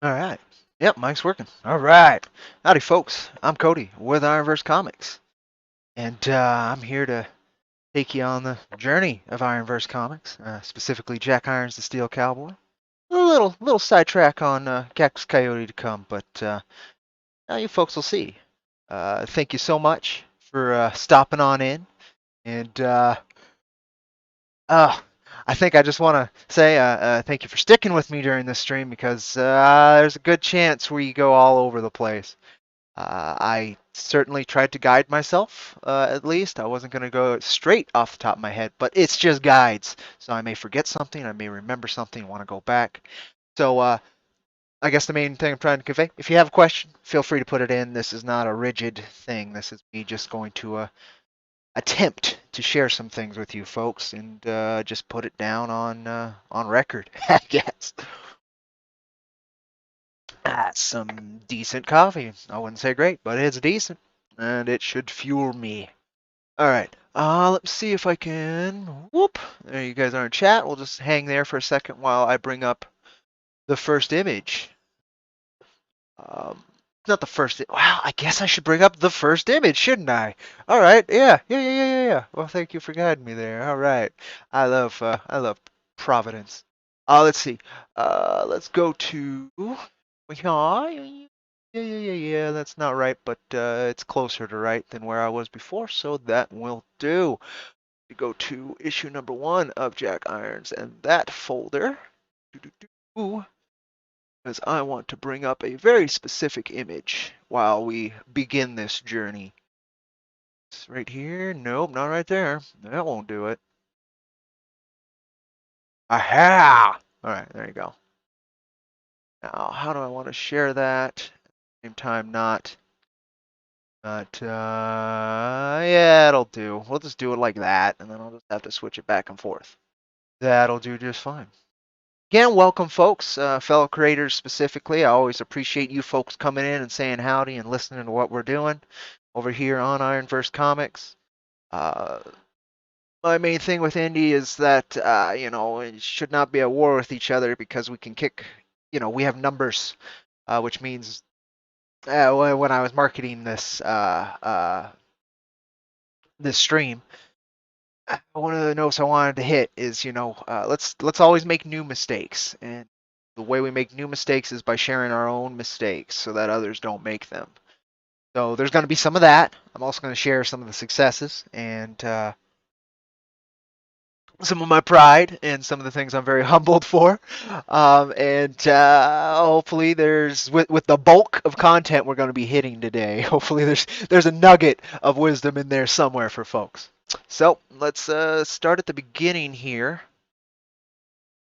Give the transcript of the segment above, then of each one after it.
All right. Yep, mic's working. All right. Howdy, folks. I'm Cody with IronVerse Comics, and I'm here to take you on the journey of IronVerse Comics, specifically Jack Irons the Steel Cowboy. A little sidetrack on Cactus Coyote to come, but now you folks will see. Thank you so much for stopping on in, and uh, I think I just want to say thank you for sticking with me during this stream because there's a good chance we go all over the place. I certainly tried to guide myself, at least. I wasn't going to go straight off the top of my head, but it's just guides. So I may forget something, I may remember something, want to go back. So I guess the main thing I'm trying to convey, if you have a question, feel free to put it in. This is not a rigid thing. This is me just going to attempt to share some things with you folks and just put it down on record, I guess. That's some decent coffee. I wouldn't say great, but it's decent, and it should fuel me. All right. Let's see if I can. Whoop! There you guys are in chat. We'll just hang there for a second while I bring up the first image. Um, not the first. Wow, I guess I should bring up the first image, shouldn't I? All right. Yeah. Well, thank you for guiding me there. All right. I love Providence. Let's see. Let's go to. Yeah. That's not right, but it's closer to right than where I was before, so that will do. We go to issue number 1 of Jack Irons and that folder. Because I want to bring up a very specific image while we begin this journey. It's right here. Nope, not right there. That won't do it. Aha! All right, there you go. Now, how do I want to share that? At the same time, not. Yeah, it'll do. We'll just do it like that, and then I'll just have to switch it back and forth. That'll do just fine. Again, welcome, folks, fellow creators specifically. I always appreciate you folks coming in and saying howdy and listening to what we're doing over here on IronVerse Comics. My main thing with indie is that, it should not be at war with each other because we can kick, we have numbers, which means when I was marketing this stream, one of the notes I wanted to hit is, let's always make new mistakes, and the way we make new mistakes is by sharing our own mistakes so that others don't make them. So there's going to be some of that. I'm also going to share some of the successes and some of my pride and some of the things I'm very humbled for. And hopefully there's with the bulk of content we're going to be hitting today. Hopefully there's a nugget of wisdom in there somewhere for folks. So let's start at the beginning here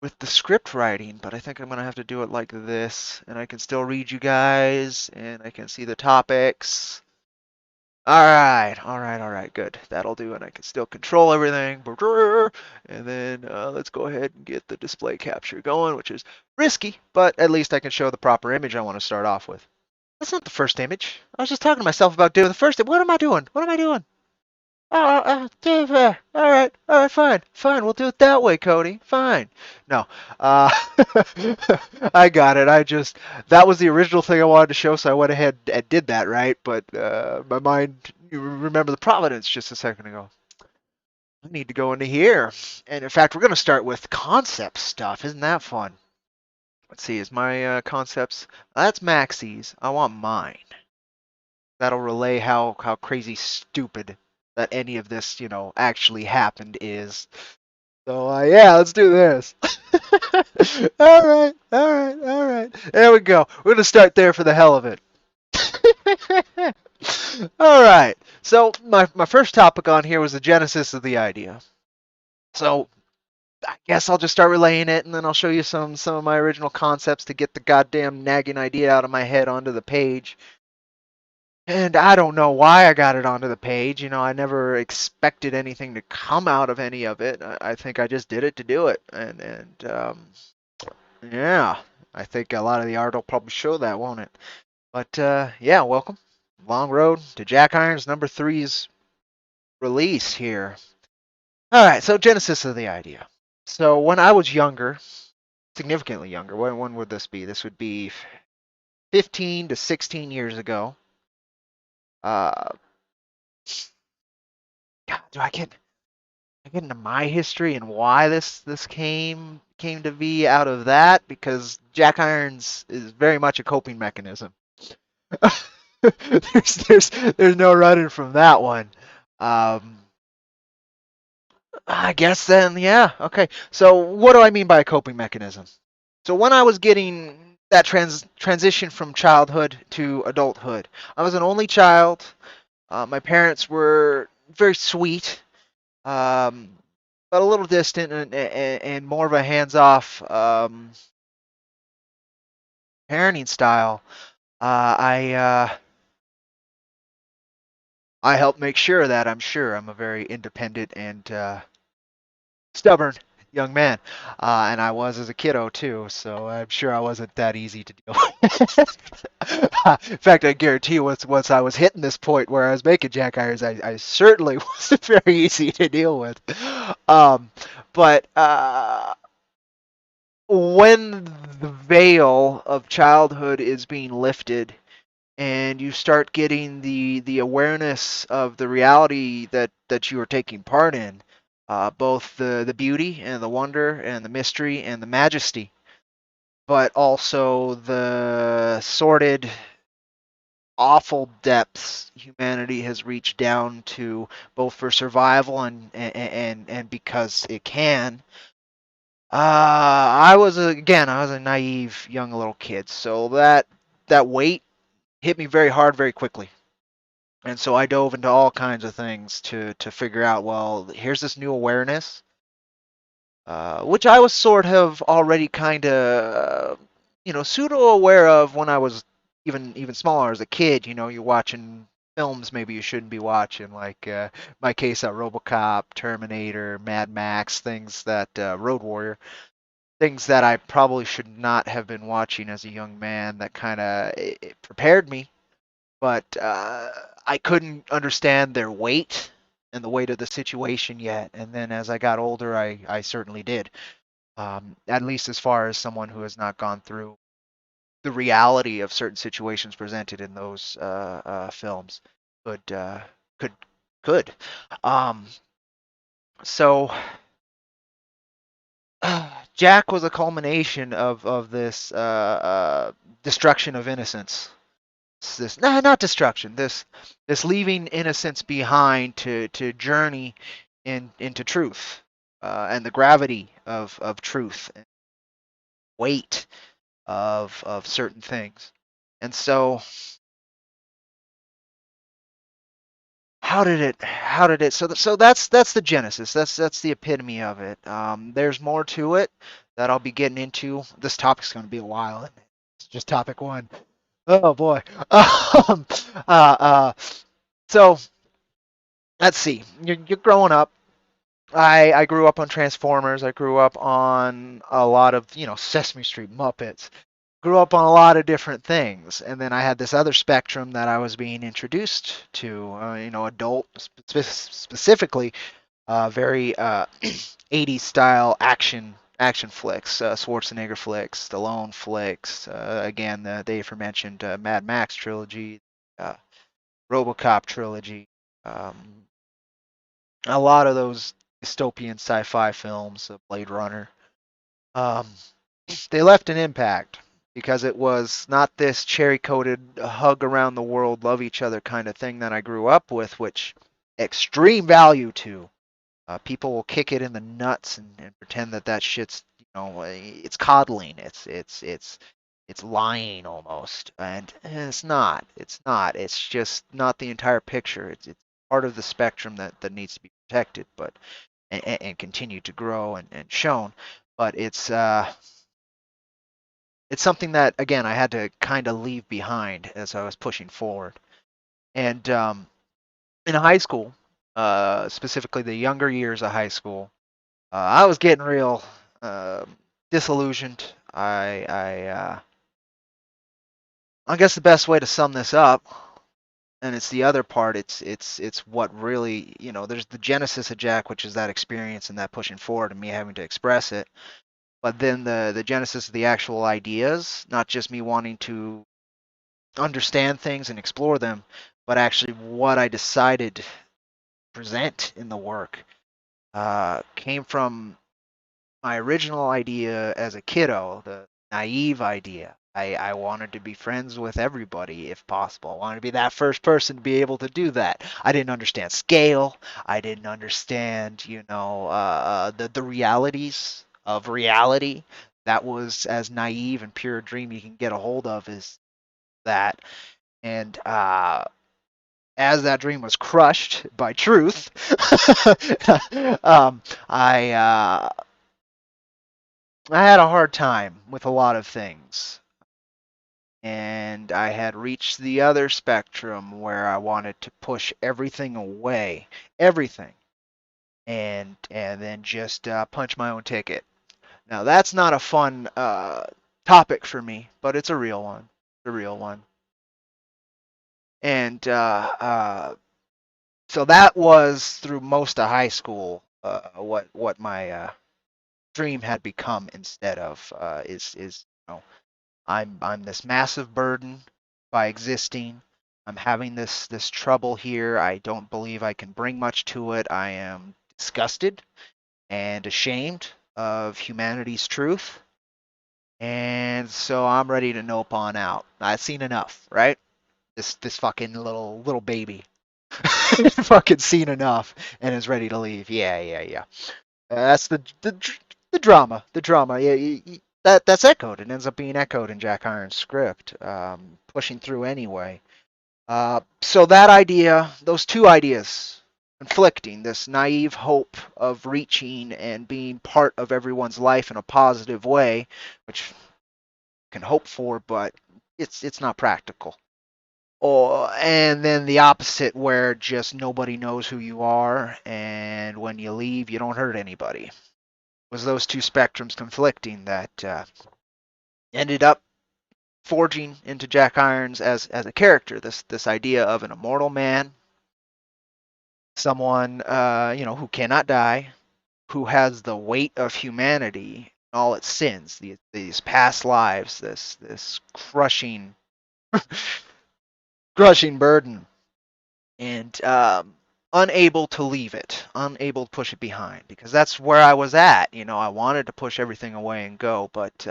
with the script writing, but I think I'm going to have to do it like this, and I can still read you guys, and I can see the topics. All right, good. That'll do, and I can still control everything. And then let's go ahead and get the display capture going, which is risky, but at least I can show the proper image I want to start off with. That's not the first image. I was just talking to myself about doing the first. What am I doing? What am I doing? All right, fine. We'll do it that way, Cody. Fine. No, uh, I got it. That was the original thing I wanted to show, so I went ahead and did that, right? But my mind, you remember the Providence just a second ago. I need to go into here, and in fact, we're going to start with concept stuff. Isn't that fun? Let's see. Is my concepts? That's Maxie's. I want mine. That'll relay how crazy stupid that any of this, actually happened is. So yeah, let's do this. All right. There we go. We're gonna start there for the hell of it. All right. So my first topic on here was the genesis of the idea. So I guess I'll just start relaying it, and then I'll show you some of my original concepts to get the goddamn nagging idea out of my head onto the page. And I don't know why I got it onto the page. I never expected anything to come out of any of it. I think I just did it to do it. And yeah, I think a lot of the art will probably show that, won't it? But yeah, welcome. Long road to Jack Irons number 3's release here. All right, so genesis of the idea. So when I was younger, significantly younger, when would this be? This would be 15 to 16 years ago. Uh, God, do I get into my history and why this came to be out of that? Because Jack irons is very much a coping mechanism. There's no running from that one. Um, I guess then, yeah, okay. So what do I mean by a coping mechanism? So when I was getting that transition from childhood to adulthood, I was an only child. My parents were very sweet, um, but a little distant and more of a hands-off parenting style. I helped make sure that I'm sure I'm a very independent and stubborn young man, and I was as a kiddo too. So I'm sure I wasn't that easy to deal with. In fact, I guarantee you, once I was hitting this point where I was making jack irons, I certainly wasn't very easy to deal with. Um, but when the veil of childhood is being lifted and you start getting the awareness of the reality that you are taking part in, both the beauty and the wonder and the mystery and the majesty, but also the sordid, awful depths humanity has reached down to, both for survival and because it can. I was a naive young little kid, so that weight hit me very hard very quickly. And so I dove into all kinds of things to figure out, well, here's this new awareness, which I was sort of already kind of, pseudo aware of when I was even smaller as a kid. You're watching films maybe you shouldn't be watching, like my case, RoboCop, Terminator, Mad Max, things that Road Warrior, things that I probably should not have been watching as a young man. That kind of prepared me, but I couldn't understand their weight and the weight of the situation yet. And then as I got older, I certainly did. At least as far as someone who has not gone through the reality of certain situations presented in those films could could could. Um, so Jack was a culmination of this destruction of innocence. This nah, not destruction. This leaving innocence behind to journey into truth, and the gravity of truth and weight of certain things. And so how did it so that's the genesis. That's the epitome of it. There's more to it that I'll be getting into. This topic's going to be a while. It's just topic one. Oh boy. Um, uh, uh, so let's see. You're growing up. I grew up on Transformers. I grew up on a lot of, Sesame Street, Muppets. Grew up on a lot of different things. And then I had this other spectrum that I was being introduced to, adult, specifically, very 80s style action flicks, Schwarzenegger flicks, Stallone flicks, again, the aforementioned Mad Max trilogy, uh, RoboCop trilogy. Um, a lot of those dystopian sci-fi films, Blade Runner, um, they left an impact because it was not this cherry-coated hug around the world, love each other kind of thing that I grew up with, which extreme value to. People will kick it in the nuts and pretend that shit's, it's coddling, it's lying almost, and it's not. It's not. It's just not the entire picture. It's part of the spectrum that needs to be protected, but and continue to grow and shown. But it's something that again I had to kind of leave behind as I was pushing forward. And in high school, specifically the younger years of high school, I was getting real disillusioned. I guess the best way to sum this up, and it's the other part. It's what really, there's the genesis of Jack, which is that experience and that pushing forward and me having to express it. But then the genesis of the actual ideas, not just me wanting to understand things and explore them, but actually what I decided to present in the work came from my original idea as a kiddo, the naive idea. I wanted to be friends with everybody if possible. I wanted to be that first person to be able to do that. I didn't understand scale. I didn't understand, the realities of reality. That was as naive and pure a dream you can get a hold of is that. And as that dream was crushed by truth, um, I had a hard time with a lot of things. And I had reached the other spectrum where I wanted to push everything away, everything, and then just punch my own ticket. Now that's not a fun topic for me, but it's a real one. It's a real one. And so that was through most of high school what my dream had become instead of is I'm this massive burden by existing. I'm having this trouble here. I don't believe I can bring much to it. I am disgusted and ashamed of humanity's truth. And so I'm ready to nope on out. I've seen enough, right? This fucking little baby fucking seen enough and is ready to leave. Yeah, yeah, yeah. That's the drama. The drama. Yeah, that's echoed. It ends up being echoed in Jack Iron's script, pushing through anyway. So that idea, those two ideas, conflicting. This naive hope of reaching and being part of everyone's life in a positive way, which you can hope for, but it's not practical. And then the opposite, where just nobody knows who you are, and when you leave, you don't hurt anybody. Was those two spectrums conflicting that ended up forging into Jack Irons as a character. This idea of an immortal man, someone who cannot die, who has the weight of humanity, all its sins, these past lives, this crushing burden, and unable to leave it, unable to push it behind, because that's where I was at. I wanted to push everything away and go, but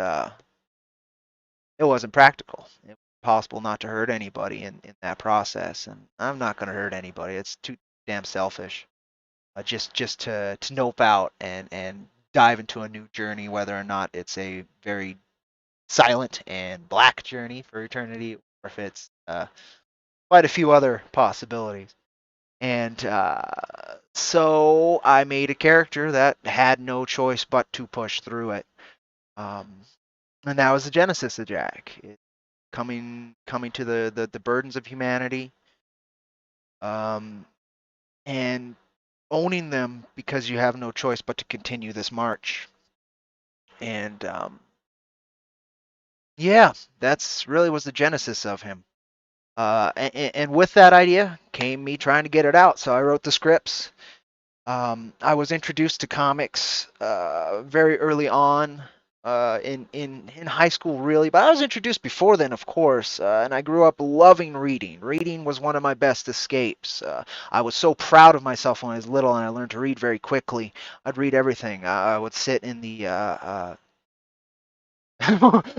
it wasn't practical. It was possible not to hurt anybody in that process, and I'm not going to hurt anybody. It's too damn selfish. Just to nope out and dive into a new journey, whether or not it's a very silent and black journey for eternity, or if it's quite a few other possibilities. And so I made a character that had no choice but to push through it. Um, and that was the genesis of Jack. Coming to the burdens of humanity, um, and owning them because you have no choice but to continue this march. And yeah, that's really was the genesis of him. And with that idea came me trying to get it out. So I wrote the scripts. I was introduced to comics very early on in high school, really, but I was introduced before then, of course, and I grew up loving reading. Reading was one of my best escapes. I was so proud of myself when I was little, and I learned to read very quickly. I'd read everything. I would sit in the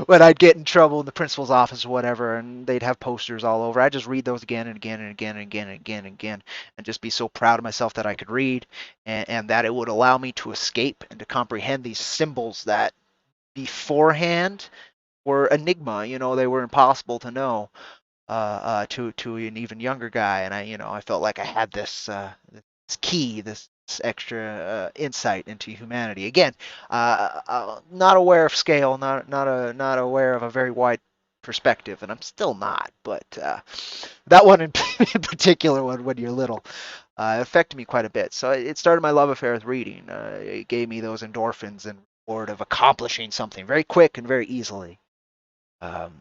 when I'd get in trouble in the principal's office or whatever, and they'd have posters all over. I'd just read those again and again and again and again and again and again, and just be so proud of myself that I could read, and that it would allow me to escape and to comprehend these symbols that beforehand were enigma. They were impossible to know to an even younger guy, and I felt like I had this key, this extra insight into humanity. Again, not aware of scale, not aware of a very wide perspective, and I'm still not. But that one in particular, when you're little, affected me quite a bit. So it started my love affair with reading. It gave me those endorphins and reward of accomplishing something very quick and very easily. Um,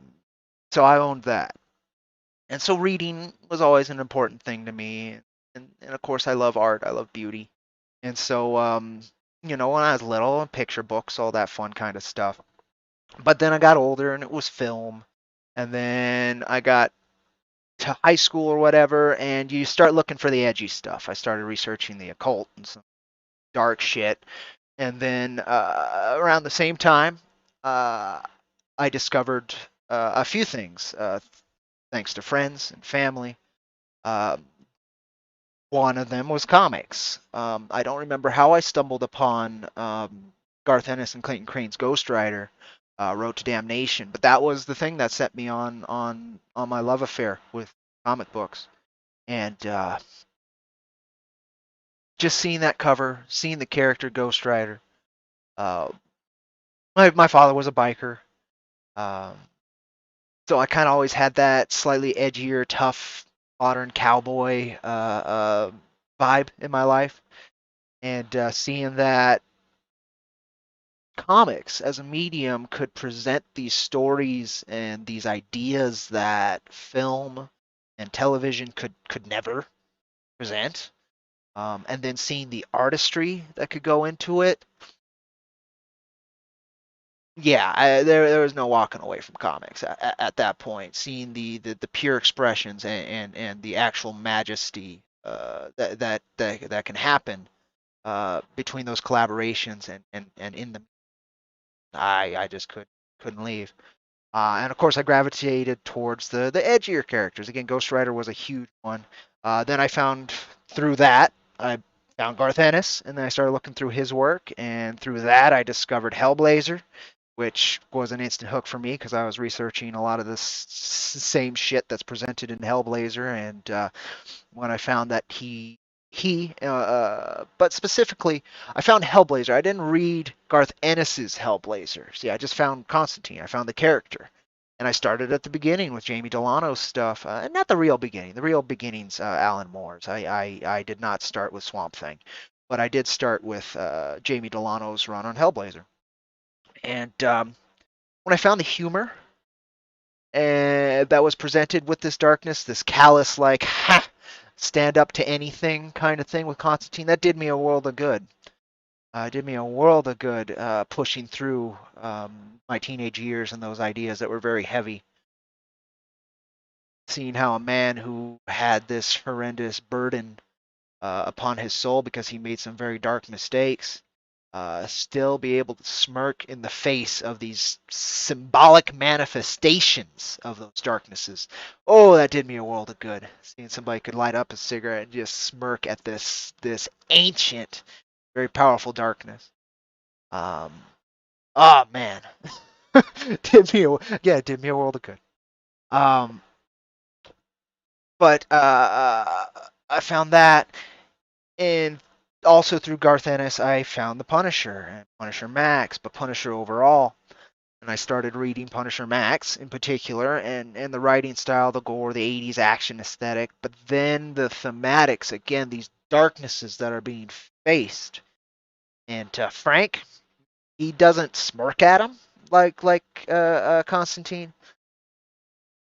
so I owned that. And so reading was always an important thing to me. And of course, I love art. I love beauty. And so, when I was little, picture books, all that fun kind of stuff. But then I got older and it was film. And then I got to high school or whatever, and you start looking for the edgy stuff. I started researching the occult and some dark shit. And then around the same time, uh, I discovered a few things, thanks to friends and family. Um, One of them was comics. I don't remember how I stumbled upon Garth Ennis and Clayton Crane's Ghost Rider, Road to Damnation, but that was the thing that set me on my love affair with comic books. And just seeing that cover, seeing the character Ghost Rider. Uh, my father was a biker, um, so I kind of always had that slightly edgier, tough, modern cowboy vibe in my life. And seeing that comics as a medium could present these stories and these ideas that film and television could never present, and then seeing the artistry that could go into it. Yeah, there was no walking away from comics at that point. Seeing the pure expressions and the actual majesty that can happen between those collaborations and in the I just couldn't leave. And of course, I gravitated towards the edgier characters. Again, Ghost Rider was a huge one. Then I found through that I found Garth Ennis, and then I started looking through his work, and through that I discovered Hellblazer, which was an instant hook for me because I was researching a lot of this same shit that's presented in Hellblazer, and when I found that but specifically, I found Hellblazer. I didn't read Garth Ennis's Hellblazer. See, I just found Constantine. I found the character. And I started at the beginning with Jamie Delano's stuff, and not the real beginning. The real beginning's Alan Moore's. I did not start with Swamp Thing, but I did start with Jamie Delano's run on Hellblazer. And when I found the humor that was presented with this darkness, this callous, like, ha, stand up to anything kind of thing with Constantine, that did me a world of good. Did me a world of good pushing through my teenage years and those ideas that were very heavy. Seeing how a man who had this horrendous burden upon his soul because he made some very dark mistakes still be able to smirk in the face of these symbolic manifestations of those darknesses. Oh, that did me a world of good. Seeing somebody could light up a cigarette and just smirk at this ancient, very powerful darkness. Um, oh man, it did me a world of good. Um, but I found that, and also through Garth Ennis, I found the Punisher and Punisher Max, but Punisher overall. And I started reading Punisher Max in particular, and the writing style, the gore, the 80s action aesthetic, but then the thematics, again, these darknesses that are being faced. And Frank, he doesn't smirk at them like Constantine.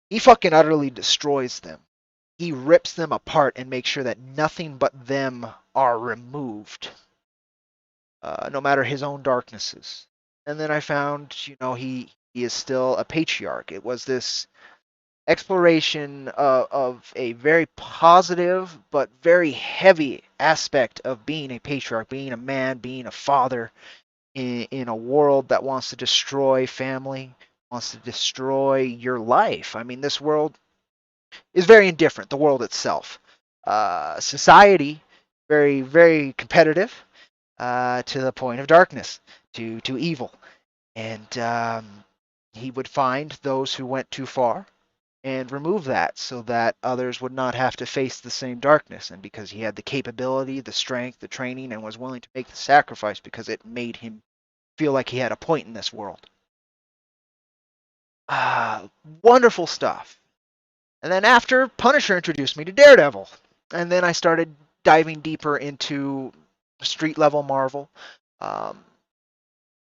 He fucking utterly destroys them. He rips them apart and makes sure that nothing but them are removed, no matter his own darknesses. And then I found, he is still a patriarch. It was this exploration of a very positive but very heavy aspect of being a patriarch, being a man, being a father in a world that wants to destroy family, wants to destroy your life. I mean, this world is very indifferent, the world itself. Society, very, very competitive to the point of darkness, to evil. And he would find those who went too far and remove that so that others would not have to face the same darkness. And because he had the capability, the strength, the training, and was willing to make the sacrifice because it made him feel like he had a point in this world. Wonderful stuff. And then after, Punisher introduced me to Daredevil. And then I started diving deeper into street level Marvel. Um,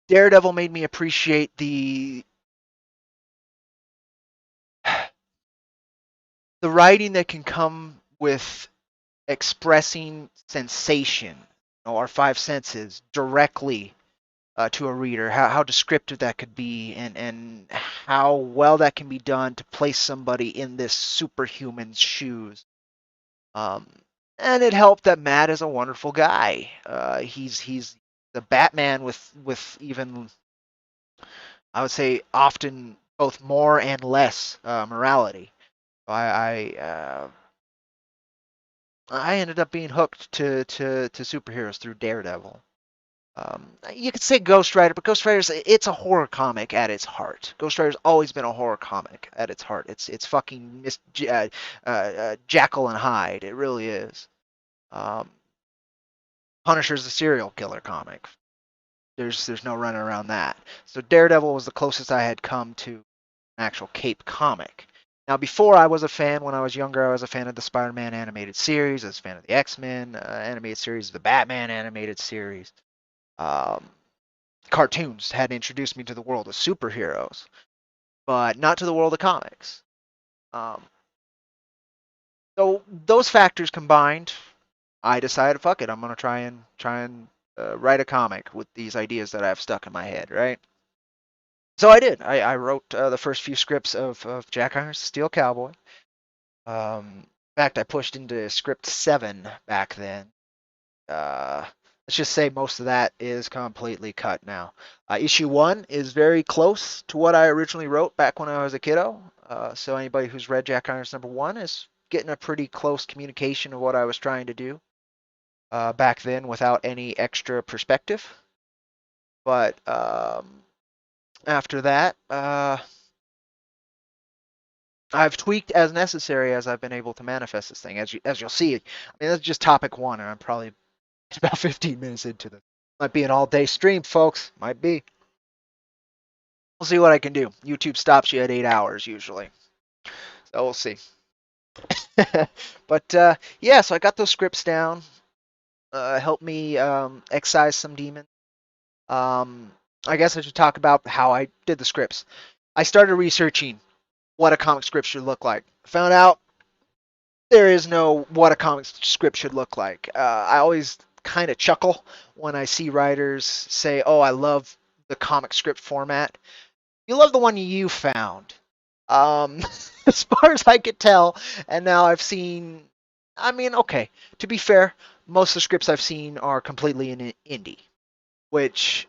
Daredevil made me appreciate the writing that can come with expressing sensation, our five senses, directly to a reader, how descriptive that could be, and how well that can be done to place somebody in this superhuman's shoes. Um, and it helped that Matt is a wonderful guy. He's the Batman with even, I would say, often both more and less morality. I ended up being hooked to superheroes through Daredevil. You could say Ghost Rider, but Ghost Rider's it's a horror comic at its heart. Ghost Rider's always been a horror comic at its heart. It's fucking Jekyll and Hyde. It really is. Um, Punisher's a serial killer comic. There's no running around that. So Daredevil was the closest I had come to an actual Cape comic. Now, before I was a fan, when I was younger, I was a fan of the Spider-Man animated series. I was a fan of the X-Men animated series, the Batman animated series. Um, Cartoons had introduced me to the world of superheroes, but not to the world of comics. Um, so those factors combined, I decided, fuck it, I'm gonna try and write a comic with these ideas that I've stuck in my head, right? So I did. I wrote the first few scripts of Jack Iron's Steel Cowboy. In fact, I pushed into script 7 back then. Uh, let's just say most of that is completely cut now. Issue 1 is very close to what I originally wrote back when I was a kiddo. So anybody who's read Jack Iron's #1 is getting a pretty close communication of what I was trying to do back then without any extra perspective. But after that, I've tweaked as necessary as I've been able to manifest this thing. As you'll see, I mean that's just topic 1, and I'm probably about 15 minutes into this. Might be an all-day stream, folks. Might be. We'll see what I can do. YouTube stops you at 8 hours usually, so we'll see. But yeah, so I got those scripts down. Helped me excise some demons. Um, I guess I should talk about how I did the scripts. I started researching what a comic script should look like. Found out there is no what a comic script should look like. I always kind of chuckle when I see writers say, "Oh, I love the comic script format." You love the one you found. Um, as far as I could tell, and now I've seen. I mean, okay. To be fair, most of the scripts I've seen are completely in indie, which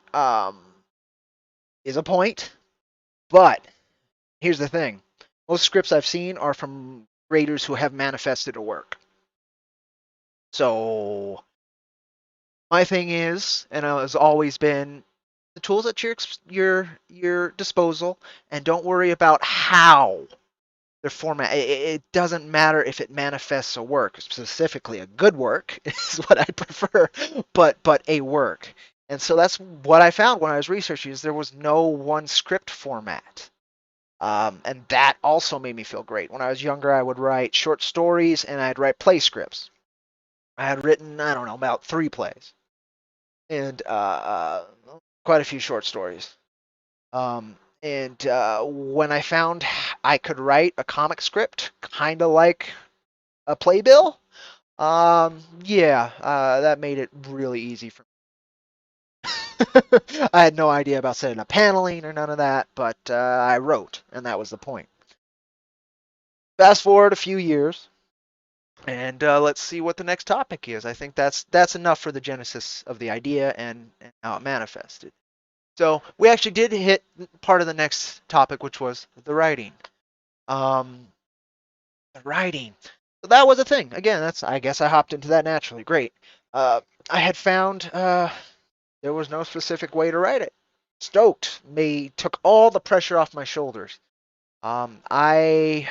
is a point. But here's the thing: most scripts I've seen are from creators who have manifested a work. So my thing is, and has always been, the tools at your disposal, and don't worry about how their format. It doesn't matter if it manifests a work, specifically a good work is what I prefer, but a work. And so that's what I found when I was researching is there was no one script format. And that also made me feel great. When I was younger, I would write short stories and I'd write play scripts. I had written, I don't know, about 3 plays and quite a few short stories. And when I found I could write a comic script, kind of like a playbill, yeah, that made it really easy for me. I had no idea about setting up paneling or none of that, but I wrote, and that was the point. Fast forward a few years, and let's see what the next topic is. I think that's enough for the genesis of the idea and how it manifested. So we actually did hit part of the next topic, which was the writing. Um, the writing. So that was a thing. Again, that's I guess I hopped into that naturally. Great. I had found there was no specific way to write it. Stoked. They took all the pressure off my shoulders. Um, I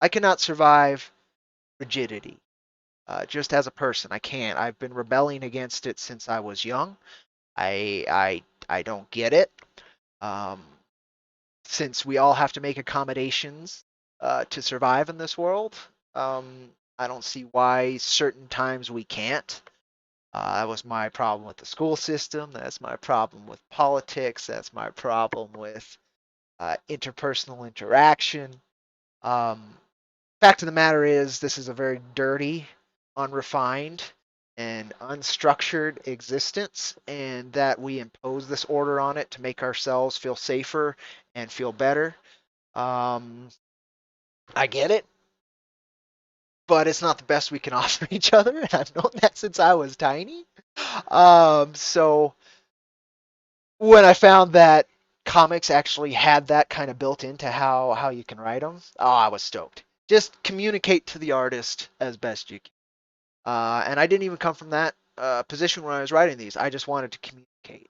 I cannot survive rigidity. Just as a person, I can't. I've been rebelling against it since I was young. I don't get it. Um, since we all have to make accommodations to survive in this world, I don't see why certain times we can't. That was my problem with the school system. That's my problem with politics. That's my problem with interpersonal interaction. Um, Fact of the matter is, this is a very dirty, unrefined, an unstructured existence, and that we impose this order on it to make ourselves feel safer and feel better. Um, I get it, but it's not the best we can offer each other, and I've known that since I was tiny. So when I found that comics actually had that kind of built into how you can write them, oh, I was stoked. Just communicate to the artist as best you can. And I didn't even come from that position when I was writing these. I just wanted to communicate,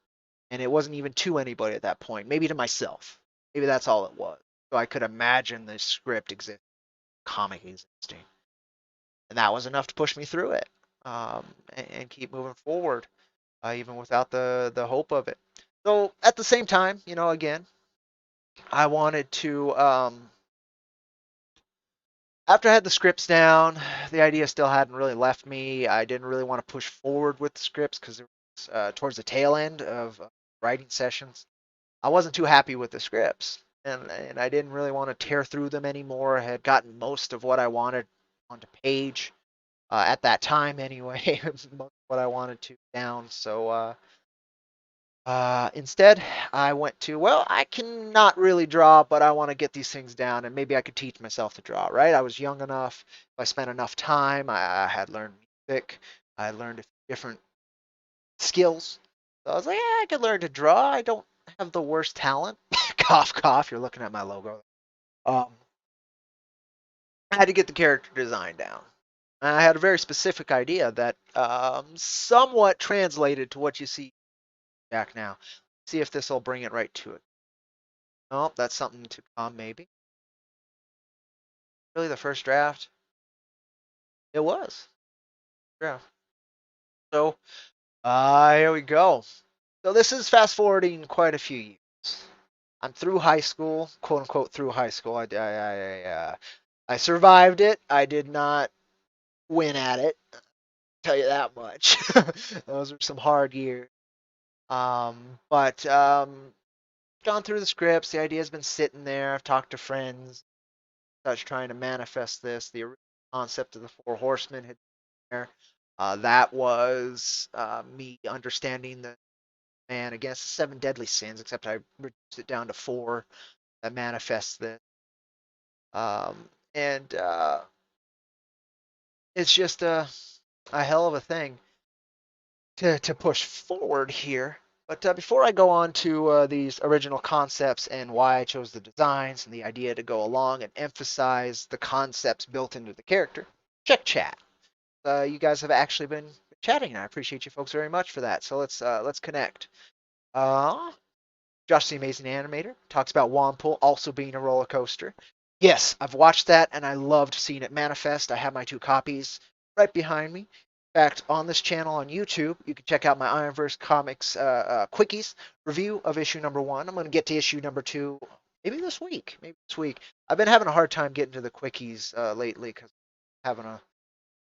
and it wasn't even to anybody at that point. Maybe to myself. Maybe that's all it was. So I could imagine the script existing, comic existing, and that was enough to push me through it, and keep moving forward, even without the hope of it. So at the same time, again, I wanted to, after I had the scripts down, the idea still hadn't really left me. I didn't really want to push forward with the scripts because it was towards the tail end of writing sessions. I wasn't too happy with the scripts, and I didn't really want to tear through them anymore. I had gotten most of what I wanted onto page at that time anyway, most of what I wanted to down. So instead, I went to, well, I cannot really draw, but I want to get these things down, and maybe I could teach myself to draw, right? I was young enough. If I spent enough time, I had learned music. I learned a few different skills. So I was like, yeah, I could learn to draw. I don't have the worst talent. Cough, cough. You're looking at my logo. Um, I had to get the character design down. And I had a very specific idea that somewhat translated to what you see back now. See if this will bring it right to it. Oh, that's something to come, maybe. Really, the first draft? It was. Yeah. So, here we go. So this is fast forwarding quite a few years. I'm through high school, quote unquote, through high school. I survived it. I did not win at it. I'll tell you that much. Those were some hard years. But gone through the scripts. The idea's been sitting there. I've talked to friends, such trying to manifest this. The original concept of the Four Horsemen had been there. That was me understanding the man against the seven deadly sins, except I reduced it down to four that manifests this. And it's just a hell of a thing to push forward here. But before I go on to these original concepts and why I chose the designs and the idea to go along and emphasize the concepts built into the character, check chat. You guys have actually been chatting, and I appreciate you folks very much for that. So let's connect. Uh, Josh the Amazing Animator talks about Wampool also being a roller coaster. Yes, I've watched that and I loved seeing it manifest. I have my two copies right behind me. In fact, on this channel on YouTube, you can check out my IronVerse Comics quickies review of issue number 1. I'm going to get to issue number 2 maybe this week. Maybe this week. I've been having a hard time getting to the quickies lately because I'm having a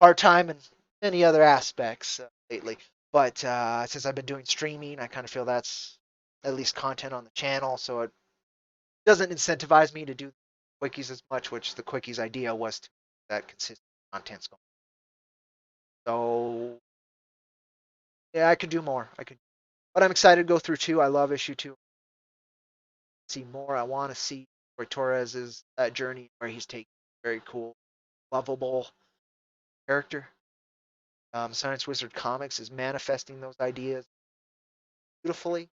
hard time in many other aspects lately. But since I've been doing streaming, I kind of feel that's at least content on the channel, so it doesn't incentivize me to do quickies as much, which the quickies idea was to that consistent content's going. So yeah, I could do more. I could, but I'm excited to go through 2. I love issue 2. See more. I want to see Roy Torres's journey where he's taking a very cool, lovable character. Science Wizard Comics is manifesting those ideas beautifully.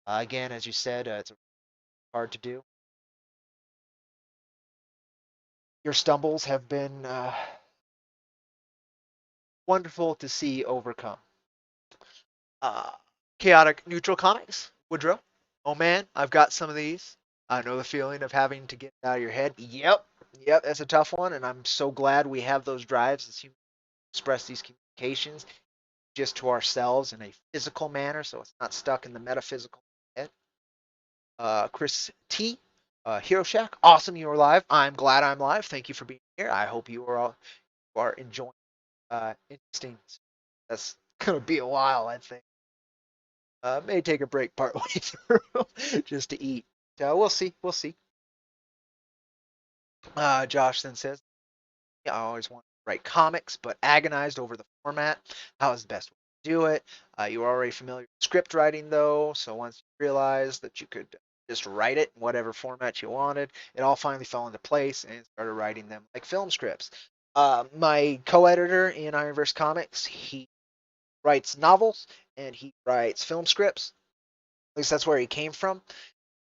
Again, as you said, it's hard to do. Your stumbles have been wonderful to see overcome. Uh, Chaotic Neutral Comics, Woodrow. Oh man, I've got some of these. I know the feeling of having to get it out of your head. Yep, that's a tough one, and I'm so glad we have those drives as humans express these communications just to ourselves in a physical manner, so it's not stuck in the metaphysical head. Chris T. Hero Shack, awesome you are live. I'm glad I'm live. Thank you for being here. I hope you are all you are enjoying interesting. That's gonna be a while, I think. May take a break partway through just to eat. We'll see. We'll see. Josh then says, yeah, I always want write comics, but agonized over the format. How is the best way to do it? You were already familiar with script writing, though, so once you realized that you could just write it in whatever format you wanted, it all finally fell into place and started writing them like film scripts. My co-editor in IronVerse Comics, he writes novels and he writes film scripts. At least that's where he came from.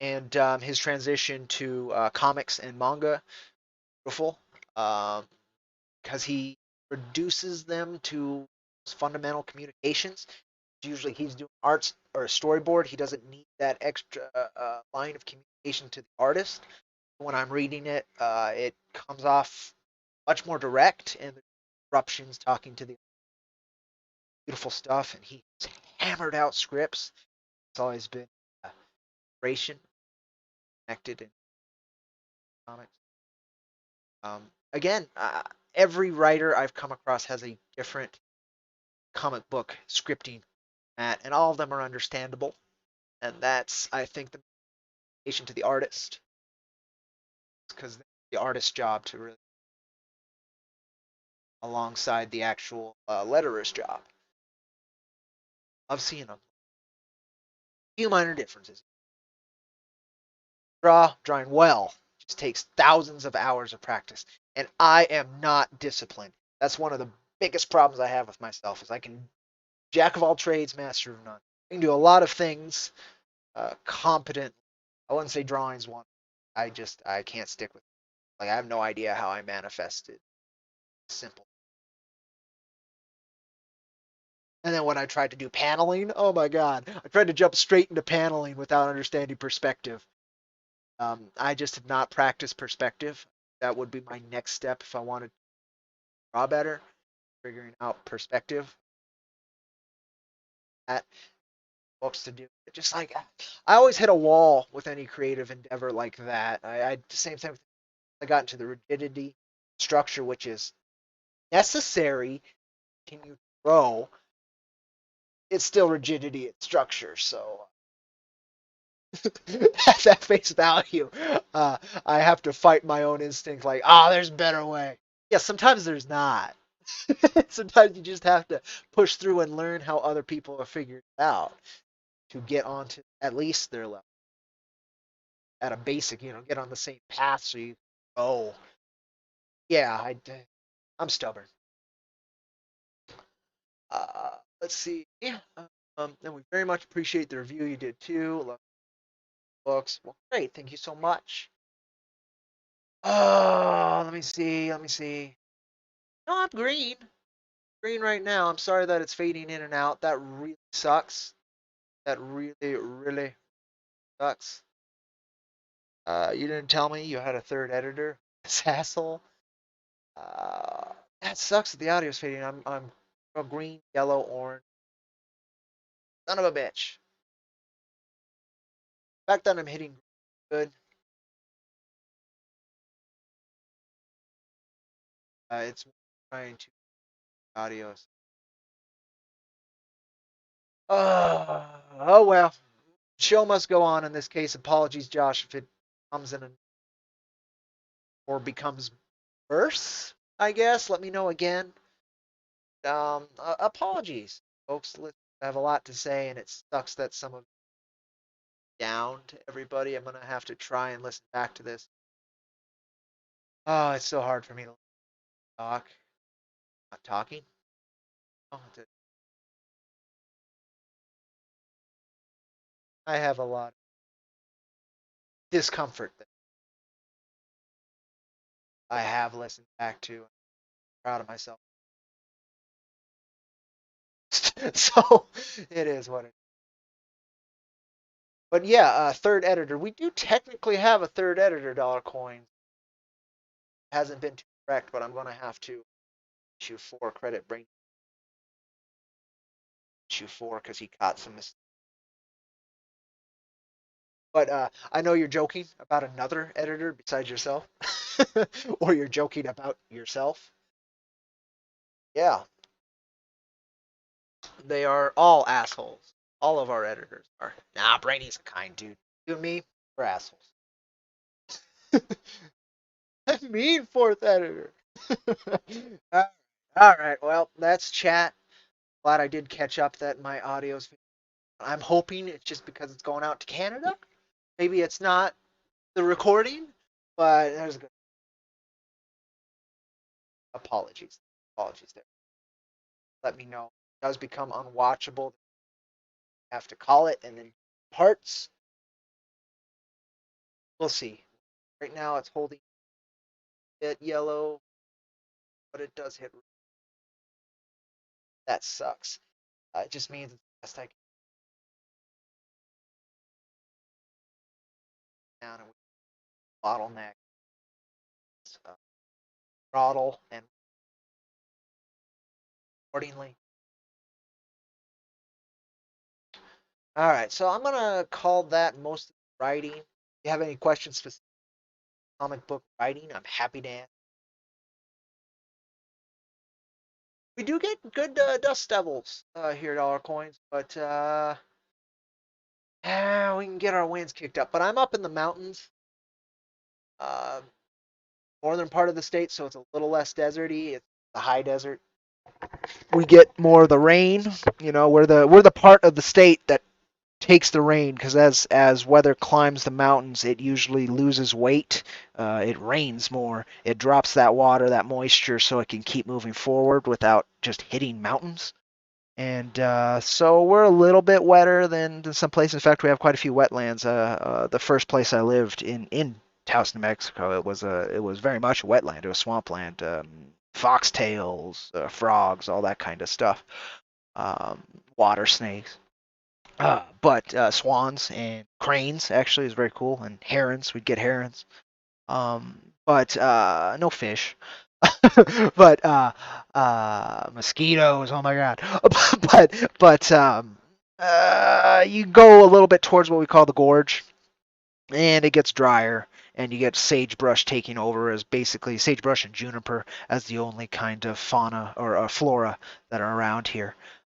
And his transition to comics and manga, beautiful, because he reduces them to fundamental communications. Usually he's doing arts or a storyboard. He doesn't need that extra line of communication to the artist. When I'm reading it, it comes off much more direct and the interruptions talking to the beautiful stuff. And he's hammered out scripts. It's always been inspiration connected in comics. Again, every writer I've come across has a different comic book scripting format, and all of them are understandable. And that's, I think, the motivation to the artist, because the artist's job to really alongside the actual letterer's job. I've seen a few minor differences. Drawing well just takes thousands of hours of practice, and I am not disciplined. That's one of the biggest problems I have with myself. Is I can jack of all trades, master of none. I can do a lot of things competent. I wouldn't say drawing's one. I can't stick with it. Like I have no idea how I manifested simple. And then when I tried to do paneling, oh my god, I tried to jump straight into paneling without understanding perspective. I just have not practiced perspective. That would be my next step if I wanted to draw better, figuring out perspective. At books to do it. Just like I always hit a wall with any creative endeavor like that. I the same thing. I got into the rigidity structure, which is necessary to continue to grow. It's still rigidity and structure, so at that face value, I have to fight my own instinct. Like, there's a better way. Yeah, sometimes there's not. Sometimes you just have to push through and learn how other people have figured it out to get onto at least their level at a basic, get on the same path so you oh yeah, I'm stubborn. Let's see. Yeah. And we very much appreciate the review you did too. Love books. Well, great. Thank you so much. Oh, let me see. Let me see. No, I'm green. Green right now. I'm sorry that it's fading in and out. That really sucks. That really, really sucks. You didn't tell me you had a third editor. This asshole. That sucks that the audio's fading. I'm green, yellow, orange. Son of a bitch. The fact that I'm hitting good. It's trying to audio. Oh well. Show must go on in this case. Apologies, Josh, if it comes in or becomes worse. I guess. Let me know again. Apologies, folks. I have a lot to say, and it sucks that some of down to everybody. I'm gonna have to try and listen back to this. Oh, it's so hard for me to talk. Not talking. Oh, I have a lot of discomfort that I have listened back to. I'm proud of myself. So it is what it is. But yeah, third editor. We do technically have a third editor, Dollar Coin. Hasn't been too correct, but I'm going to have to issue 4 credit brain issue 4 because he caught some mistakes. But I know you're joking about another editor besides yourself, or you're joking about yourself. Yeah, they are all assholes. All of our editors are. Nah, Brainy's a kind dude. You and me, we're assholes. I mean, fourth editor. Uh, All right, well, that's chat. Glad I did catch up that my audio's. I'm hoping it's just because it's going out to Canada. Maybe it's not the recording, but there's good apologies. Apologies there. Let me know. If it does become unwatchable. I have to call it and then parts. We'll see. Right now it's holding it yellow, but it does hit. That sucks. It just means it's the best I can down and bottleneck, uh, throttle, and accordingly. All right, so I'm gonna call that most of the writing. If you have any questions specific to comic book writing, I'm happy to answer. We do get good Dust Devils here at Dollar Coins, but we can get our wins kicked up. But I'm up in the mountains, uh, northern part of the state, so it's a little less deserty. It's the high desert. We get more of the rain. We're the part of the state that takes the rain because as weather climbs the mountains, it usually loses weight. It rains more. It drops that water, that moisture, so it can keep moving forward without just hitting mountains. And so we're a little bit wetter than some places. In fact, we have quite a few wetlands. The first place I lived in Taos, New Mexico, it was very much a wetland. It was swampland, foxtails, frogs, all that kind of stuff. Water snakes. But swans and cranes actually is very cool, and herons. We'd get herons. But no fish. But mosquitoes. Oh my god. But you go a little bit towards what we call the gorge, and it gets drier, and you get sagebrush taking over as basically sagebrush and juniper as the only kind of fauna or flora that are around here.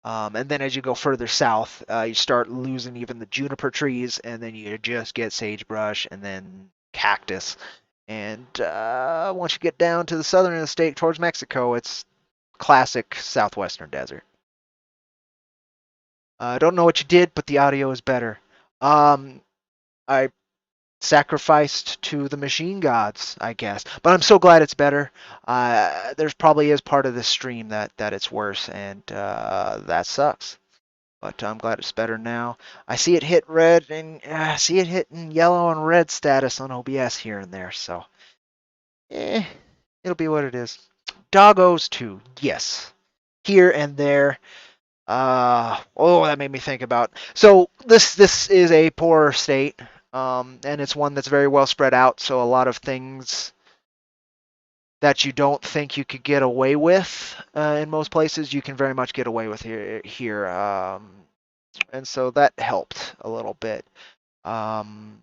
And then as you go further south, you start losing even the juniper trees, and then you just get sagebrush and then cactus. And once you get down to the southern of the state towards Mexico, it's classic southwestern desert. I don't know what you did, but the audio is better. I sacrificed to the machine gods, I guess. But I'm so glad it's better. There's probably is part of this stream that it's worse, and that sucks. But I'm glad it's better now. I see it hit red and I see it hitting yellow and red status on OBS here and there. So, eh, it'll be what it is. Doggos too, yes, here and there. That made me think about. So this is a poor state, and it's one that's very well spread out. So a lot of things that you don't think you could get away with in most places, you can very much get away with here. And so that helped a little bit. And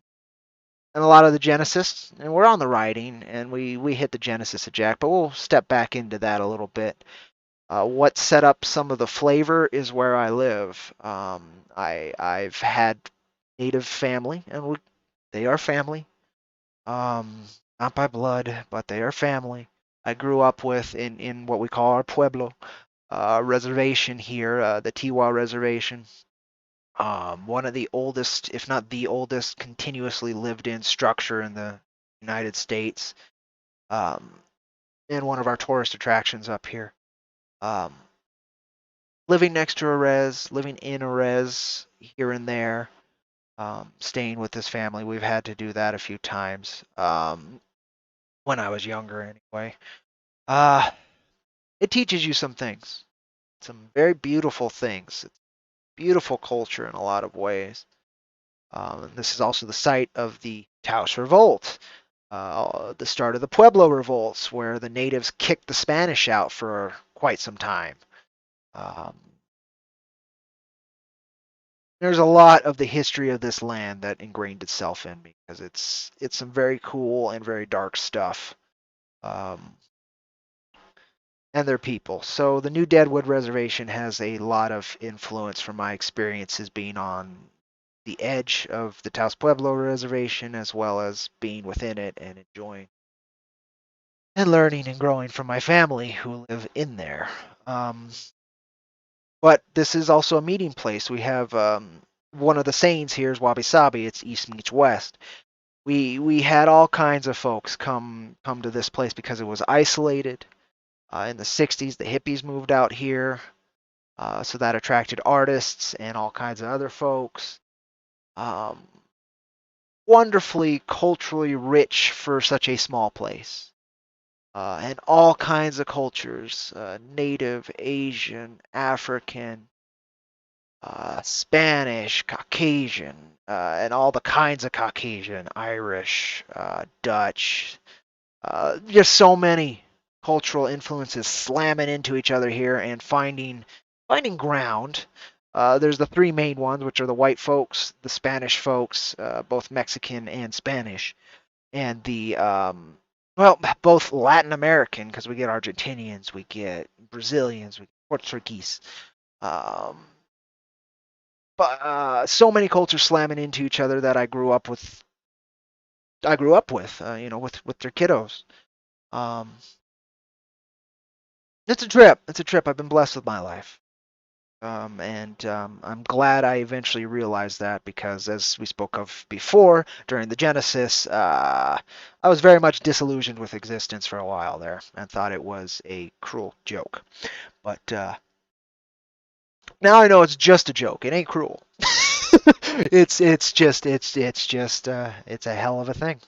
a lot of the Genesis, and we're on the writing, and we hit the Genesis of Jack, but we'll step back into that a little bit. What set up some of the flavor is where I live. I've had native family, and they are family. Not by blood, but they are family. I grew up with in what we call our pueblo reservation here, the Tiwa Reservation. One of the oldest, if not the oldest, continuously lived in structure in the United States, um, and one of our tourist attractions up here. Um, Living next to a res, living in a res here and there, staying with this family. We've had to do that a few times when I was younger, anyway. Uh, it teaches you some things, some very beautiful things. It's beautiful culture in a lot of ways. This is also the site of the Taos Revolt, the start of the Pueblo revolts, where the natives kicked the Spanish out for quite some time. Um, there's a lot of the history of this land that ingrained itself in me because it's some very cool and very dark stuff. Um, and their people. So the New Deadwood Reservation has a lot of influence from my experiences being on the edge of the Taos Pueblo Reservation as well as being within it and enjoying. and learning and growing from my family who live in there. Um, but this is also a meeting place. We have one of the sayings here is wabi sabi. It's east meets west. We had all kinds of folks come to this place because it was isolated. In the 60s, the hippies moved out here, so that attracted artists and all kinds of other folks. Um, Wonderfully culturally rich for such a small place. And all kinds of cultures, Native, Asian, African, Spanish, Caucasian, and all the kinds of Caucasian, Irish, Dutch, just so many cultural influences slamming into each other here and finding ground. There's the three main ones, which are the white folks, the Spanish folks, both Mexican and Spanish, and the well, both Latin American because we get Argentinians, we get Brazilians, we get Portuguese. Um, but so many cultures slamming into each other that I grew up with. With their kiddos. Um, it's a trip. It's a trip. I've been blessed with my life. And I'm glad I eventually realized that because, as we spoke of before during the Genesis, I was very much disillusioned with existence for a while there and thought it was a cruel joke. But now I know it's just a joke. It ain't cruel. It's a hell of a thing.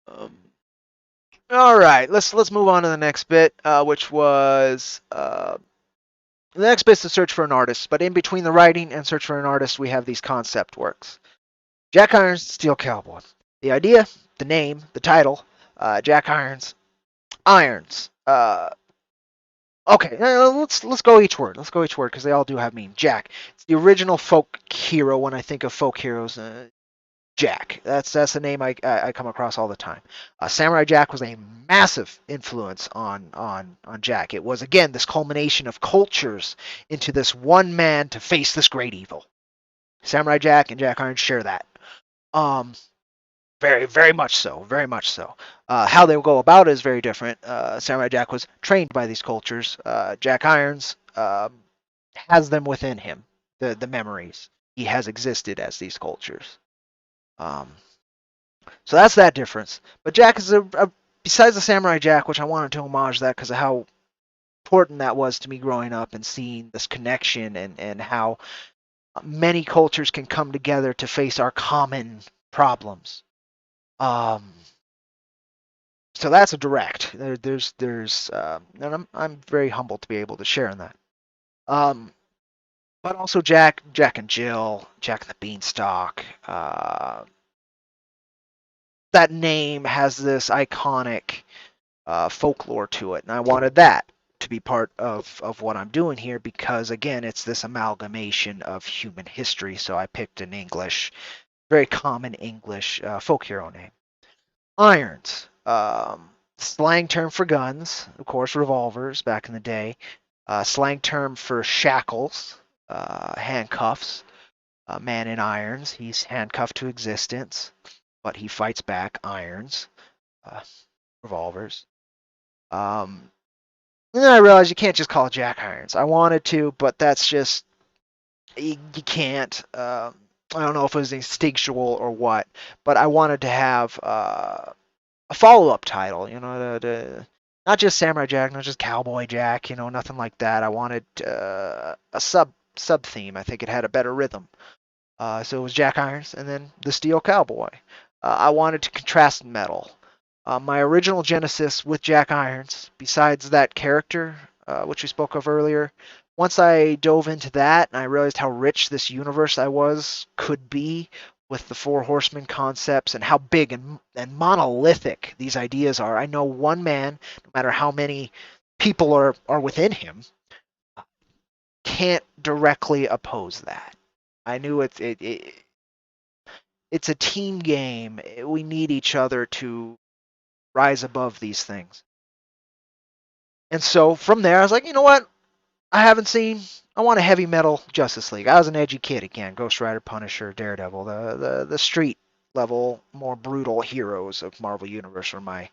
Um, all right, let's move on to the next bit, which was the next bit's to search for an artist, but in between the writing and search for an artist, we have these concept works. Jack Irons, Steel Cowboy. The idea, the name, the title, Jack Irons, Irons. Okay, let's go each word. Let's go each word because they all do have meaning. Jack. It's the original folk hero. When I think of folk heroes, Jack. That's the name I come across all the time. Samurai Jack was a massive influence on Jack. It was again this culmination of cultures into this one man to face this great evil. Samurai Jack and Jack Irons share that. Um, very much so, very much so. How they go about it is very different. Samurai Jack was trained by these cultures. Jack Irons has them within him, the memories. He has existed as these cultures. Um, So that's that difference. But Jack is besides the Samurai Jack, which I wanted to homage that because of how important that was to me growing up and seeing this connection and how many cultures can come together to face our common problems. Um, so that's a direct. And I'm very humbled to be able to share in that. Um, but also Jack and Jill, Jack and the Beanstalk. That name has this iconic folklore to it, and I wanted that to be part of what I'm doing here because again, it's this amalgamation of human history. So I picked an English, very common English folk hero name. Irons, slang term for guns, of course, revolvers back in the day. Slang term for shackles, handcuffs. A man in irons, he's handcuffed to existence, but he fights back. Irons, uh, revolvers. Um, And then I realized you can't just call it Jack Irons. I wanted to, but that's just you can't. I don't know if it was instinctual or what, but I wanted to have a follow-up title. Not just Samurai Jack, not just Cowboy Jack. Nothing like that. I wanted a sub theme. I think it had a better rhythm. So it was Jack Irons and then the Steel Cowboy. I wanted to contrast metal. My original Genesis with Jack Irons, besides that character, which we spoke of earlier, once I dove into that and I realized how rich this universe could be with the Four Horsemen concepts and how big and monolithic these ideas are. I know one man, no matter how many people are within him, can't directly oppose that. I knew it's a team game. We need each other to rise above these things. And so from there, I was like, you know what? I haven't seen. I want a heavy metal Justice League. I was an edgy kid again. Ghost Rider, Punisher, Daredevil, the street level, more brutal heroes of Marvel Universe were my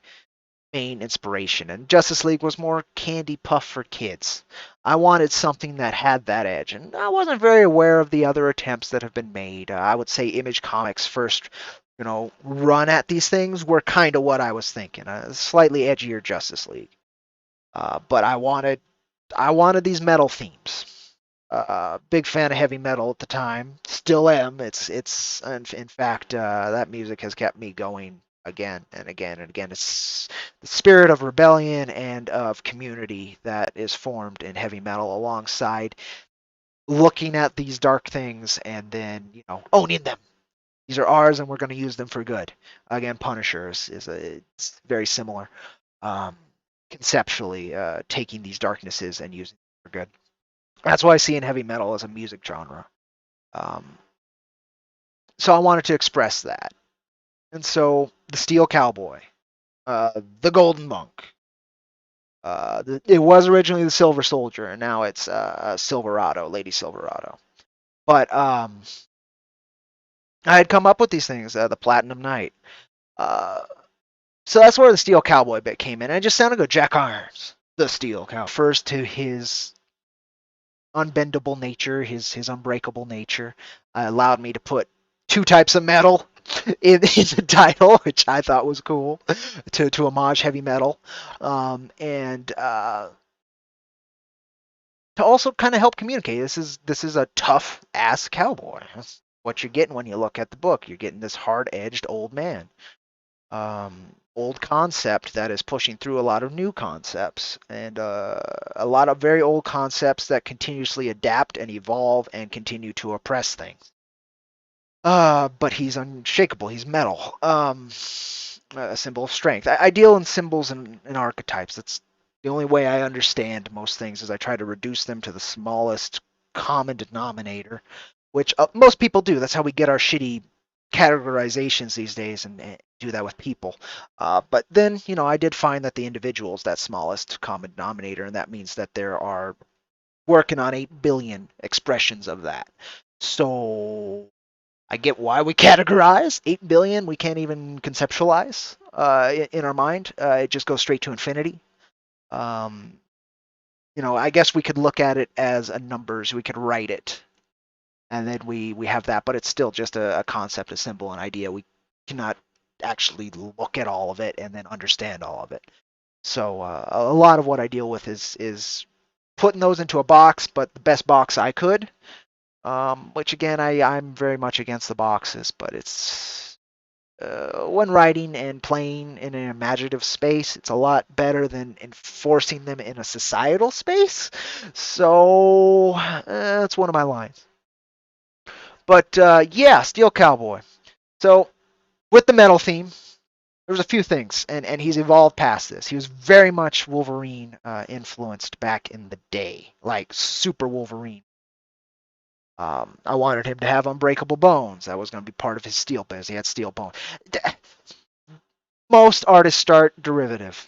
main inspiration, and Justice League was more candy puff for kids. I wanted something that had that edge, and I wasn't very aware of the other attempts that have been made. I would say Image Comics' first, run at these things were kind of what I was thinking. A slightly edgier Justice League, but I wanted these metal themes. Big fan of heavy metal at the time. Still am. It's in fact that music has kept me going again and again and again. It's the spirit of rebellion and of community that is formed in heavy metal alongside looking at these dark things and then owning them. These are ours and we're going to use them for good. Again, Punisher it's very similar um, conceptually, taking these darknesses and using them for good. That's why I see in heavy metal as a music genre. Um, so I wanted to express that. And so the Steel Cowboy, the Golden Monk. It was originally the Silver Soldier, and now it's Silverado, Lady Silverado. But I had come up with these things, the Platinum Knight. Uh, so that's where the Steel Cowboy bit came in. And it just sounded good. Jack Irons, the Steel Cow, refers to his unbendable nature, his unbreakable nature, allowed me to put two types of metal in the title, which I thought was cool to homage heavy metal, and to also kind of help communicate. This is a tough ass cowboy. That's what you're getting when you look at the book. You're getting this hard edged old man. Old concept that is pushing through a lot of new concepts and a lot of very old concepts that continuously adapt and evolve and continue to oppress things. But he's unshakable. He's metal. A symbol of strength. I deal in symbols and archetypes. That's the only way I understand most things. Is I try to reduce them to the smallest common denominator, which most people do. That's how we get our shitty categorizations these days, and do that with people. But then, I did find that the individual is that smallest common denominator, and that means that there are working on 8 billion expressions of that. So I get why we categorize 8 billion. We can't even conceptualize in our mind. It just goes straight to infinity. Um, I guess we could look at it as a numbers. We could write it, and then we have that, but it's still just a concept, a symbol, an idea. We cannot actually look at all of it and then understand all of it. So a lot of what I deal with is putting those into a box, but the best box I could. Which again, I'm very much against the boxes, but it's when writing and playing in an imaginative space, it's a lot better than enforcing them in a societal space. So that's one of my lines. But yeah, Steel Cowboy. So with the metal theme, there was a few things, and he's evolved past this. He was very much Wolverine influenced back in the day, like super Wolverine. I wanted him to have unbreakable bones. That was going to be part of his steel biz. He had steel bones. Most artists start derivative,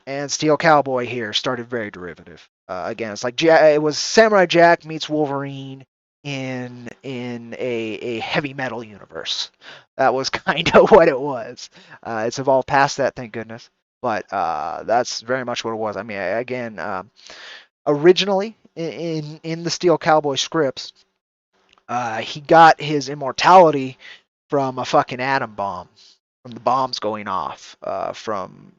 and Steel Cowboy here started very derivative. Again, it's like it was Samurai Jack meets Wolverine in a heavy metal universe. That was kind of what it was. It's evolved past that, thank goodness. But that's very much what it was. I mean, again, originally in the Steel Cowboy scripts, he got his immortality from a fucking atom bomb, from the bombs going off, from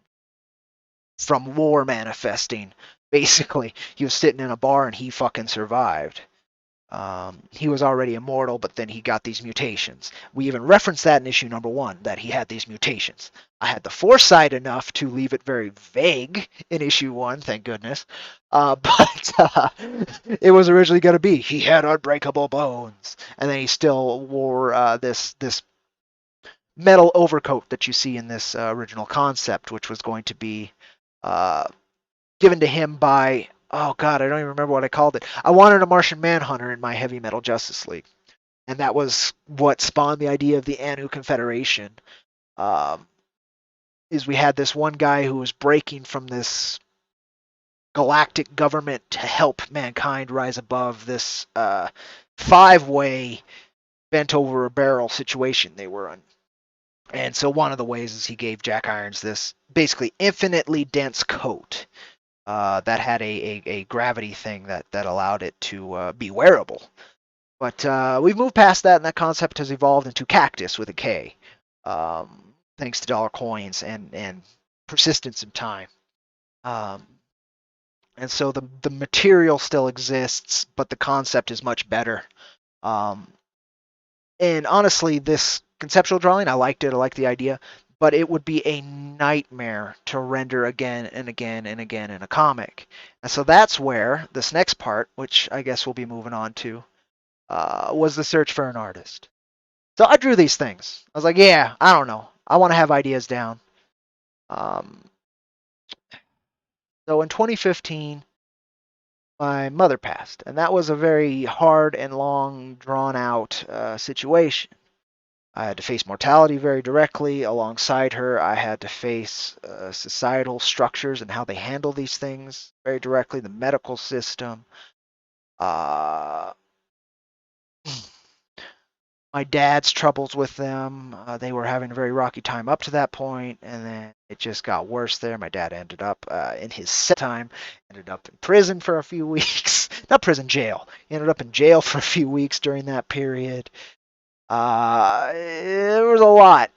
war manifesting. Basically, he was sitting in a bar and he fucking survived. He was already immortal, but then he got these mutations. We even referenced that in issue number 1, that he had these mutations. I had the foresight enough to leave it very vague in issue 1, thank goodness. But it was originally going to be he had unbreakable bones, and then he still wore this metal overcoat that you see in this original concept, which was going to be uh, given to him by, oh god, I don't even remember what I called it. I wanted a Martian Manhunter in my Heavy Metal Justice League, and that was what spawned the idea of the Anu Confederation. Um, is we had this one guy who was breaking from this galactic government to help mankind rise above this 5-way bent over a barrel situation they were in. And so one of the ways is he gave Jack Irons this basically infinitely dense coat that had a gravity thing that allowed it to be wearable. But we've moved past that, and that concept has evolved into Cactus with a K, thanks to dollar coins and persistence in time. Um, and so the material still exists, but the concept is much better. Um, and honestly, this conceptual drawing, I liked it. I liked the idea, but it would be a nightmare to render again and again and again in a comic. And so that's where this next part, which I guess we'll be moving on to, was the search for an artist. So I drew these things. I was like, yeah, I don't know. I want to have ideas down. Um, so in 2015, my mother passed, and that was a very hard and long, drawn out situation. I had to face mortality very directly. Alongside her, I had to face societal structures and how they handle these things very directly, the medical system. Uh, my dad's troubles with them. They were having a very rocky time up to that point, and then it just got worse there. My dad ended up in his time, ended up in prison for a few weeks. Not prison, jail. He ended up in jail for a few weeks during that period. It was a lot.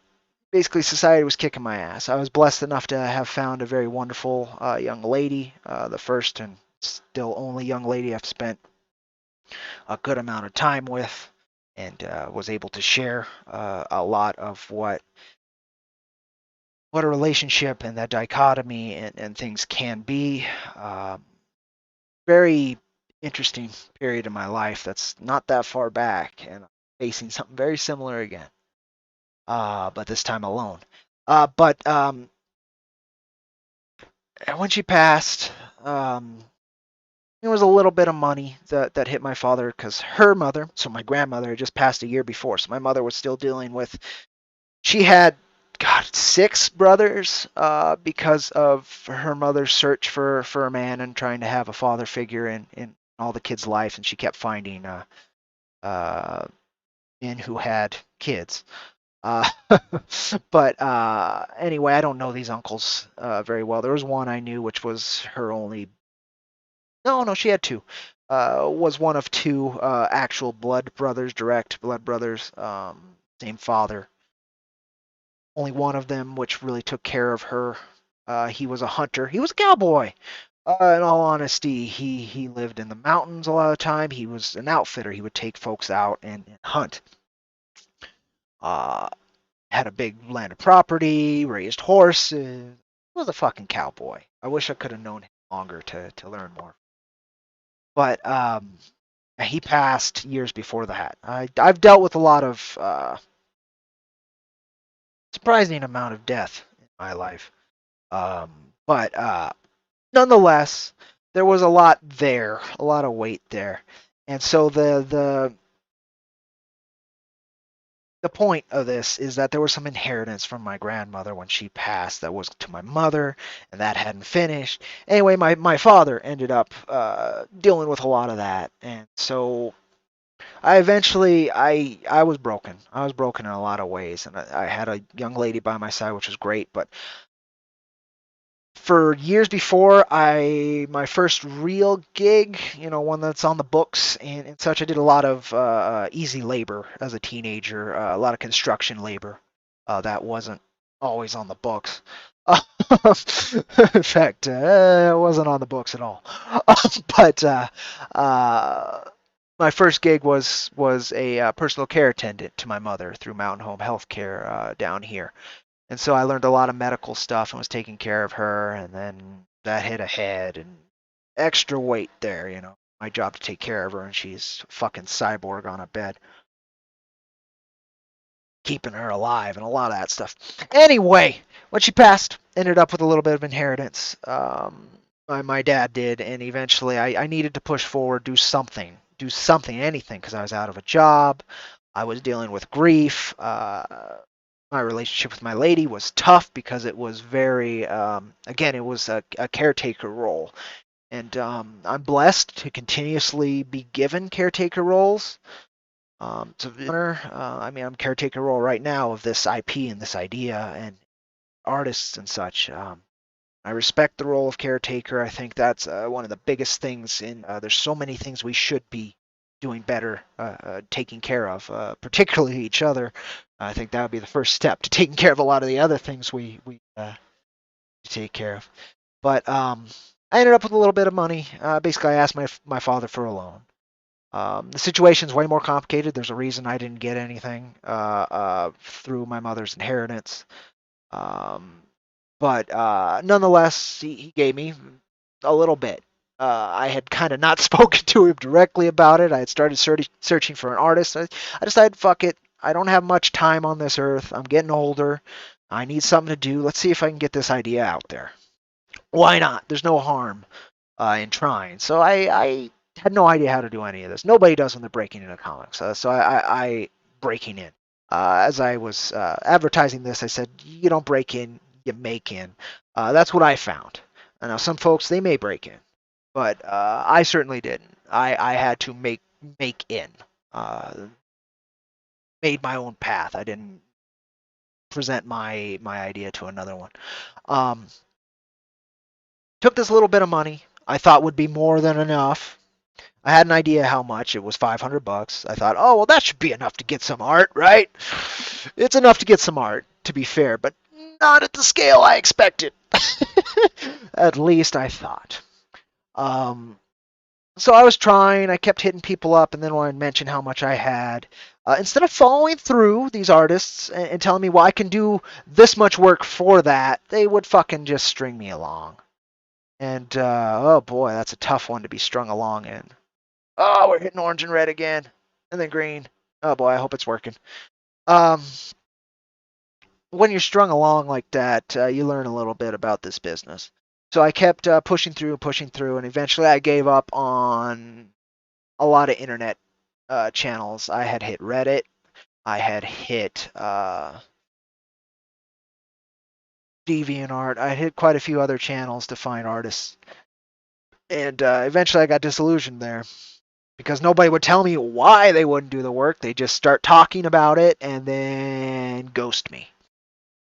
Basically, society was kicking my ass. I was blessed enough to have found a very wonderful young lady, the first and still only young lady I've spent a good amount of time with, and was able to share a lot of what a relationship and that dichotomy and things can be. Very interesting period in my life that's not that far back, and I'm facing something very similar again, but this time alone. But when she passed, there was a little bit of money that hit my father because her mother, so my grandmother, had just passed a year before. So my mother was still dealing with. She had, God, 6 brothers because of her mother's search for a man and trying to have a father figure in all the kids' life, and she kept finding uh, men who had kids. Uh, but anyway, I don't know these uncles very well. There was one I knew, which was her only. No, no, she had 2. Was one of 2 actual blood brothers, direct blood brothers, same father. Only one of them which really took care of her. He was a hunter. He was a cowboy. In all honesty, he lived in the mountains a lot of the time. He was an outfitter. He would take folks out and hunt. Uh, had a big land of property, raised horses. He was a fucking cowboy. I wish I could have known him longer to learn more. But he passed years before that. I've dealt with a lot of surprising amount of death in my life, but nonetheless, there was a lot there, a lot of weight there, and so the point of this is that there was some inheritance from my grandmother when she passed that was to my mother, and that hadn't finished. Anyway, my father ended up dealing with a lot of that, and so I was broken. I was broken in a lot of ways, and I had a young lady by my side, which was great. But for years before my first real gig, one that's on the books and such, I did a lot of easy labor as a teenager, a lot of construction labor that wasn't always on the books. In fact, it wasn't on the books at all. But my first gig was a personal care attendant to my mother through Mountain Home Healthcare down here, and so I learned a lot of medical stuff and was taking care of her, and then that hit ahead and extra weight there, my job to take care of her, and she's a fucking cyborg on a bed, keeping her alive and a lot of that stuff. Anyway, when she passed, ended up with a little bit of inheritance. My dad did, and eventually I needed to push forward, do something, anything, because I was out of a job. I was dealing with grief. My relationship with my lady was tough because it was very, again, it was a caretaker role. And I'm blessed to continuously be given caretaker roles. I mean, I'm caretaker role right now of this IP and this idea and artists and such. I respect the role of caretaker. I think that's one of the biggest things there's so many things we should be doing better, taking care of, particularly each other. I think that would be the first step to taking care of a lot of the other things we take care of. But I ended up with a little bit of money. Basically, I asked my father for a loan. The situation's way more complicated. There's a reason I didn't get anything through my mother's inheritance. Um, but nonetheless, he gave me a little bit. I had kind of not spoken to him directly about it. I had started searching for an artist. I decided, fuck it. I don't have much time on this earth. I'm getting older. I need something to do. Let's see if I can get this idea out there. Why not? There's no harm in trying. So I had no idea how to do any of this. Nobody does when they're breaking into comics. So I breaking in. As I was advertising this, I said, you don't break in, you make in. That's what I found. Now, some folks, they may break in, but I certainly didn't. I had to make in. Made my own path. I didn't present my idea to another one. Um, Took this little bit of money I thought would be more than enough. I had an idea how much. It was $500. I thought, oh, well, that should be enough to get some art, right? It's enough to get some art, to be fair, but not at the scale I expected. At least I thought. Um, so I was trying. I kept hitting people up, and then when I mentioned how much I had, instead of following through these artists and telling me, well, I can do this much work for that, they would fucking just string me along. And oh boy, that's a tough one to be strung along in. Oh, we're hitting orange and red again, and then green. Oh boy, I hope it's working. Um, when you're strung along like that, you learn a little bit about this business. So I kept pushing through, and eventually I gave up on a lot of internet channels. I had hit Reddit. I had hit DeviantArt. I hit quite a few other channels to find artists, and eventually I got disillusioned there because nobody would tell me why they wouldn't do the work. They just start talking about it and then ghost me.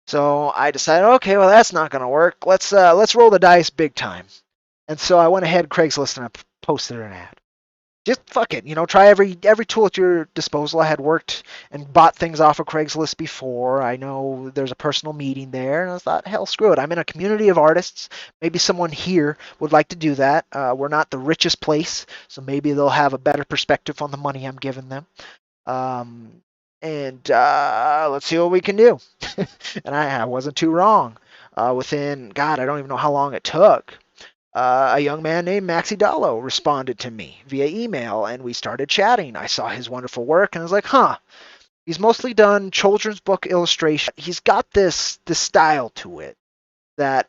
So I decided, okay, well that's not going to work. Let's roll the dice big time. And so I went ahead Craigslist and I posted an ad. Just fuck it, try every tool at your disposal. I had worked and bought things off of Craigslist before. I know there's a personal meeting there, and I thought, hell, screw it. I'm in a community of artists. Maybe someone here would like to do that. We're not the richest place, so maybe they'll have a better perspective on the money I'm giving them. And let's see what we can do. And I wasn't too wrong. Within, God, I don't even know how long it took. A young man named Maxi Dallo responded to me via email, and we started chatting. I saw his wonderful work, and I was like, huh. He's mostly done children's book illustration. He's got this style to it that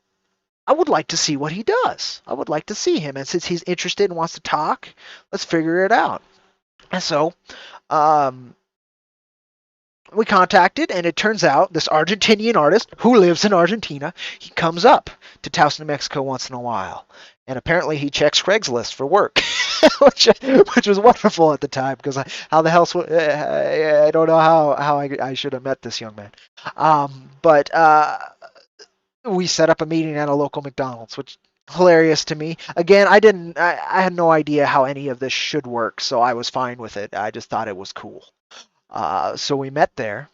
I would like to see what he does. I would like to see him, and since he's interested and wants to talk, let's figure it out. And so, we contacted, and it turns out this Argentinian artist who lives in Argentina, he comes up to Taos, New Mexico once in a while. And apparently he checks Craigslist for work, which was wonderful at the time because how the hell I don't know how I should have met this young man. But we set up a meeting at a local McDonald's, which hilarious to me. Again, I had no idea how any of this should work, so I was fine with it. I just thought it was cool. So we met there,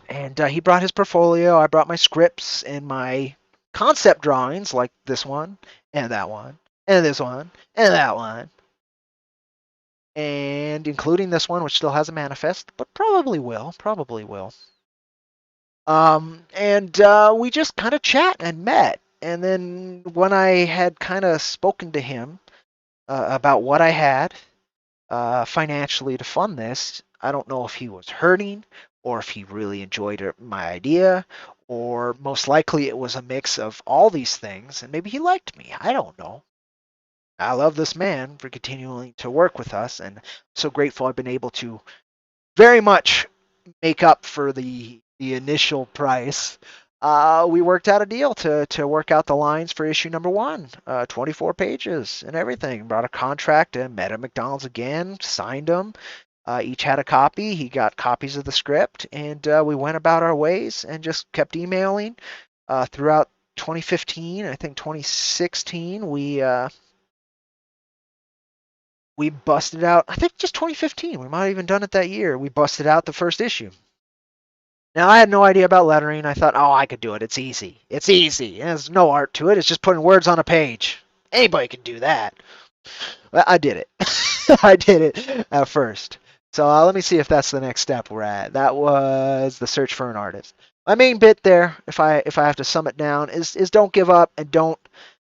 and he brought his portfolio. I brought my scripts and my concept drawings, like this one, and that one, and this one, and that one, and including this one, which still has a manifest, but probably will. And we just kind of chat and met. And then when I had kind of spoken to him about what I had financially to fund this, I don't know if he was hurting or if he really enjoyed my idea, or most likely it was a mix of all these things, and maybe he liked me. I don't know. I love this man for continuing to work with us, and I'm so grateful I've been able to very much make up for the initial price. We worked out a deal to work out the lines for issue number 1, 24 pages and everything. Brought a contract and met at McDonald's again, signed them. Each had a copy. He got copies of the script, and we went about our ways and just kept emailing throughout 2015. I think 2016 we busted out. I think just 2015. We might have even done it that year. We busted out the first issue. Now I had no idea about lettering. I thought, oh, I could do it. It's easy. It's easy. There's no art to it. It's just putting words on a page. Anybody can do that. Well, I did it. I did it at first. So let me see if that's the next step we're at. That was the search for an artist. My main bit there, if I have to sum it down, is don't give up and don't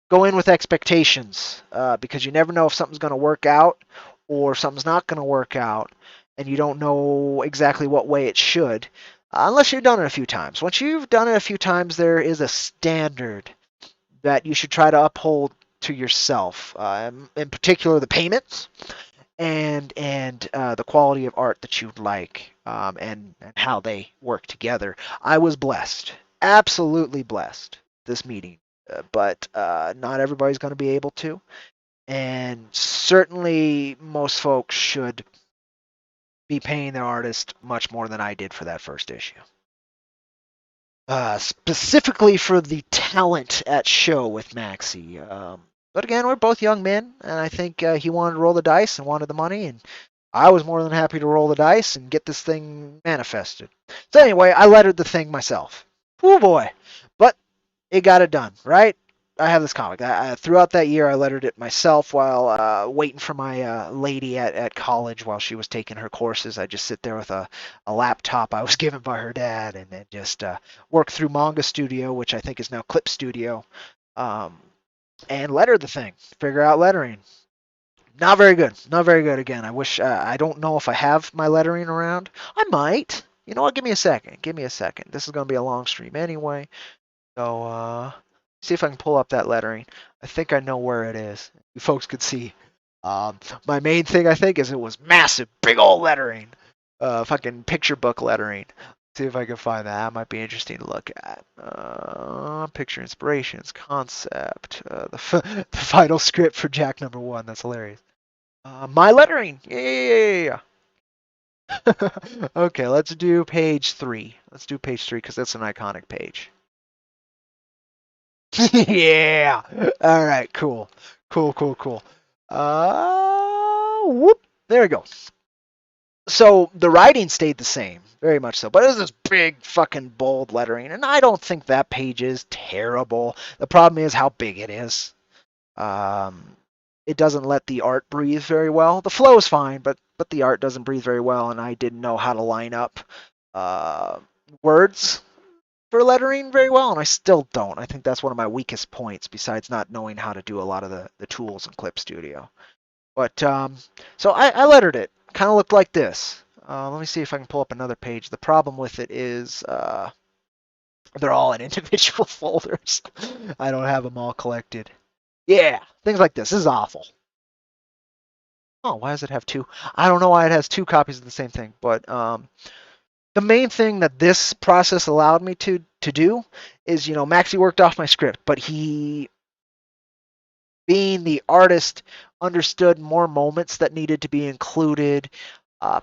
go in with expectations because you never know if something's going to work out or if something's not going to work out, and you don't know exactly what way it should unless you've done it a few times. Once you've done it a few times, there is a standard that you should try to uphold to yourself. In particular, the payments and the quality of art that you'd like and how they work together. I was blessed, absolutely blessed, this meeting, but not everybody's going to be able to, and certainly most folks should be paying their artist much more than I did for that first issue. Specifically for the talent at show with Maxie. But again, we're both young men, and I think he wanted to roll the dice and wanted the money, and I was more than happy to roll the dice and get this thing manifested. So anyway, I lettered the thing myself. Oh boy. But it got it done, right? I have this comic. Throughout that year, I lettered it myself while waiting for my lady at college while she was taking her courses. I just sit there with a laptop I was given by her dad and just work through Manga Studio, which I think is now Clip Studio, and letter the thing. Figure out lettering. Not very good. Not very good again. I wish, I don't know if I have my lettering around. I might. You know what? Give me a second. Give me a second. This is going to be a long stream anyway. So, see if I can pull up that lettering. I think I know where it is. You folks could see. My main thing, I think, is it was massive, big old lettering. Fucking picture book lettering. See if I can find that. That might be interesting to look at. Picture inspirations, concept, the final script for Jack #1. That's hilarious. My lettering. Yeah. Okay, let's do page 3. Let's do page 3 because that's an iconic page. Yeah. All right. Cool. Cool. Whoop. There we go. So the writing stayed the same, very much so. But it was this big fucking bold lettering, and I don't think that page is terrible. The problem is how big it is. It doesn't let the art breathe very well. The flow is fine, but the art doesn't breathe very well, and I didn't know how to line up words for lettering very well, and I still don't. I think that's one of my weakest points, besides not knowing how to do a lot of the tools in Clip Studio. But so I lettered it. Kind of looked like this. Let me see if I can pull up another page. The problem with it is they're all in individual folders. I don't have them all collected. Yeah, things like this. This is awful. Oh, why does it have two? I don't know why it has two copies of the same thing, but the main thing that this process allowed me to do is, Maxie worked off my script, but he, being the artist, understood more moments that needed to be included,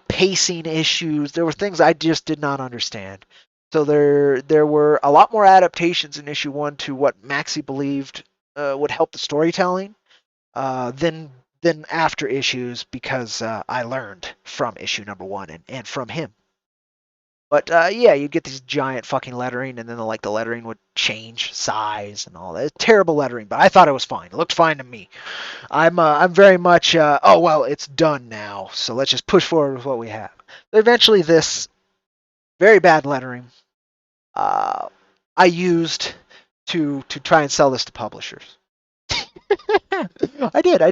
pacing issues. There were things I just did not understand. So there were a lot more adaptations in issue 1 to what Maxie believed would help the storytelling than after issues, because I learned from issue #1 and from him. But yeah, you get these giant fucking lettering, and then the lettering would change size and all that. It's terrible lettering, but I thought it was fine. It looked fine to me. I'm very much oh well, it's done now, so let's just push forward with what we have. But eventually, this very bad lettering I used to try and sell this to publishers. I did. I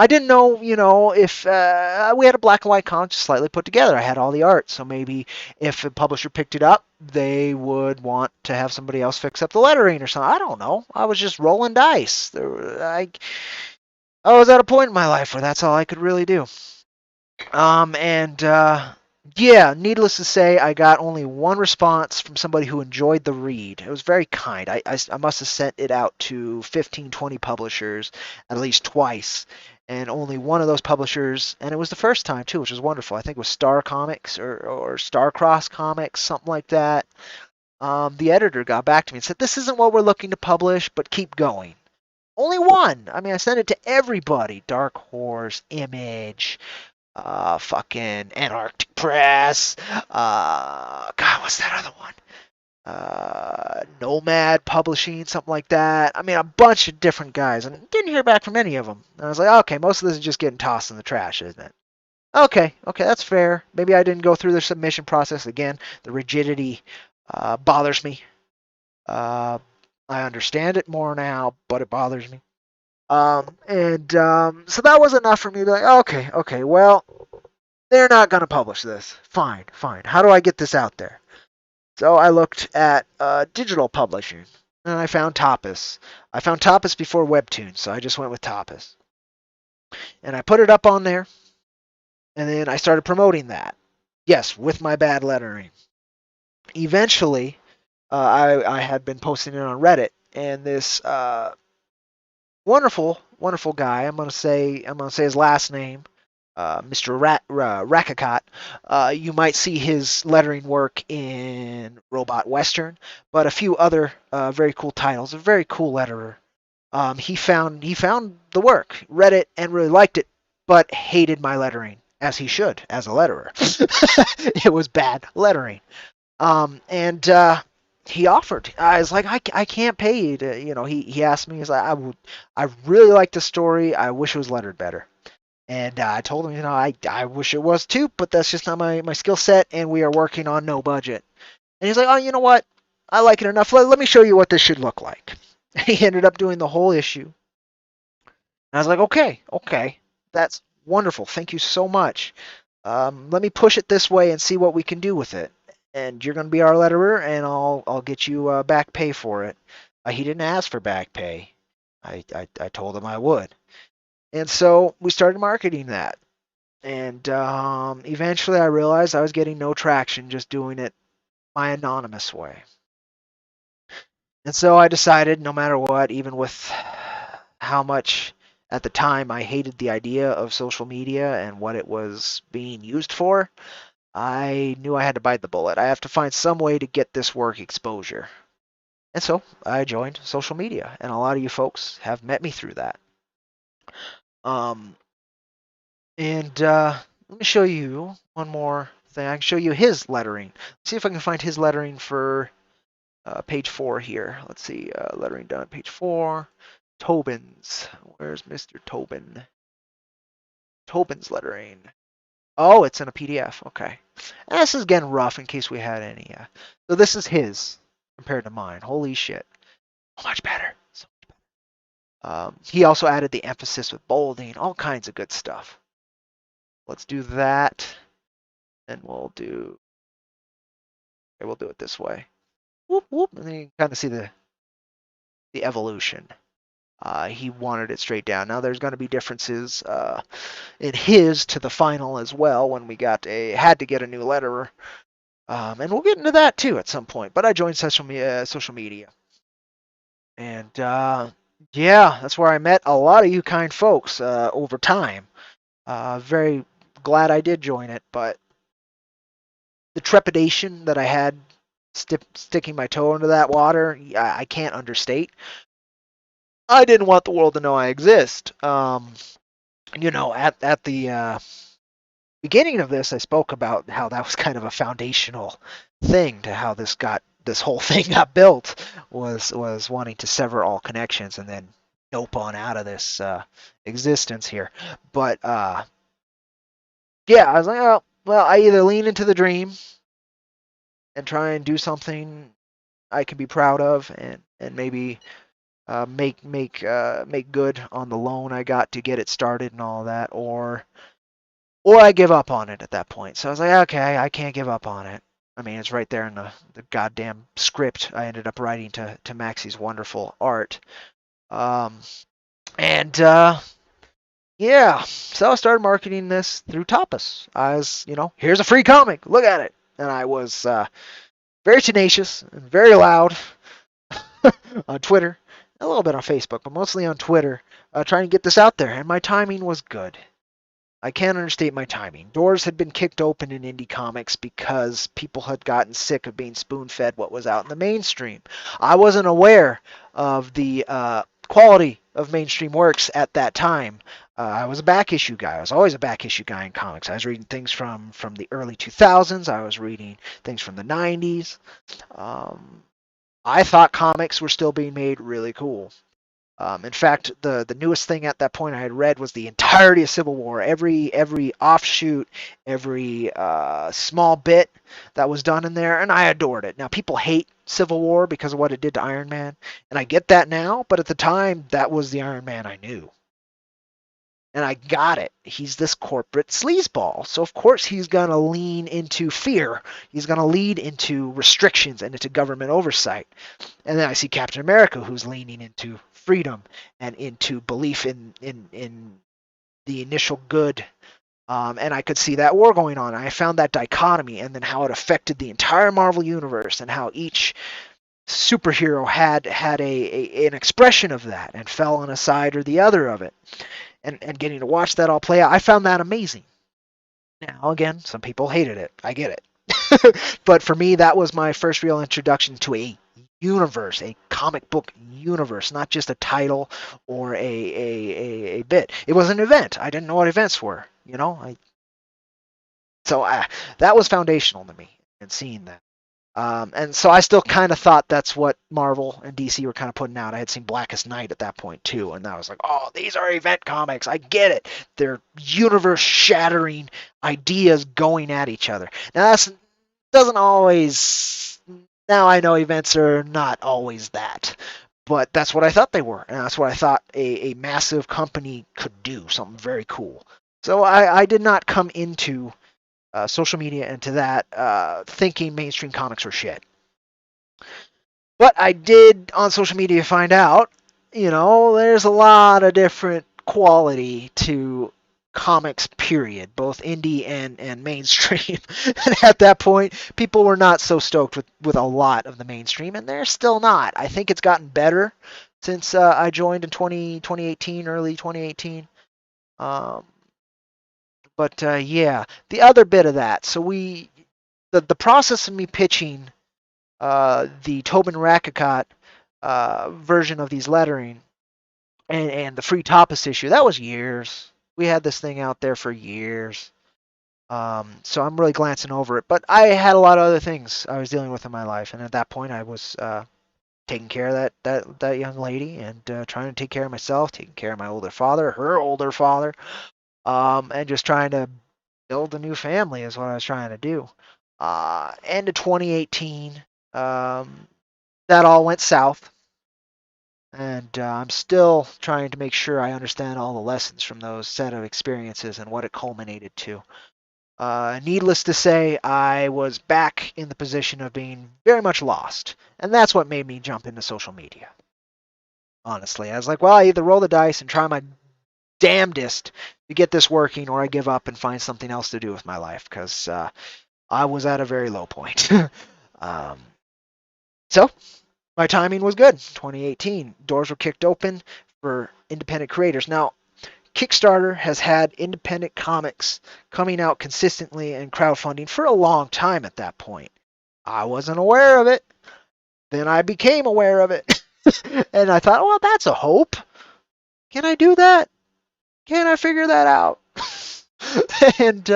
didn't know, if we had a black and white comic just slightly put together. I had all the art, so maybe if a publisher picked it up, they would want to have somebody else fix up the lettering or something. I don't know. I was just rolling dice. I was at a point in my life where that's all I could really do. And Yeah, needless to say, I got only one response from somebody who enjoyed the read. It was very kind. I must have sent it out to 15, 20 publishers at least twice, and only one of those publishers, and it was the first time too, which was wonderful. I think it was Star Comics or Starcross Comics, something like that. The editor got back to me and said, "This isn't what we're looking to publish, but keep going." Only one. I mean, I sent it to everybody: Dark Horse, Image, fucking Antarctic Press. God, what's that other one? Nomad Publishing, something like that. I mean, a bunch of different guys, and didn't hear back from any of them. And I was like, okay, most of this is just getting tossed in the trash, isn't it? Okay, okay, that's fair. Maybe I didn't go through the submission process again. The rigidity bothers me. Uh, I understand it more now, but it bothers me. And so that was enough for me to be like, okay, okay, well, they're not going to publish this. Fine, fine. How do I get this out there? So I looked at digital publishing, and I found Tapas. I found Tapas before Webtoon, so I just went with Tapas. And I put it up on there, and then I started promoting that. Yes, with my bad lettering. Eventually, I had been posting it on Reddit, and this wonderful, wonderful guy. I'm gonna say his last name, Mr. Rakakot. You might see his lettering work in Robot Western, but a few other very cool titles. A very cool letterer. He found the work, read it, and really liked it, but hated my lettering, as he should, as a letterer. It was bad lettering. And he offered. I was like, I can't pay you to, he asked me, he's like, I really like the story. I wish it was lettered better. And I told him, I wish it was too, but that's just not my skill set, and we are working on no budget. And he's like, oh, you know what? I like it enough. Let me show you what this should look like. He ended up doing the whole issue. And I was like, okay, okay, that's wonderful. Thank you so much. Let me push it this way and see what we can do with it. And you're going to be our letterer, and I'll get you back pay for it. He didn't ask for back pay. I told him I would. And so we started marketing that. And eventually I realized I was getting no traction just doing it my anonymous way. And so I decided, no matter what, even with how much at the time I hated the idea of social media and what it was being used for, I knew I had to bite the bullet. I have to find some way to get this work exposure. And so I joined social media, and a lot of you folks have met me through that. Um, and let me show you one more thing. I can show you his lettering. Let's see if I can find his lettering for page 4 here. Let's see, lettering done, page 4. Tobin's. Where's Mr. Tobin? Tobin's lettering. Oh, it's in a PDF. Okay. And this is again rough in case we had any. So this is his compared to mine. Holy shit. So much better. So much better. He also added the emphasis with bolding, all kinds of good stuff. Let's do that. And we'll do it this way. Whoop, whoop. And then you can kind of see the evolution. He wanted it straight down. Now there's going to be differences in his to the final as well when we had to get a new letterer. And we'll get into that too at some point. But I joined social media. And yeah, that's where I met a lot of you kind folks over time. Very glad I did join it, but the trepidation that I had sticking my toe into that water, I can't understate. I didn't want the world to know I exist. At the beginning of this, I spoke about how that was kind of a foundational thing to how this whole thing got built was wanting to sever all connections and then nope on out of this existence here. But yeah, I was like, oh, well, I either lean into the dream and try and do something I can be proud of, and maybe make good on the loan I got to get it started and all that, or I give up on it at that point. So I was like, okay, I can't give up on it. I mean, it's right there in the goddamn script I ended up writing to Maxie's wonderful art. Um, and yeah, so I started marketing this through Tapas. I was, here's a free comic, look at it. And I was very tenacious and very loud on Twitter, a little bit on Facebook, but mostly on Twitter, trying to get this out there. And my timing was good. I can't understate my timing. Doors had been kicked open in indie comics because people had gotten sick of being spoon fed what was out in the mainstream. I wasn't aware of the quality of mainstream works at that time. I was a back issue guy. I was always a back issue guy in comics. I was reading things from the early 2000s. I was reading things from the 90s. I thought comics were still being made really cool. In fact, the newest thing at that point I had read was the entirety of Civil War, every offshoot, every small bit that was done in there, and I adored it. Now people hate Civil War because of what it did to Iron Man, and I get that now, but at the time that was the Iron Man I knew. And I got it. He's this corporate sleazeball. So, of course, he's going to lean into fear. He's going to lead into restrictions and into government oversight. And then I see Captain America, who's leaning into freedom and into belief in the initial good. And I could see that war going on. I found that dichotomy and then how it affected the entire Marvel Universe and how each superhero had an expression of that and fell on a side or the other of it. And getting to watch that all play out, I found that amazing. Now, again, some people hated it. I get it. But for me, that was my first real introduction to a universe, a comic book universe, not just a title or a bit. It was an event. I didn't know what events were, that was foundational to me and seeing that. And so I still kind of thought that's what Marvel and DC were kind of putting out. I had seen Blackest Night at that point too, and I was like, oh, these are event comics. I get it. They're universe-shattering ideas going at each other. Now that doesn't always. Now I know events are not always that, but that's what I thought they were, and that's what I thought a massive company could do. Something very cool. So I did not come into social media into that, thinking mainstream comics were shit. But I did on social media find out, there's a lot of different quality to comics, period, both indie and mainstream. And at that point, people were not so stoked with a lot of the mainstream, and they're still not. I think it's gotten better since I joined in 2018, early 2018. Um, but yeah, the other bit of that. So the process of me pitching the Tobin Rakicot version of these lettering and the free Tapas issue, that was years. We had this thing out there for years. So I'm really glancing over it. But I had a lot of other things I was dealing with in my life, and at that point I was taking care of that young lady and trying to take care of myself, taking care of my older father, her older father, and just trying to build a new family is what I was trying to do. End of 2018, that all went south, and I'm still trying to make sure I understand all the lessons from those set of experiences and what it culminated to. Needless to say, I was back in the position of being very much lost, and that's what made me jump into social media. Honestly, I was like, well, I either roll the dice and try my damnedest to get this working, or I give up and find something else to do with my life, because I was at a very low point. um, so my timing was good. 2018, doors were kicked open for independent creators. Now, Kickstarter has had independent comics coming out consistently and crowdfunding for a long time at that point. I wasn't aware of it. Then I became aware of it. And I thought, well, that's a hope. Can I do that? Can I figure that out? And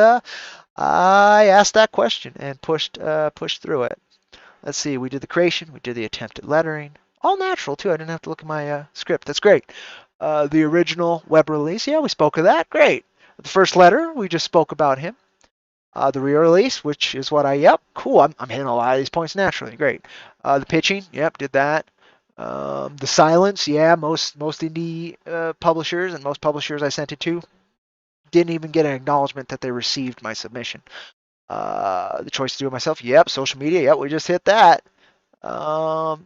I asked that question and pushed through it. Let's see, we did the creation, we did the attempt at lettering. All natural, too. I didn't have to look at my script. That's great. The original web release, yeah, we spoke of that. Great. The first letter, we just spoke about him. The re-release, which is what cool. I'm hitting a lot of these points naturally. Great. The pitching, yep, did that. The silence, yeah, most indie publishers and most publishers I sent it to didn't even get an acknowledgement that they received my submission. The choice to do it myself, yep. Social media, yep, we just hit that. The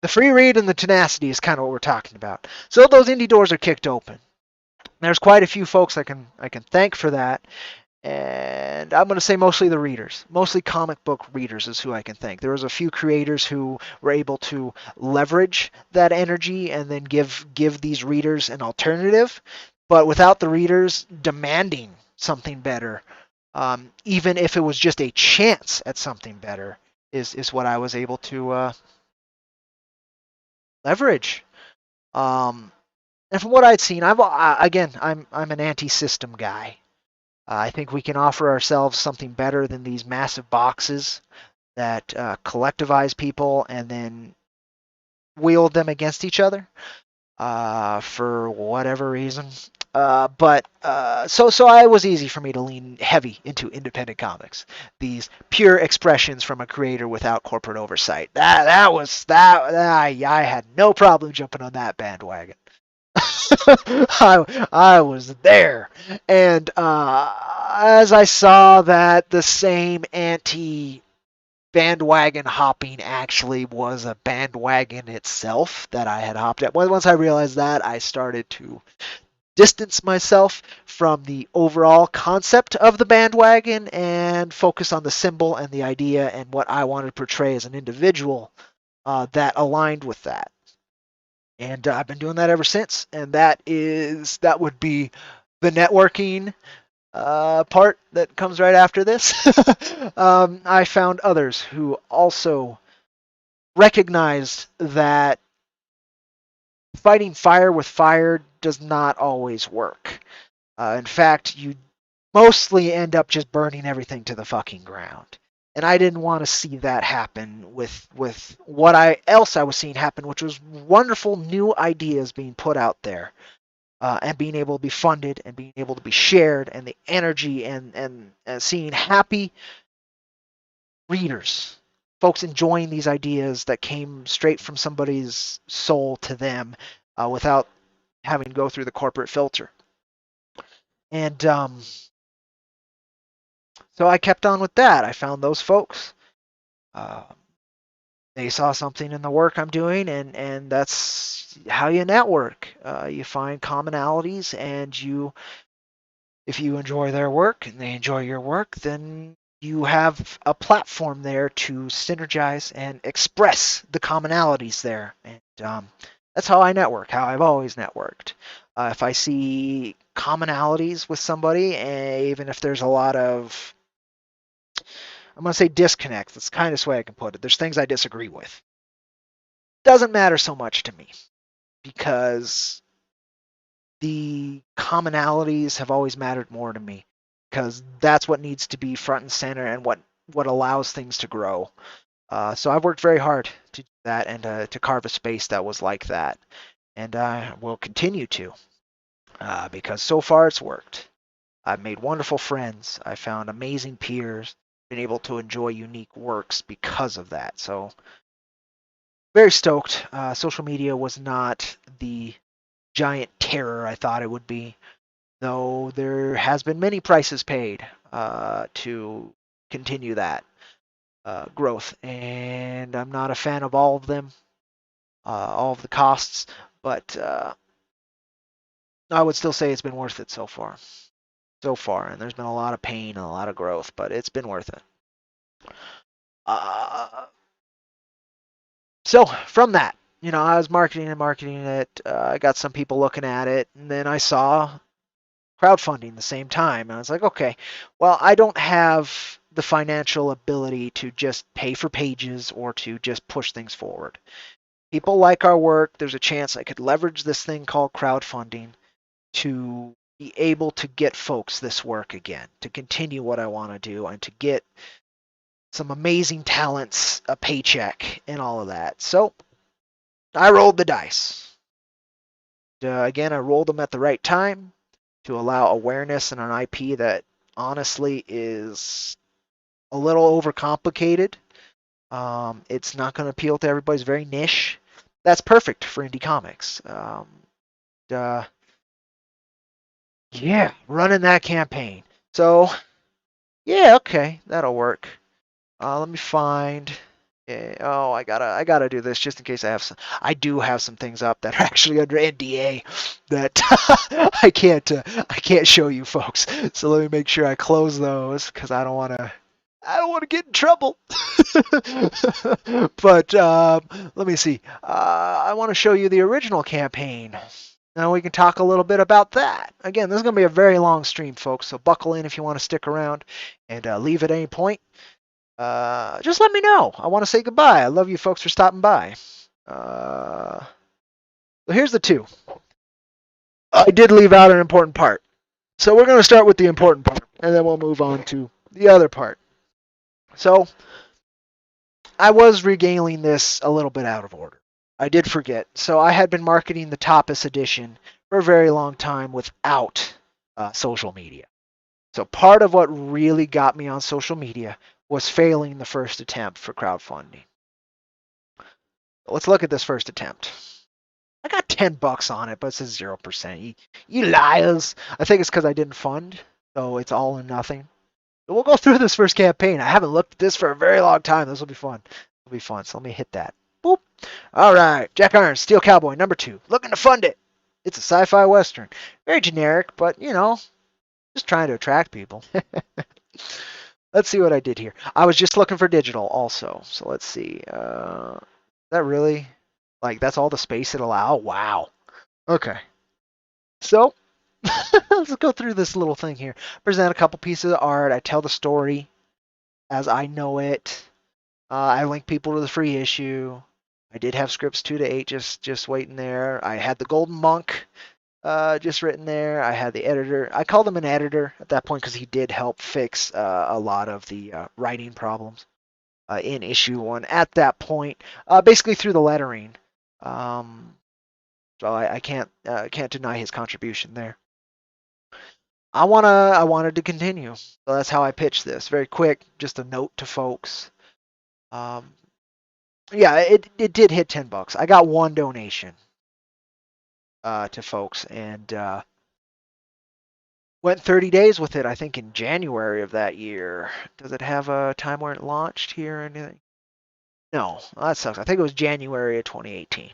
free read and the tenacity is kind of what we're talking about. So those indie doors are kicked open. There's quite a few folks I can thank for that, and I'm going to say mostly the readers, mostly comic book readers is who I can thank. There was a few creators who were able to leverage that energy and then give these readers an alternative, but without the readers demanding something better, even if it was just a chance at something better, is what I was able to leverage. Um, and from what I'd seen, I'm an anti-system guy. I think we can offer ourselves something better than these massive boxes that collectivize people and then wield them against each other for whatever reason. So I was easy for me to lean heavy into independent comics. These pure expressions from a creator without corporate oversight. I had no problem jumping on that bandwagon. I was there, and as I saw that the same anti bandwagon hopping actually was a bandwagon itself that I had hopped at. Once I realized that, I started to distance myself from the overall concept of the bandwagon and focus on the symbol and the idea and what I wanted to portray as an individual that aligned with that. And I've been doing that ever since. And that would be the networking part that comes right after this. I found others who also recognized that fighting fire with fire does not always work. In fact, you mostly end up just burning everything to the fucking ground. And I didn't want to see that happen with what I was seeing happen, which was wonderful new ideas being put out there. And being able to be funded and being able to be shared and the energy and seeing happy readers, folks enjoying these ideas that came straight from somebody's soul to them without having to go through the corporate filter. And so I kept on with that. I found those folks. Uh, they saw something in the work I'm doing, and that's how you network. You find commonalities, and if you enjoy their work and they enjoy your work, then you have a platform there to synergize and express the commonalities there. And that's how I network, how I've always networked. If I see commonalities with somebody, even if there's a lot of, I'm going to say disconnect, that's the kindest way I can put it. There's things I disagree with. Doesn't matter so much to me because the commonalities have always mattered more to me because that's what needs to be front and center and what allows things to grow. So I've worked very hard to do that and to carve a space that was like that, and I will continue to because so far it's worked. I've made wonderful friends. I found amazing peers. Been able to enjoy unique works because of that. So very stoked. Social media was not the giant terror I thought it would be, though there has been many prices paid to continue that growth, and I'm not a fan of all of them, all of the costs, but I would still say it's been worth it so far. So far, and there's been a lot of pain and a lot of growth, but it's been worth it. Uh, so from that, I was marketing it. I got some people looking at it, and then I saw crowdfunding the same time. And I was like, okay, well, I don't have the financial ability to just pay for pages or to just push things forward. People like our work. There's a chance I could leverage this thing called crowdfunding to be able to get folks this work again, to continue what I want to do, and to get some amazing talents a paycheck and all of that. So I rolled the dice. Again, I rolled them at the right time to allow awareness in an IP that honestly is a little overcomplicated. It's not going to appeal to everybody. It's very niche. That's perfect for indie comics. Uh, yeah, running that campaign. So, yeah, okay, that'll work. Let me find Okay. Oh, I gotta do this just in case I have some. I do have some things up that are actually under NDA that I can't show you folks. So let me make sure I close those because I don't want to get in trouble. But let me see. I want to show you the original campaign. Now we can talk a little bit about that. Again, this is going to be a very long stream, folks, so buckle in if you want to stick around and leave at any point. Just let me know. I want to say goodbye. I love you folks for stopping by. So here's the two. I did leave out an important part. So we're going to start with the important part, and then we'll move on to the other part. So I was regaling this a little bit out of order. I did forget. So I had been marketing the Tapas edition for a very long time without social media. So part of what really got me on social media was failing the first attempt for crowdfunding. Let's look at this first attempt. I got $10 on it, but it says 0%. You liars. I think it's because I didn't fund, so it's all or nothing. So we'll go through this first campaign. I haven't looked at this for a very long time. This will be fun. It'll be fun. So let me hit that. Boop. All right. Jack Irons, Steel Cowboy, number 2. Looking to fund it. It's a sci-fi western. Very generic, but, just trying to attract people. Let's see what I did here. I was just looking for digital also. So let's see. Is that really? That's all the space it allow? Wow. Okay. So, let's go through this little thing here. Present a couple pieces of art. I tell the story as I know it. I link people to the free issue. I did have scripts 2 to 8 just waiting there. I had the Golden Monk just written there. I had the editor. I called him an editor at that point because he did help fix a lot of the writing problems in issue 1 at that point, basically through the lettering. So I can't deny his contribution there. I wanted to continue, so that's how I pitched this. Very quick, just a note to folks. Yeah, it did hit $10. I got 1 donation to folks, and went 30 days with it. I think in January of that year. Does it have a time where it launched here or anything? No, that sucks. I think it was January of 2018.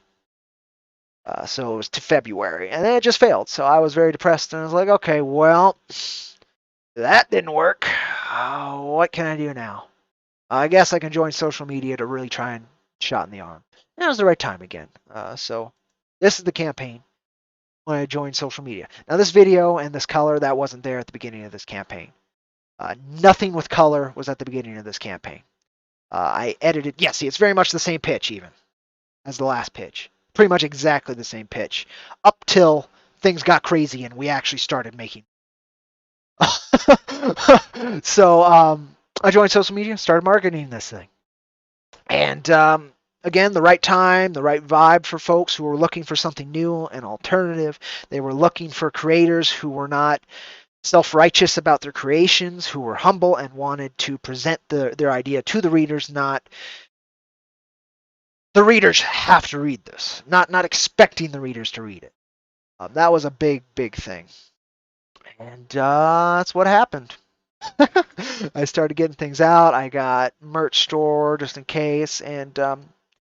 So it was to February, and then it just failed. So I was very depressed, and I was like, okay, well, that didn't work. What can I do now? I guess I can join social media to really try and shot in the arm. And it was the right time again. So this is the campaign when I joined social media. Now this video and this color, that wasn't there at the beginning of this campaign. Nothing with color was at the beginning of this campaign. I edited, yeah, see, it's very much the same pitch even as the last pitch. Pretty much exactly the same pitch up till things got crazy and we actually started making. So I joined social media, started marketing this thing. And again, the right time, the right vibe for folks who were looking for something new and alternative. They were looking for creators who were not self-righteous about their creations, who were humble and wanted to present their idea to the readers, not the readers have to read this, not expecting the readers to read it. That was a big thing. And that's what happened. I started getting things out. I got merch store just in case. And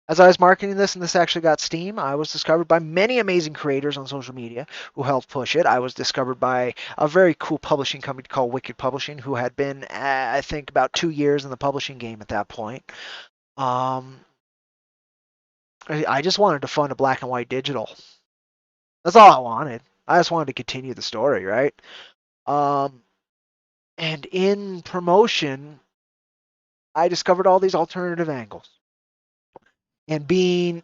as I was marketing this, and this actually got steam, I was discovered by many amazing creators on social media who helped push it. I was discovered by a very cool publishing company called Wicked Publishing, who had been, I think, about 2 years in the publishing game at that point. I just wanted to fund a black and white digital. That's all I wanted. I just wanted to continue the story, right? And in promotion, I discovered all these alternative angles. And being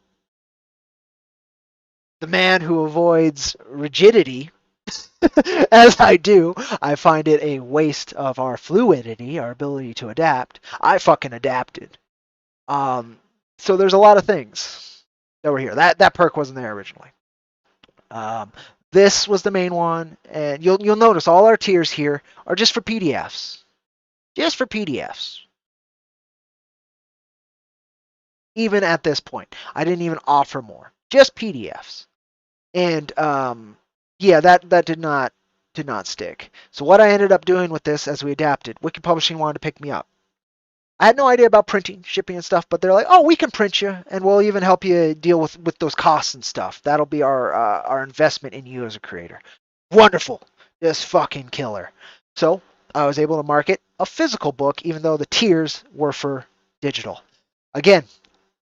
the man who avoids rigidity, as I do, I find it a waste of our fluidity, our ability to adapt. I fucking adapted. So there's a lot of things that were here. That perk wasn't there originally. This was the main one, and you'll notice all our tiers here are just for PDFs. Just for PDFs. Even at this point, I didn't even offer more. Just PDFs. And yeah, that did not stick. So what I ended up doing with this as we adapted, Wicked Publishing wanted to pick me up. I had no idea about printing, shipping, and stuff, but they're like, "Oh, we can print you, and we'll even help you deal with those costs and stuff. That'll be our investment in you as a creator." Wonderful, just fucking killer. So I was able to market a physical book, even though the tiers were for digital. Again,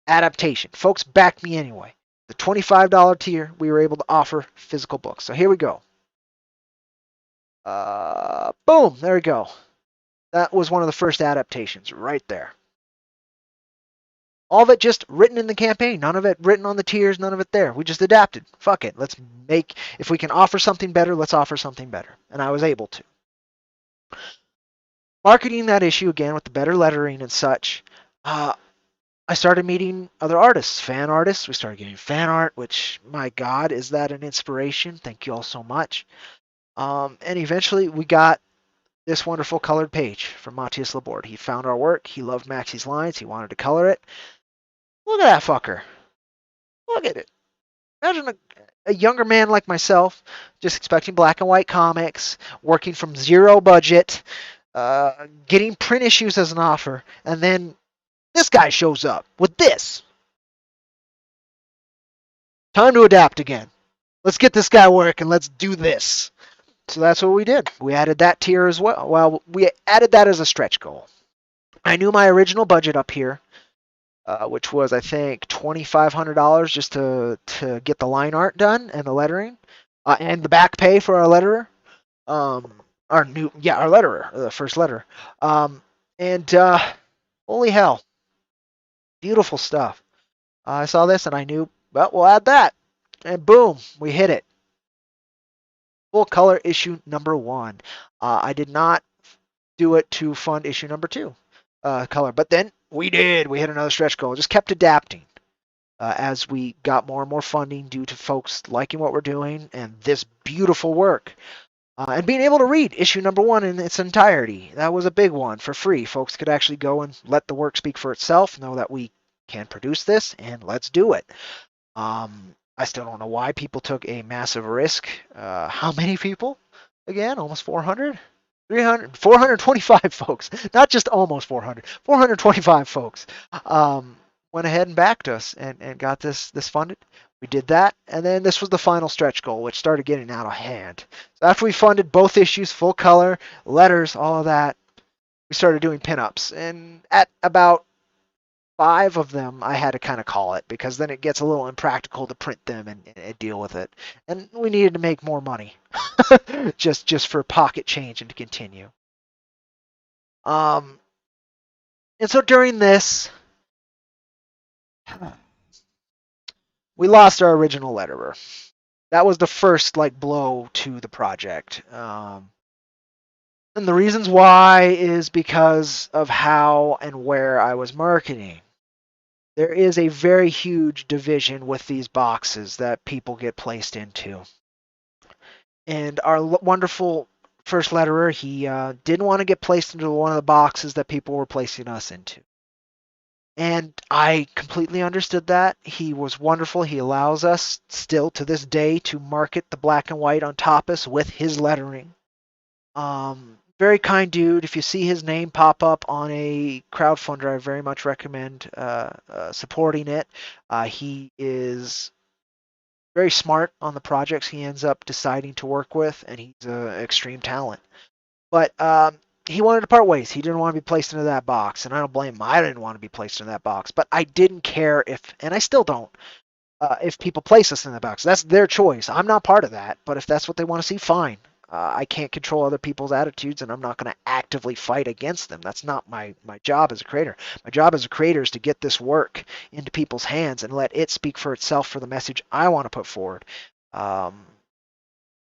adaptation. Folks backed me anyway. The $25 tier, we were able to offer physical books. So here we go. Boom, there we go. That was one of the first adaptations right there. All of it just written in the campaign. None of it written on the tiers, none of it there. We just adapted. Fuck it. Let's make, if we can offer something better, let's offer something better. And I was able to. Marketing that issue again with the better lettering and such, I started meeting other artists, fan artists. We started getting fan art, which, my God, is that an inspiration? Thank you all so much. And eventually we got this wonderful colored page from Matthias Laborde. He found our work. He loved Maxie's lines. He wanted to color it. Look at that fucker. Look at it. Imagine a younger man like myself just expecting black and white comics, working from zero budget, getting print issues as an offer, and then this guy shows up with this. Time to adapt again. Let's get this guy working. Let's do this. So that's what we did. We added that tier as well. Well, we added that as a stretch goal. I knew my original budget up here, which was I think $2,500 just to get the line art done and the lettering, and the back pay for our letterer. Our letterer, the first letter. And holy hell, beautiful stuff. I saw this and I knew, well, we'll add that, and boom, we hit it. Full color issue number 1. I did not do it to fund issue number 2, color, but then we did. We hit another stretch goal. Just kept adapting as we got more and more funding due to folks liking what we're doing and this beautiful work. And being able to read issue number 1 in its entirety. That was a big one for free. Folks could actually go and let the work speak for itself, know that we can produce this, and let's do it. I still don't know why people took a massive risk. How many people? Again, almost 400? 300, 425 folks. Not just almost 400. 425 folks went ahead and backed us and got this funded. We did that, and then this was the final stretch goal, which started getting out of hand. So after we funded both issues, full color, letters, all of that, we started doing pinups. And at about 5 of them, I had to kind of call it because then it gets a little impractical to print them and deal with it. And we needed to make more money, just for pocket change and to continue. And so during this, we lost our original letterer. That was the first blow to the project. And the reasons why is because of how and where I was marketing. There is a very huge division with these boxes that people get placed into. And our wonderful first letterer, he didn't want to get placed into one of the boxes that people were placing us into. And I completely understood that. He was wonderful. He allows us still to this day to market the black and white on Tapas with his lettering. Very kind dude. If you see his name pop up on a crowdfunder, I very much recommend supporting it. He is very smart on the projects he ends up deciding to work with, and he's an extreme talent. But he wanted to part ways. He didn't want to be placed into that box, and I don't blame him. I didn't want to be placed in that box, but I didn't care if, and I still don't, if people place us in that box. That's their choice. I'm not part of that, but if that's what they want to see, fine. I can't control other people's attitudes, and I'm not going to actively fight against them. That's not my job as a creator. My job as a creator is to get this work into people's hands and let it speak for itself for the message I want to put forward. And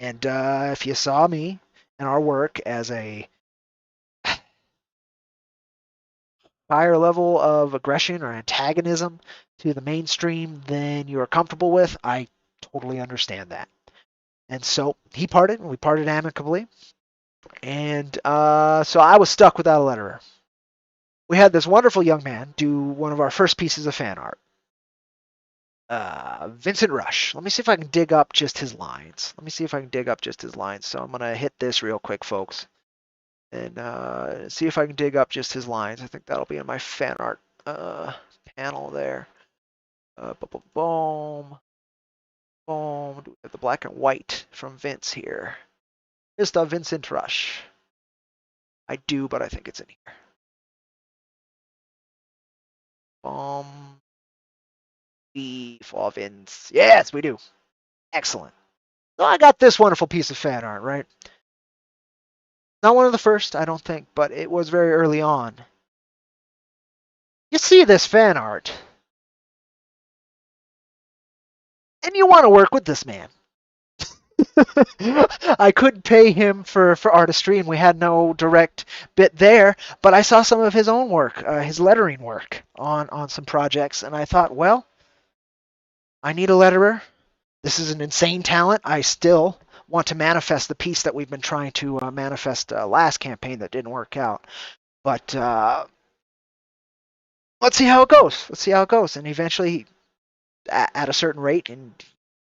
if you saw me and our work as a higher level of aggression or antagonism to the mainstream than you are comfortable with, I totally understand that. And so he parted, and we parted amicably. And so I was stuck without a letterer. We had this wonderful young man do one of our first pieces of fan art. Vincent Rush. Let me see if I can dig up just his lines. So I'm going to hit this real quick, folks. and see if I can dig up just his lines. I think that'll be in my fan art panel there. Boom, boom. Do we have the black and white from Vince here? Just a Vincent Rush. I do, but I think it's in here. Boom. For Vince. Yes, we do. Excellent. So I got this wonderful piece of fan art, right? Not one of the first, I don't think, but it was very early on. You see this fan art, and you want to work with this man. I couldn't pay him for artistry, and we had no direct bit there. But I saw some of his own work, his lettering work on some projects, and I thought, well, I need a letterer. This is an insane talent. I still want to manifest the piece that we've been trying to manifest last campaign that didn't work out. But let's see how it goes. Let's see how it goes. And eventually, at a certain rate, and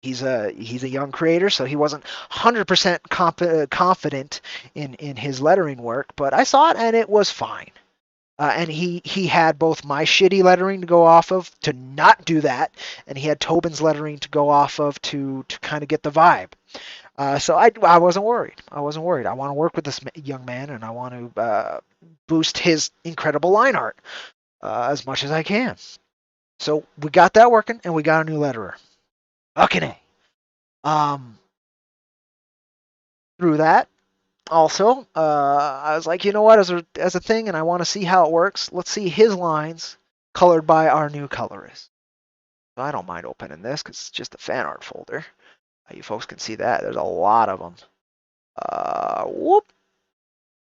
he's a young creator, so he wasn't 100% confident in his lettering work. But I saw it, and it was fine. And he had both my shitty lettering to go off of to not do that, and he had Tobin's lettering to go off of to kind of get the vibe. So I wasn't worried. I wasn't worried. I want to work with this young man, and I want to boost his incredible line art as much as I can. So we got that working, and we got a new letterer. Okay. Through that, also, I was like, you know what, as a thing, and I want to see how it works. Let's see his lines colored by our new colorist. So I don't mind opening this because it's just a fan art folder. You folks can see that. There's a lot of them. Whoop.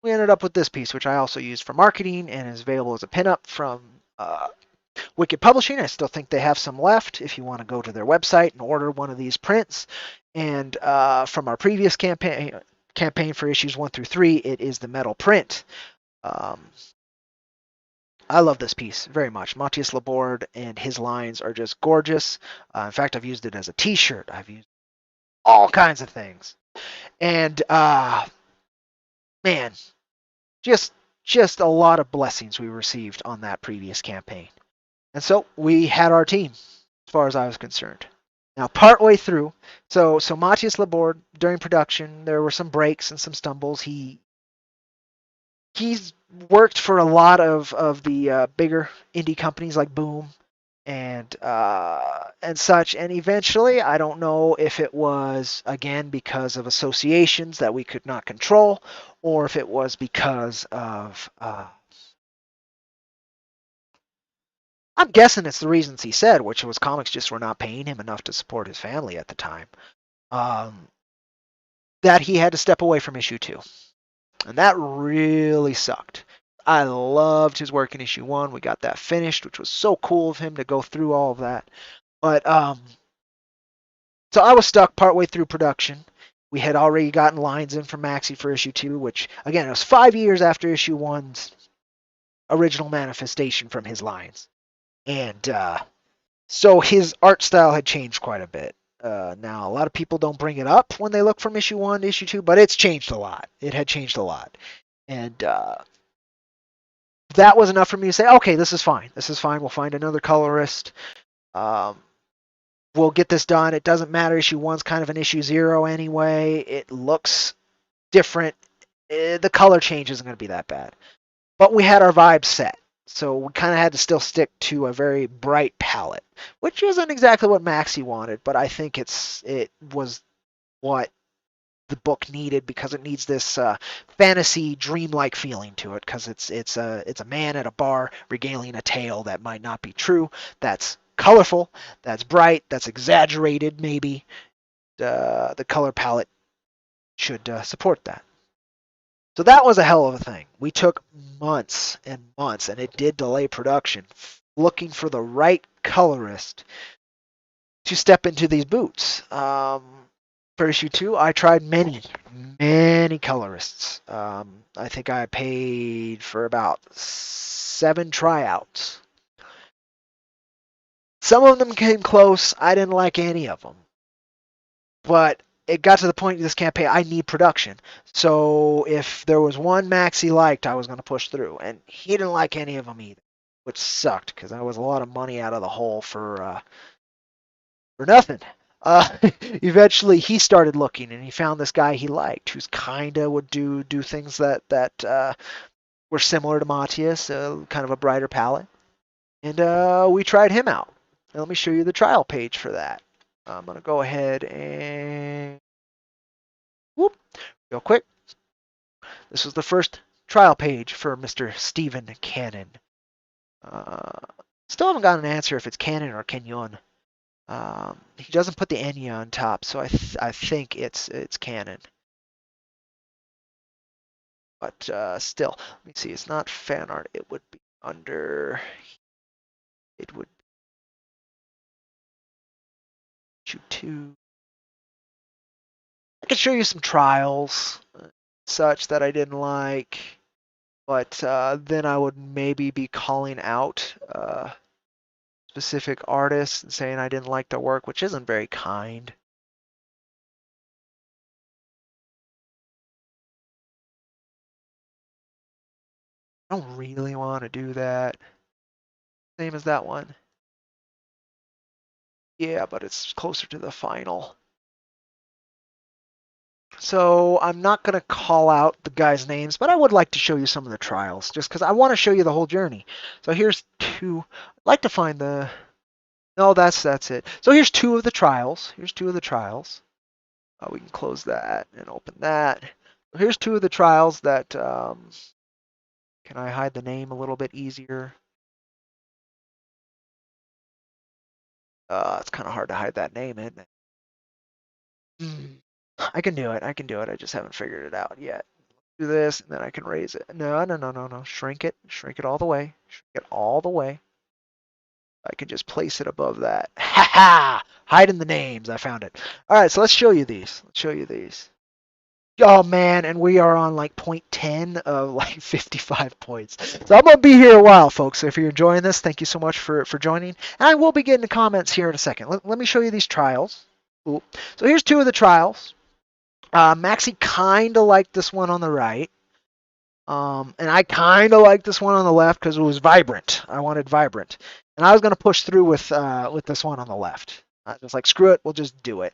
We ended up with this piece, which I also used for marketing and is available as a pinup from Wicked Publishing. I still think they have some left if you want to go to their website and order one of these prints. And from our previous campaign for issues 1 through 3, it is the metal print. I love this piece very much. Matthias Laborde and his lines are just gorgeous. In fact, I've used it as a t-shirt. I've used all kinds of things. And man, just a lot of blessings we received on that previous campaign. And so we had our team, as far as I was concerned. Now, partway through, so Matthias Laborde, during production, there were some breaks and some stumbles. He's worked for a lot of the bigger indie companies like Boom and such. And eventually, I don't know if it was, again, because of associations that we could not control, or if it was because of... I'm guessing it's the reasons he said, which was comics just were not paying him enough to support his family at the time, that he had to step away from issue 2. And that really sucked. I loved his work in issue 1. We got that finished, which was so cool of him to go through all of that. But so I was stuck partway through production. We had already gotten lines in from Maxie for issue 2, which, again, it was 5 years after issue 1's original manifestation from his lines. And so his art style had changed quite a bit. Now, a lot of people don't bring it up when they look from issue 1 to issue 2, but it's changed a lot. It had changed a lot. And that was enough for me to say, okay, this is fine. This is fine. We'll find another colorist. We'll get this done. It doesn't matter. Issue 1's kind of an issue 0 anyway. It looks different. The color change isn't going to be that bad. But we had our vibe set. So we kind of had to still stick to a very bright palette, which isn't exactly what Maxie wanted, but I think it was what the book needed because it needs this fantasy, dreamlike feeling to it. Because it's a man at a bar regaling a tale that might not be true. That's colorful. That's bright. That's exaggerated. Maybe the color palette should support that. So that was a hell of a thing. We took months and months, and it did delay production, looking for the right colorist to step into these boots. For issue 2, I tried many colorists. I think I paid for about 7 tryouts. Some of them came close. I didn't like any of them. But it got to the point of this campaign, I need production. So if there was one Max he liked, I was going to push through. And he didn't like any of them either, which sucked because that was a lot of money out of the hole for nothing. Eventually, he started looking, and he found this guy he liked, who's kinda would do things that were similar to Matthias, kind of a brighter palette. And we tried him out. And let me show you the trial page for that. I'm gonna go ahead and whoop, real quick. This was the first trial page for Mr. Stephen Cannon. Uh, Still haven't got an answer if it's Cannon or Kenyon. He doesn't put the Enya on top, so I think it's Canon. But still, let me see. It's not fan art. It would be under. It would issue 2. I could show you some trials, such that I didn't like, but then I would maybe be calling out specific artists and saying I didn't like their work, which isn't very kind. I don't really want to do that. Same as that one. Yeah, but it's closer to the final. So I'm not going to call out the guys' names, but I would like to show you some of the trials, just because I want to show you the whole journey. So here's 2. I'd like to find the. No, that's it. So here's 2 of the trials. Here's 2 of the trials. We can close that and open that. Here's 2 of the trials that. Can I hide the name a little bit easier? It's kind of hard to hide that name, isn't it? I can do it. I can do it. I just haven't figured it out yet. Do this, and then I can raise it. No, no, no, no, no. Shrink it. Shrink it all the way. Shrink it all the way. I can just place it above that. Ha ha! Hiding the names. I found it. All right, so let's show you these. Let's show you these. Oh man, and we are on like point 10 of like 55 points. So I'm gonna be here a while, folks. So if you're enjoying this, thank you so much for joining. And I will be getting the comments here in a second. Let me show you these trials. Ooh. So here's 2 of the trials. Maxie kind of liked this one on the right. And I kind of liked this one on the left because it was vibrant. I wanted vibrant. And I was going to push through with this one on the left. I was like, screw it, we'll just do it.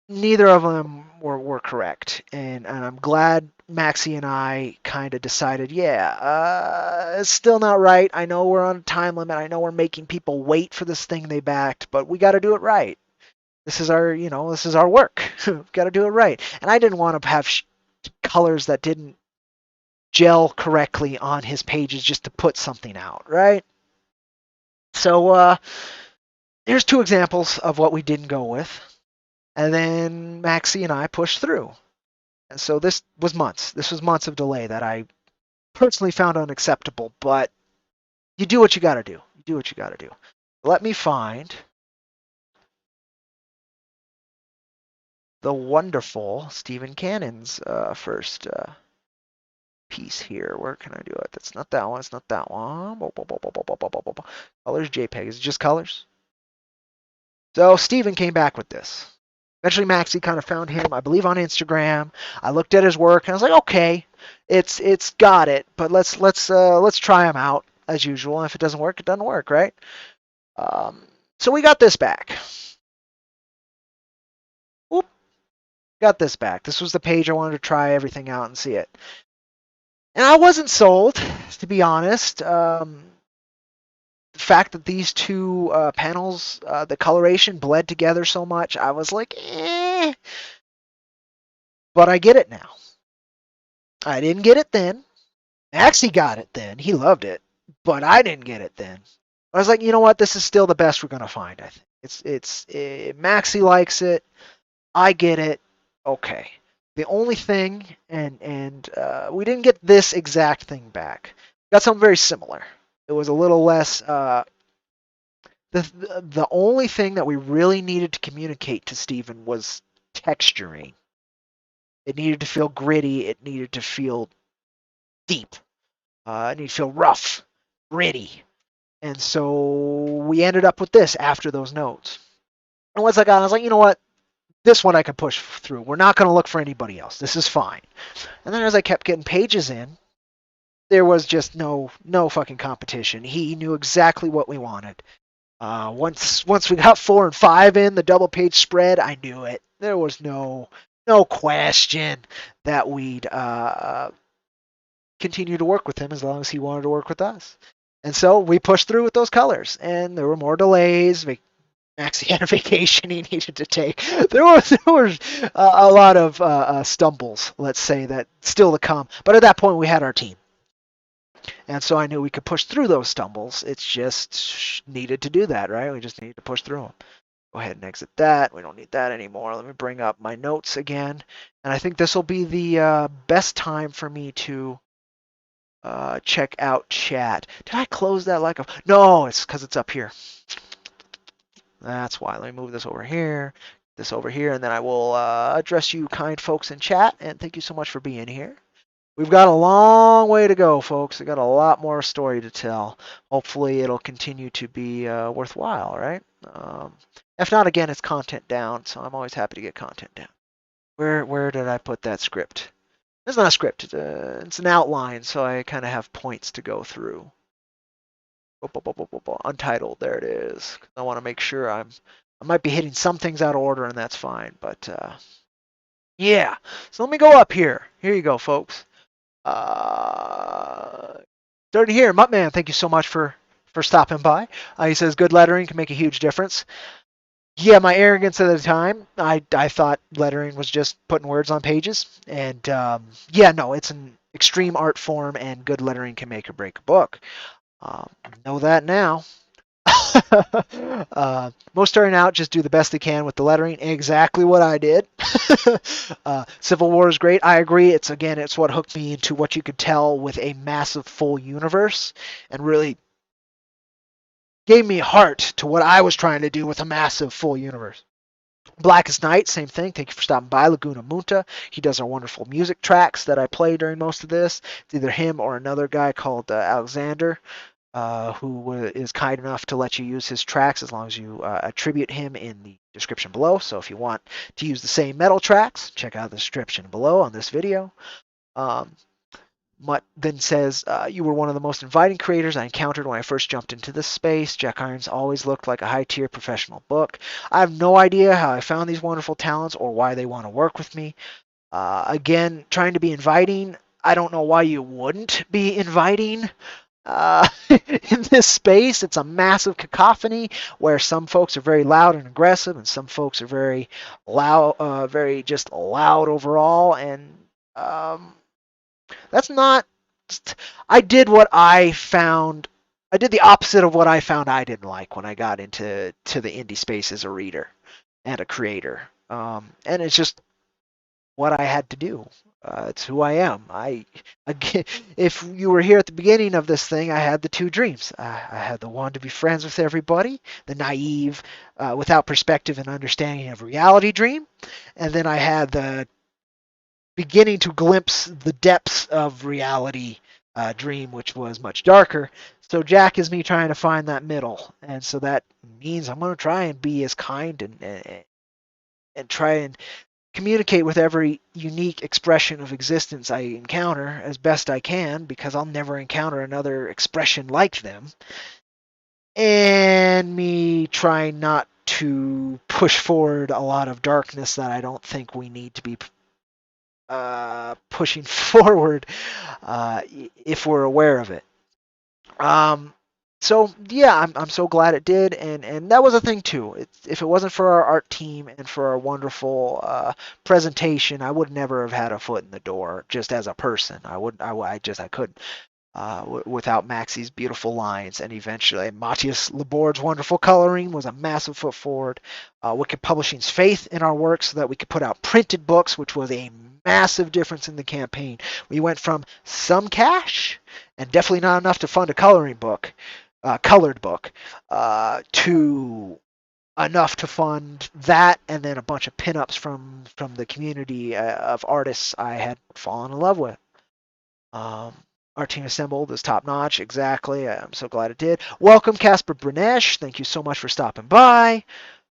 Neither of them were correct. And I'm glad Maxie and I kind of decided, yeah, it's still not right. I know we're on a time limit. I know we're making people wait for this thing they backed, but we got to do it right. This is our, this is our work. We've got to do it right. And I didn't want to have colors that didn't gel correctly on his pages just to put something out, right? So here's 2 examples of what we didn't go with. And then Maxie and I pushed through. And so this was months. This was months of delay that I personally found unacceptable, but you do what you got to do. You do what you got to do. Let me find the wonderful Stephen Cannon's first piece here. Where can I do it? That's not that one. It's not that one. Colors JPEG. Is it just colors? So Stephen came back with this. Eventually Maxie kind of found him, I believe, on Instagram. I looked at his work and I was like, okay, it's got it, but let's try him out as usual. And if it doesn't work, it doesn't work, right? So we got this back. Whoop. Got this back. This was the page I wanted to try everything out and see it. And I wasn't sold, to be honest. The fact that these 2 panels, the coloration bled together so much, I was like, eh. But I get it now. I didn't get it then. Maxie got it then. He loved it. But I didn't get it then. I was like, you know what? This is still the best we're going to find, I think. Maxie likes it. I get it. Okay. The only thing, and we didn't get this exact thing back. We got something very similar. It was a little less. The only thing that we really needed to communicate to Stephen was texturing. It needed to feel gritty. It needed to feel deep. It needed to feel rough, gritty. And so we ended up with this after those notes. And once I was like, you know what? this one I can push through. We're not going to look for anybody else. This is fine. And then as I kept getting pages in, there was just no fucking competition. He knew exactly what we wanted. Once we got 4 and 5 in the double page spread, I knew it. There was no question that we'd continue to work with him as long as he wanted to work with us. And so we pushed through with those colors, and there were more delays. Maxie had a vacation he needed to take. There was a lot of stumbles, let's say, that still to come. But at that point, we had our team. And so I knew we could push through those stumbles. It's just needed to do that, right? We just need to push through them. Go ahead and exit that. We don't need that anymore. Let me bring up my notes again. And I think this will be the best time for me to check out chat. Did I close that like a... No, it's because it's up here. That's why. Let me move this over here, and then I will address you kind folks in chat. And thank you so much for being here. We've got a long way to go, folks. We've got a lot more story to tell. Hopefully, it'll continue to be worthwhile, right? If not, again, it's content down, so I'm always happy to get content down. Where did I put that script? It's not a script. It's an outline, so I kind of have points to go through. Untitled, there it is. I want to make sure I might be hitting some things out of order, and that's fine. But yeah, so let me go up here. Here you go, folks. Starting here, Muttman, thank you so much for stopping by. He says good lettering can make a huge difference. Yeah, my arrogance at the time, I thought lettering was just putting words on pages, and yeah, no, it's an extreme art form, and good lettering can make or break a book. Know that now. Most starting out just do the best they can with the lettering. Exactly what I did. Civil War is great. I agree. It's what hooked me into what you could tell with a massive full universe, and really gave me heart to what I was trying to do with a massive full universe. Blackest Night, same thing. Thank you for stopping by. Laguna Munta. He does our wonderful music tracks that I play during most of this. It's either him or another guy called Alexander. Who is kind enough to let you use his tracks as long as you attribute him in the description below. So if you want to use the same metal tracks, check out the description below on this video. Mutt then says, you were one of the most inviting creators I encountered when I first jumped into this space. Jack Irons always looked like a high-tier professional book. I have no idea how I found these wonderful talents or why they want to work with me. Again, trying to be inviting, I don't know why you wouldn't be inviting. In this space, it's a massive cacophony where some folks are very loud and aggressive, and some folks are very loud, very just loud overall. And that's not. I did what I found. I did the opposite of what I found I didn't like when I got into the indie space as a reader and a creator. And it's just what I had to do. It's who I am. If you were here at the beginning of this thing, I had the two dreams. I had the one to be friends with everybody, the naive, without perspective and understanding of reality dream, and then I had the beginning to glimpse the depths of reality dream, which was much darker. So Jack is me trying to find that middle, and so that means I'm going to try and be as kind and try and communicate with every unique expression of existence I encounter as best I can, because I'll never encounter another expression like them. And me trying not to push forward a lot of darkness that I don't think we need to be pushing forward if we're aware of it. So yeah, I'm so glad it did, and that was a thing too. If it wasn't for our art team and for our wonderful presentation, I would never have had a foot in the door just as a person. I couldn't. Without Maxie's beautiful lines, and eventually Matthias Laborde's wonderful coloring was a massive foot forward. Wicked Publishing's faith in our work so that we could put out printed books, which was a massive difference in the campaign. We went from some cash, and definitely not enough to fund a colored book, to enough to fund that, and then a bunch of pinups from the community of artists I had fallen in love with. Our team assembled is top notch. Exactly. I'm so glad it did. Welcome, Casper Brunesh. Thank you so much for stopping by.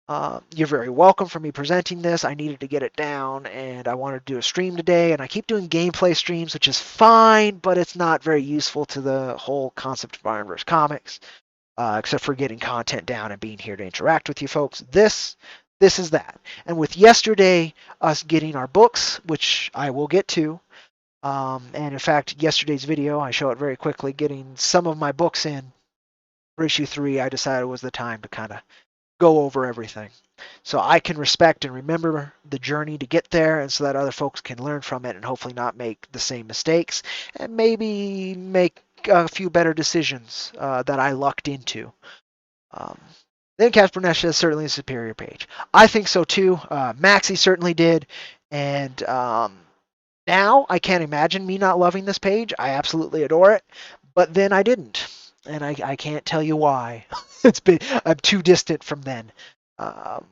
You're very welcome for me presenting this. I needed to get it down, and I wanted to do a stream today, and I keep doing gameplay streams, which is fine, but it's not very useful to the whole concept of IronVerse Comics, except for getting content down and being here to interact with you folks. This is that. And with yesterday, us getting our books, which I will get to, and in fact, yesterday's video, I show it very quickly, getting some of my books in for issue 3, I decided was the time to kind of go over everything. So I can respect and remember the journey to get there, and so that other folks can learn from it and hopefully not make the same mistakes and maybe make a few better decisions that I lucked into. Um, then Casper Nash is certainly a superior page. I think so too. Maxie certainly did. And now I can't imagine me not loving this page. I absolutely adore it. But then I didn't. And I can't tell you why. I'm too distant from then. Um,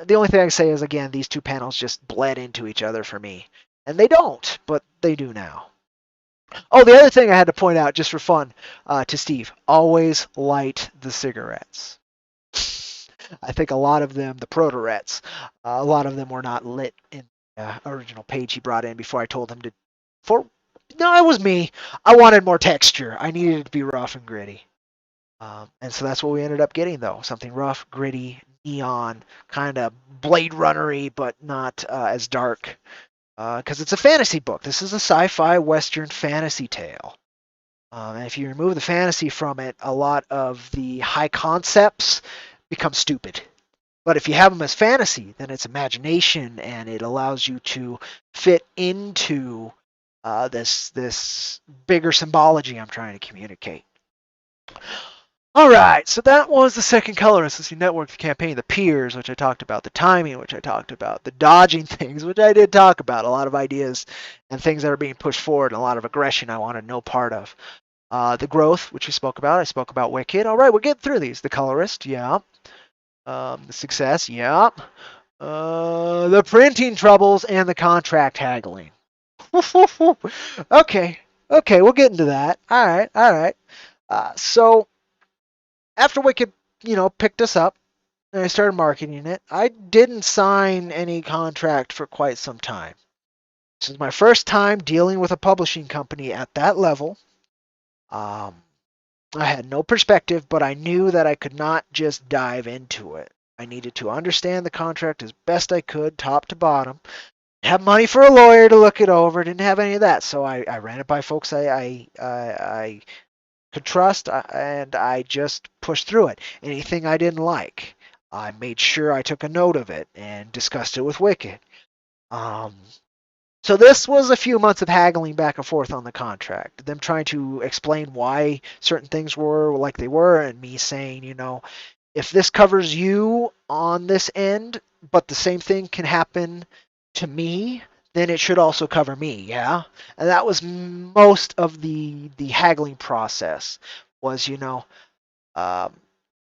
the only thing I can say is, again, these two panels just bled into each other for me. And they don't, but they do now. Oh, the other thing I had to point out, just for fun, to Steve, always light the cigarettes. I think a lot of them, the Protorets, a lot of them were not lit in the original page he brought in before I told him to. No, it was me. I wanted more texture. I needed it to be rough and gritty. And so that's what we ended up getting, though. Something rough, gritty, neon, kind of Blade Runner-y, but not as dark. Because it's a fantasy book. This is a sci-fi Western fantasy tale. And if you remove the fantasy from it, a lot of the high concepts become stupid. But if you have them as fantasy, then it's imagination, and it allows you to fit into this bigger symbology I'm trying to communicate. All right, so that was the second colorist. As you network the campaign, the peers, which I talked about, the timing, which I talked about, the dodging things, which I did talk about, a lot of ideas and things that are being pushed forward, and a lot of aggression I wanted no part of. The growth, which we spoke about. I spoke about Wicked. All right, we're getting through these. The colorist, yeah. The success, yeah. The printing troubles and the contract haggling. Okay, we'll get into that. All right. So after Wicked, picked us up and I started marketing it, I didn't sign any contract for quite some time. This is my first time dealing with a publishing company at that level. I had no perspective, but I knew that I could not just dive into it. I needed to understand the contract as best I could, top to bottom. Have money for a lawyer to look it over. Didn't have any of that, so I ran it by folks I could trust, and I just pushed through it. Anything I didn't like, I made sure I took a note of it and discussed it with Wicked. So this was a few months of haggling back and forth on the contract, them trying to explain why certain things were like they were, and me saying, if this covers you on this end, but the same thing can happen to me, then it should also cover me, yeah? And that was most of the haggling process was,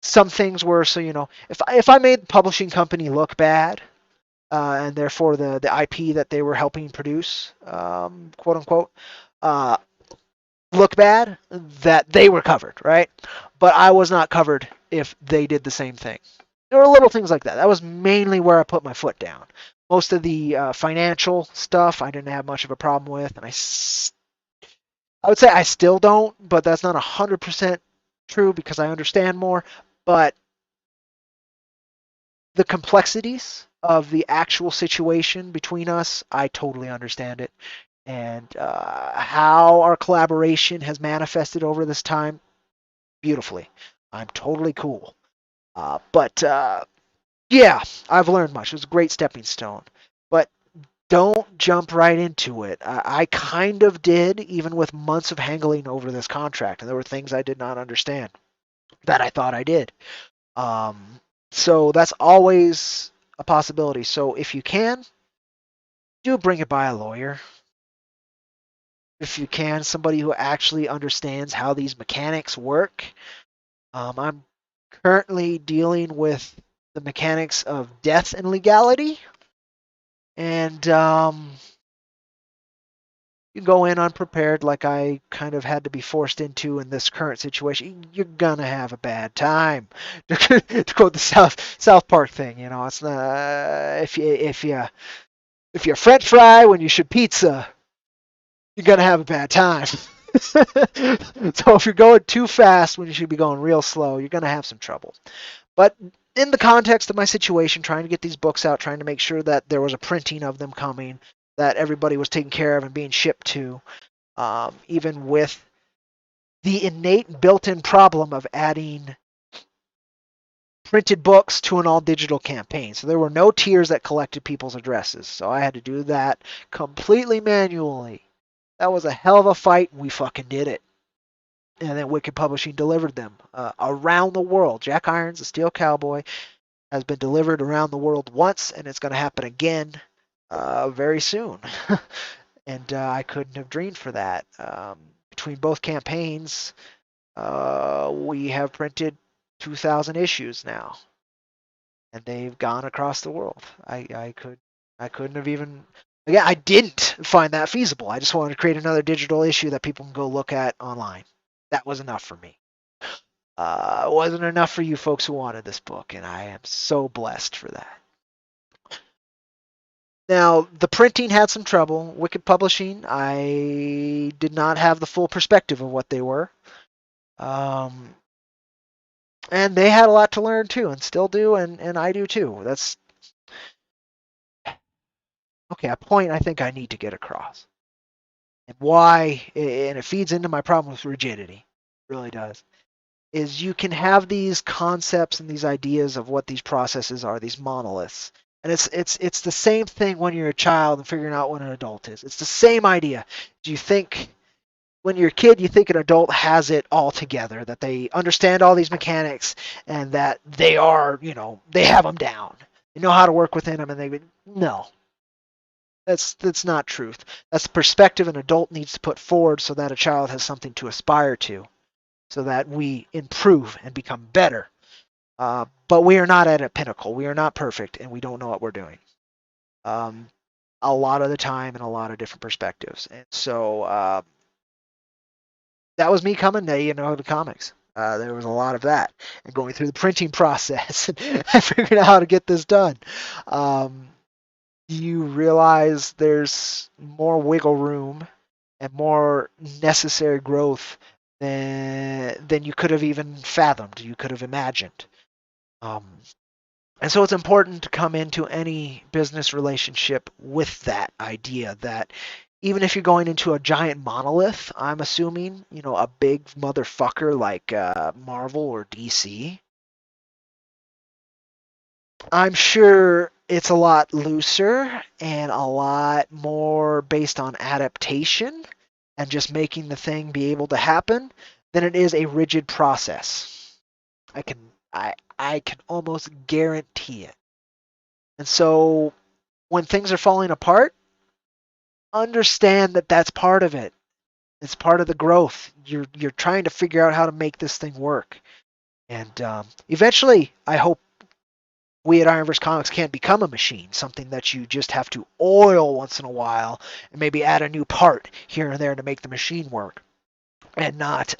some things were, so, if I made the publishing company look bad, and therefore the IP that they were helping produce, quote unquote, look bad, that they were covered, right? But I was not covered if they did the same thing. There were little things like that. That was mainly where I put my foot down. Most of the financial stuff I didn't have much of a problem with, and I would say I still don't, but that's not 100% true because I understand more. But the complexities of the actual situation between us, I totally understand it. And how our collaboration has manifested over this time, beautifully. I'm totally cool. But yeah, I've learned much. It was a great stepping stone. But don't jump right into it. I kind of did, even with months of haggling over this contract. And there were things I did not understand that I thought I did. So that's always a possibility. So if you can, do bring it by a lawyer. If you can, somebody who actually understands how these mechanics work. I'm currently dealing with the mechanics of death and legality. And you go in unprepared, like I kind of had to be forced into in this current situation, you're gonna have a bad time. To quote the South Park thing, it's not if you French fry when you should pizza, you're gonna have a bad time. So if you're going too fast when you should be going real slow, you're gonna have some trouble. But in the context of my situation, trying to get these books out, trying to make sure that there was a printing of them coming, that everybody was taken care of and being shipped to, even with the innate built-in problem of adding printed books to an all-digital campaign. So there were no tiers that collected people's addresses. So I had to do that completely manually. That was a hell of a fight. We fucking did it. And then Wicked Publishing delivered them around the world. Jack Irons, the Steel Cowboy, has been delivered around the world once, and it's going to happen again very soon. And I couldn't have dreamed for that. Between both campaigns, we have printed 2,000 issues now, and they've gone across the world. I couldn't have even. Again, I didn't find that feasible. I just wanted to create another digital issue that people can go look at online. That was enough for me. It wasn't enough for you folks who wanted this book, and I am so blessed for that. Now, the printing had some trouble. Wicked Publishing, I did not have the full perspective of what they were. Um, and they had a lot to learn too, and still do, and I do too. That's okay, a point I think I need to get across. And why, and it feeds into my problem with rigidity. It really does. Is you can have these concepts and these ideas of what these processes are, these monoliths. And it's the same thing when you're a child and figuring out what an adult is. It's the same idea. Do you think when you're a kid, you think an adult has it all together, that they understand all these mechanics and that they are, they have them down. They know how to work within them, and no, that's not truth. That's the perspective an adult needs to put forward so that a child has something to aspire to, so that we improve and become better. But we are not at a pinnacle. We are not perfect, and we don't know what we're doing. Um, a lot of the time, and a lot of different perspectives, and so that was me coming to comics. There was a lot of that, and going through the printing process and figuring out how to get this done. You realize there's more wiggle room and more necessary growth than you could have even fathomed, you could have imagined. Um, and so it's important to come into any business relationship with that idea that even if you're going into a giant monolith, I'm assuming, a big motherfucker like Marvel or DC, I'm sure it's a lot looser and a lot more based on adaptation and just making the thing be able to happen than it is a rigid process. I can I can almost guarantee it. And so when things are falling apart, understand that that's part of it. It's part of the growth. You're trying to figure out how to make this thing work. And eventually, I hope we at IronVerse Comics can't become a machine, something that you just have to oil once in a while and maybe add a new part here and there to make the machine work, and not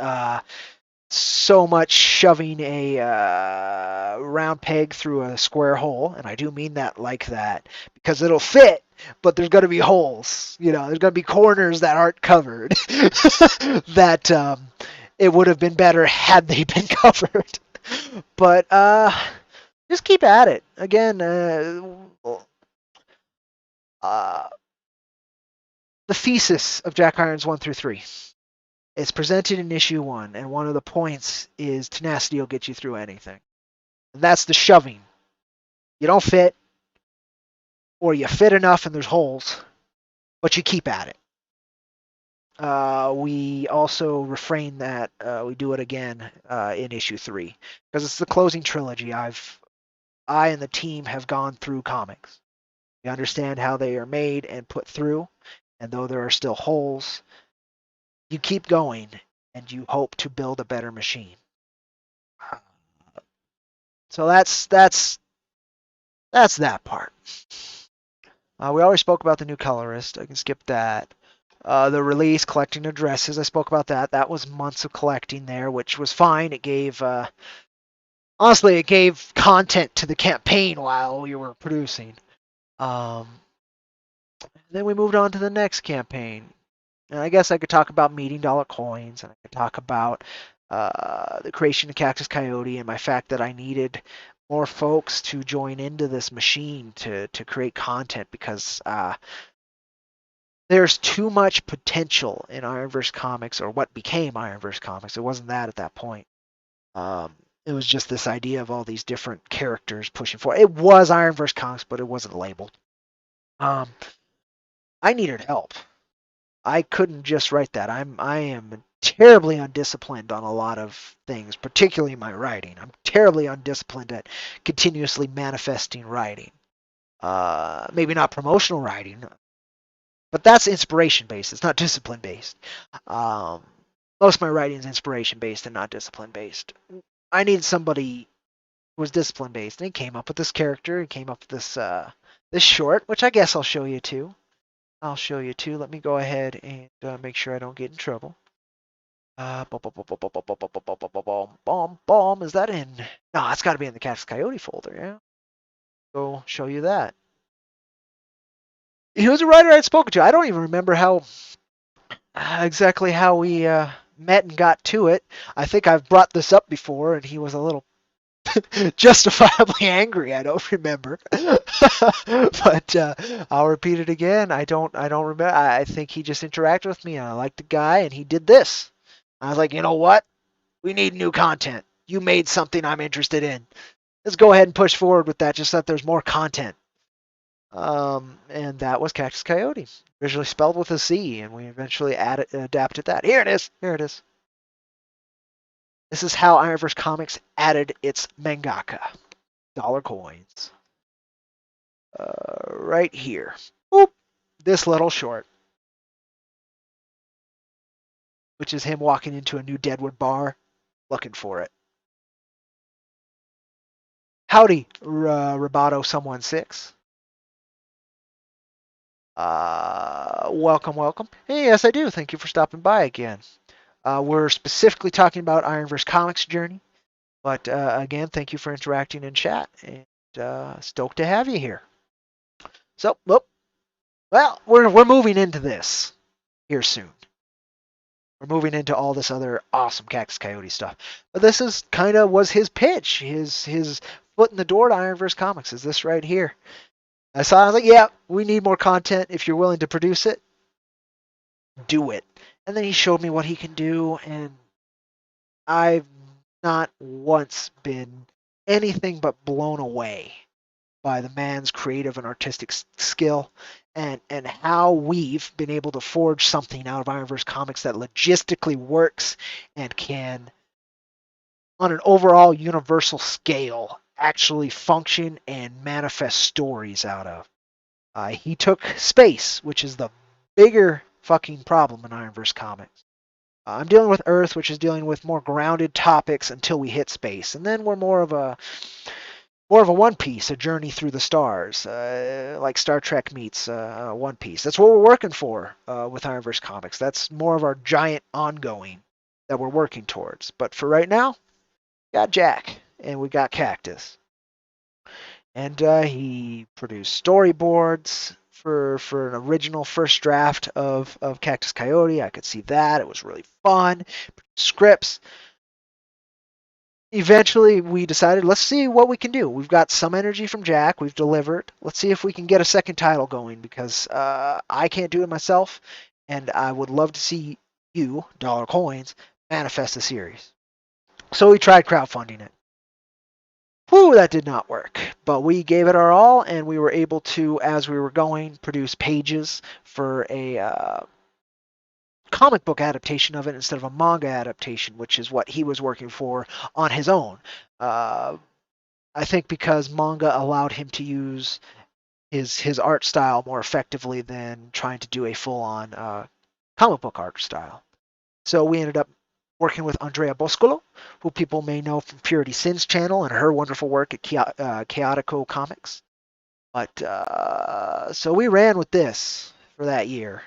so much shoving a round peg through a square hole. And I do mean that like that, because it'll fit, but there's going to be holes. There's going to be corners that aren't covered that it would have been better had they been covered. But just keep at it. Again, the thesis of Jack Irons 1 through 3. It's presented in issue 1, and one of the points is tenacity will get you through anything. And that's the shoving. You don't fit, or you fit enough and there's holes, but you keep at it. We also refrain that we do it again in issue 3, because it's the closing trilogy. I and the team have gone through comics. We understand how they are made and put through, and though there are still holes, you keep going and you hope to build a better machine. So that's that part. We already spoke about the new colorist. I can skip that. The release, collecting addresses, I spoke about that. That was months of collecting there, which was fine. It gave, honestly, it gave content to the campaign while we were producing. Um, then we moved on to the next campaign. And I guess I could talk about meeting dollar coins, and I could talk about the creation of Cactus Coyote and my fact that I needed more folks to join into this machine to create content because there's too much potential in IronVerse Comics, or what became IronVerse Comics. It wasn't that at that point. Um, it was just this idea of all these different characters pushing forward. It was IronVerse Comics, but it wasn't labeled. Um, I needed help. I couldn't just write that. I am terribly undisciplined on a lot of things, particularly my writing. I'm terribly undisciplined at continuously manifesting writing. Maybe not promotional writing, but that's inspiration based. It's not discipline based. Um, Most of my writing is inspiration based and not discipline based. I needed somebody who was discipline based, and he came up with this character. He came up with this short, which I guess I'll show you too. I'll show you too. Let me go ahead and make sure I don't get in trouble. Bomb. Is that in? No, it's got to be in the Cactus Coyote folder. Yeah. Go show you that. He was a writer I'd spoken to. I don't even remember how exactly how we met and got to it. I think I've brought this up before, and he was a little justifiably angry. I don't remember, but I'll repeat it again. I don't remember. I think he just interacted with me, and I liked the guy, and he did this. I was like, you know what? We need new content. You made something I'm interested in. Let's go ahead and push forward with that, just so that there's more content. And that was Cactus Coyote, originally spelled with a C, and we eventually adapted that. Here it is. Here it is. This is how IronVerse Comics added its mangaka. Dollar coins. Right here. Boop. This little short, which is him walking into a new Deadwood bar, looking for it. Howdy, Roboto Someone 6. Welcome. Hey, yes, I do. Thank you for stopping by again. We're specifically talking about IronVerse Comics journey, but again, thank you for interacting in chat, and stoked to have you here. So, well, we're moving into this here soon. We're moving into all this other awesome Cactus Coyote stuff, but this is kind of was his pitch, his foot in the door to IronVerse Comics. Is this right here? I was like, yeah, we need more content. If you're willing to produce it, do it. And then he showed me what he can do, and I've not once been anything but blown away by the man's creative and artistic skill, and how we've been able to forge something out of IronVerse Comics that logistically works and can, on an overall universal scale, actually function and manifest stories out of. He took space, which is the bigger fucking problem in IronVerse Comics. I'm dealing with Earth, which is dealing with more grounded topics until we hit space, and then we're more of a One Piece, a journey through the stars, like Star Trek meets One Piece. That's what we're working for with IronVerse Comics. That's more of our giant ongoing that we're working towards. But for right now, we got Jack and we got Cactus, and he produced storyboards for an original first draft of Cactus Coyote. I could see that. It was really fun. Scripts. Eventually, we decided, let's see what we can do. We've got some energy from Jack. We've delivered. Let's see if we can get a second title going, because I can't do it myself, and I would love to see you, Dollar Coins, manifest the series. So we tried crowdfunding it. Whew, that did not work. But we gave it our all, and we were able to, as we were going, produce pages for a comic book adaptation of it instead of a manga adaptation, which is what he was working for on his own. I think because manga allowed him to use his art style more effectively than trying to do a full-on comic book art style. So we ended up working with Andrea Boscolo, who people may know from Purity Sin's channel and her wonderful work at Chaotico Comics. But so we ran with this for that year.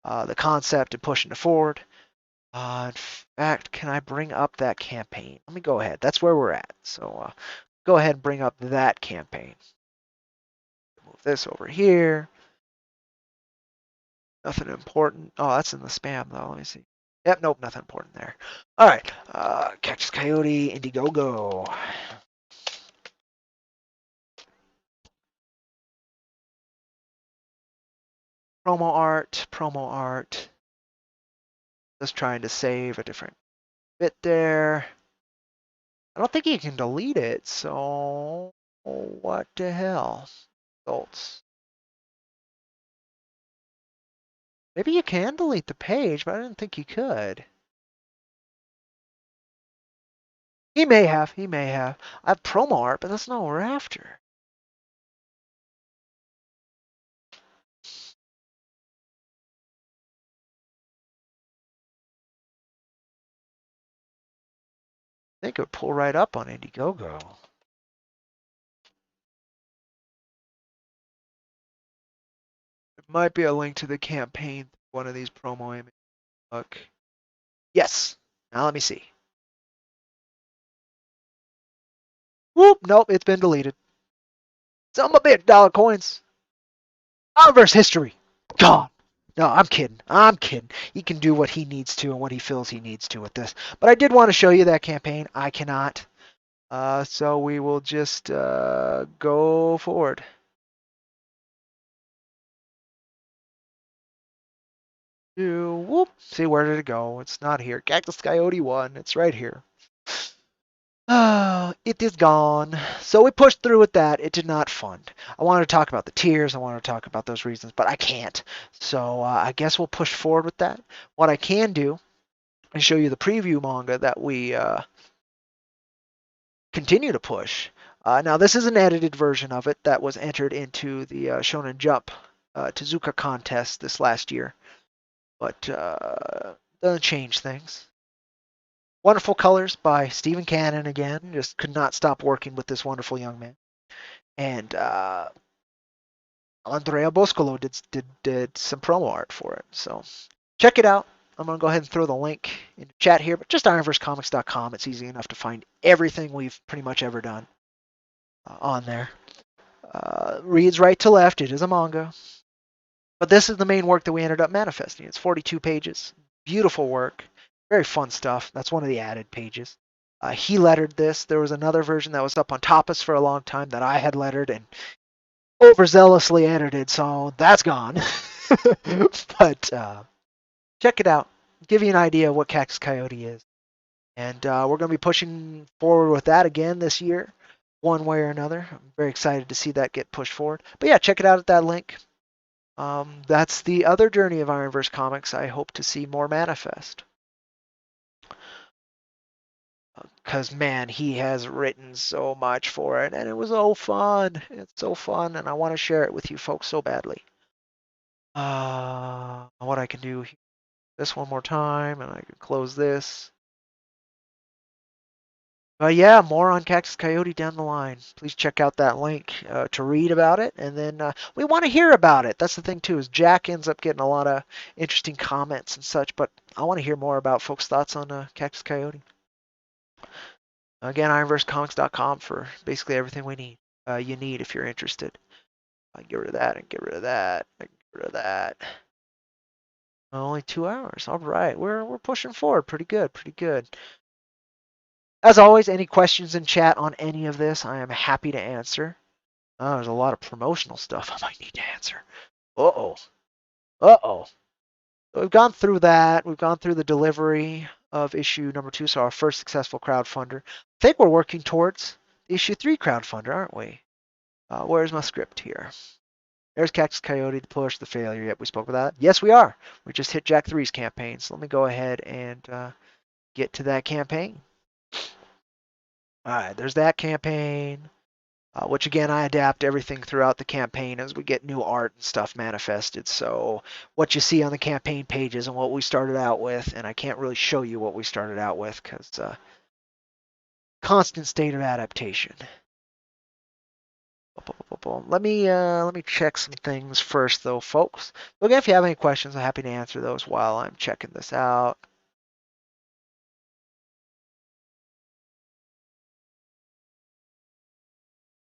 the concept and pushing it forward. In fact, can I bring up that campaign? Let me go ahead. That's where we're at. So go ahead and bring up that campaign. Move this over here. Nothing important. Oh, that's in the spam though. Let me see. Yep, nope, nothing important there. All right, Cactus Coyote, Indiegogo. Promo art, promo art. Just trying to save a different bit there. I don't think you can delete it, so what the hell? Results. Maybe you can delete the page, but I didn't think you could. He may have, he may have. I have promo art, but that's not what we're after. I think it would pull right up on Indiegogo. It might be a link to the campaign, one of these promo images. Look. Yes. Now let me see. Whoop, nope, it's been deleted. Some of it, dollar coins. IronVerse history. God. No, I'm kidding. I'm kidding. He can do what he needs to and what he feels he needs to with this. But I did want to show you that campaign. I cannot. So we will just go forward. Whoop. See, where did it go? It's not here. Cactus Coyote 1. It's right here. It is gone. So we pushed through with that. It did not fund. I wanted to talk about the tiers. I wanted to talk about those reasons, but I can't. So I guess we'll push forward with that. What I can do is show you the preview manga that we continue to push. Now, this is an edited version of it that was entered into the Shonen Jump Tezuka contest this last year, but doesn't change things. Wonderful colors by Stephen Cannon again. Just could not stop working with this wonderful young man. And Andrea Boscolo did some promo art for it. So check it out. I'm going to go ahead and throw the link in the chat here, but just ironversecomics.com. It's easy enough to find everything we've pretty much ever done on there. Reads right to left. It is a manga. But this is the main work that we ended up manifesting. It's 42 pages. Beautiful work. Very fun stuff. That's one of the added pages. He lettered this. There was another version that was up on Tapas for a long time that I had lettered and overzealously edited, so that's gone. But check it out. Give you an idea of what Cactus Coyote is. And we're going to be pushing forward with that again this year, one way or another. I'm very excited to see that get pushed forward. But yeah, check it out at that link. That's the other journey of IronVerse Comics I hope to see more manifest. Because, man, he has written so much for it, and it was so fun. It's so fun, and I want to share it with you folks so badly. What I can do this one more time, and I can close this. But yeah, more on Cactus Coyote down the line. Please check out that link to read about it, and then we want to hear about it. That's the thing too, is Jack ends up getting a lot of interesting comments and such, but I want to hear more about folks' thoughts on Cactus Coyote. Again, ironversecomics.com for basically everything we need. You need if you're interested. I get rid of that and get rid of that. I get rid of that. Only 2 hours. All right, we're pushing forward. Pretty good, pretty good. As always, any questions in chat on any of this, I am happy to answer. There's a lot of promotional stuff I might need to answer. Uh-oh. Uh-oh. So we've gone through that. We've gone through the delivery of issue number 2, so our first successful crowdfunder. I think we're working towards the issue 3 crowdfunder, aren't we? Where's my script here? There's Cactus Coyote, the push, the failure. Yep, we spoke about that. Yes, we are. We just hit Jack 3's campaign, so let me go ahead and get to that campaign. All right, there's that campaign, which again, I adapt everything throughout the campaign as we get new art and stuff manifested. So what you see on the campaign pages and what we started out with, and I can't really show you what we started out with because constant state of adaptation. Let me check some things first, though, folks. So again, if you have any questions, I'm happy to answer those while I'm checking this out.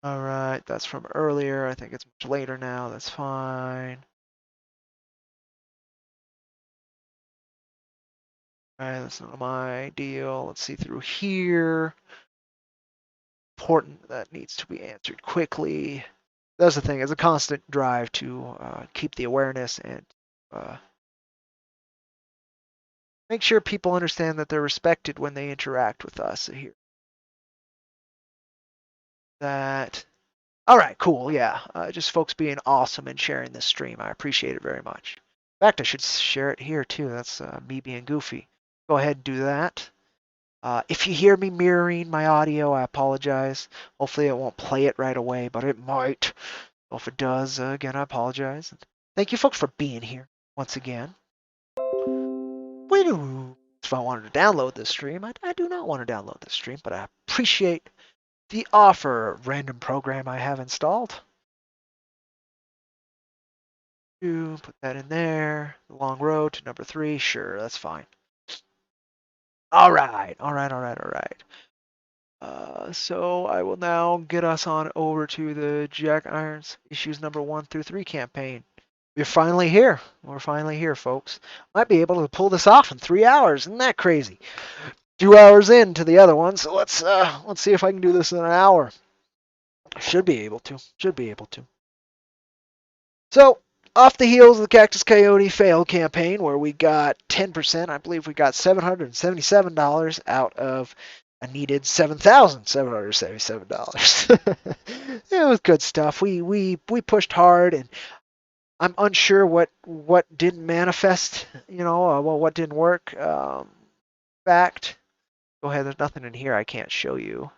All right, that's from earlier. I think it's much later now. That's fine. All right, that's not my deal. Let's see through here. Important that needs to be answered quickly. That's the thing. It's a constant drive to keep the awareness and uh, make sure people understand that they're respected when they interact with us. So here, that. All right, cool. Yeah, just folks being awesome and sharing this stream. I appreciate it very much. In fact, I should share it here too. That's me being goofy. Go ahead and do that. If you hear me mirroring my audio, I apologize. Hopefully, it won't play it right away, but it might. So if it does, again, I apologize. Thank you, folks, for being here once again. If I wanted to download this stream, I do not want to download this stream, but I appreciate the offer random program I have installed. Put that in there. The long road to number 3. Sure, that's fine. All right. So I will now get us on over to the Jack Irons issues number 1 through 3 campaign. We're finally here. We're finally here, folks. Might be able to pull this off in 3 hours. Isn't that crazy? 2 hours into the other one, so let's see if I can do this in an hour. Should be able to. So, off the heels of the Cactus Coyote fail campaign, where we got 10%, I believe we got $777 out of a needed $7,777. It was good stuff. We pushed hard, and I'm unsure what didn't manifest. What didn't work. Fact. Go ahead. There's nothing in here I can't show you.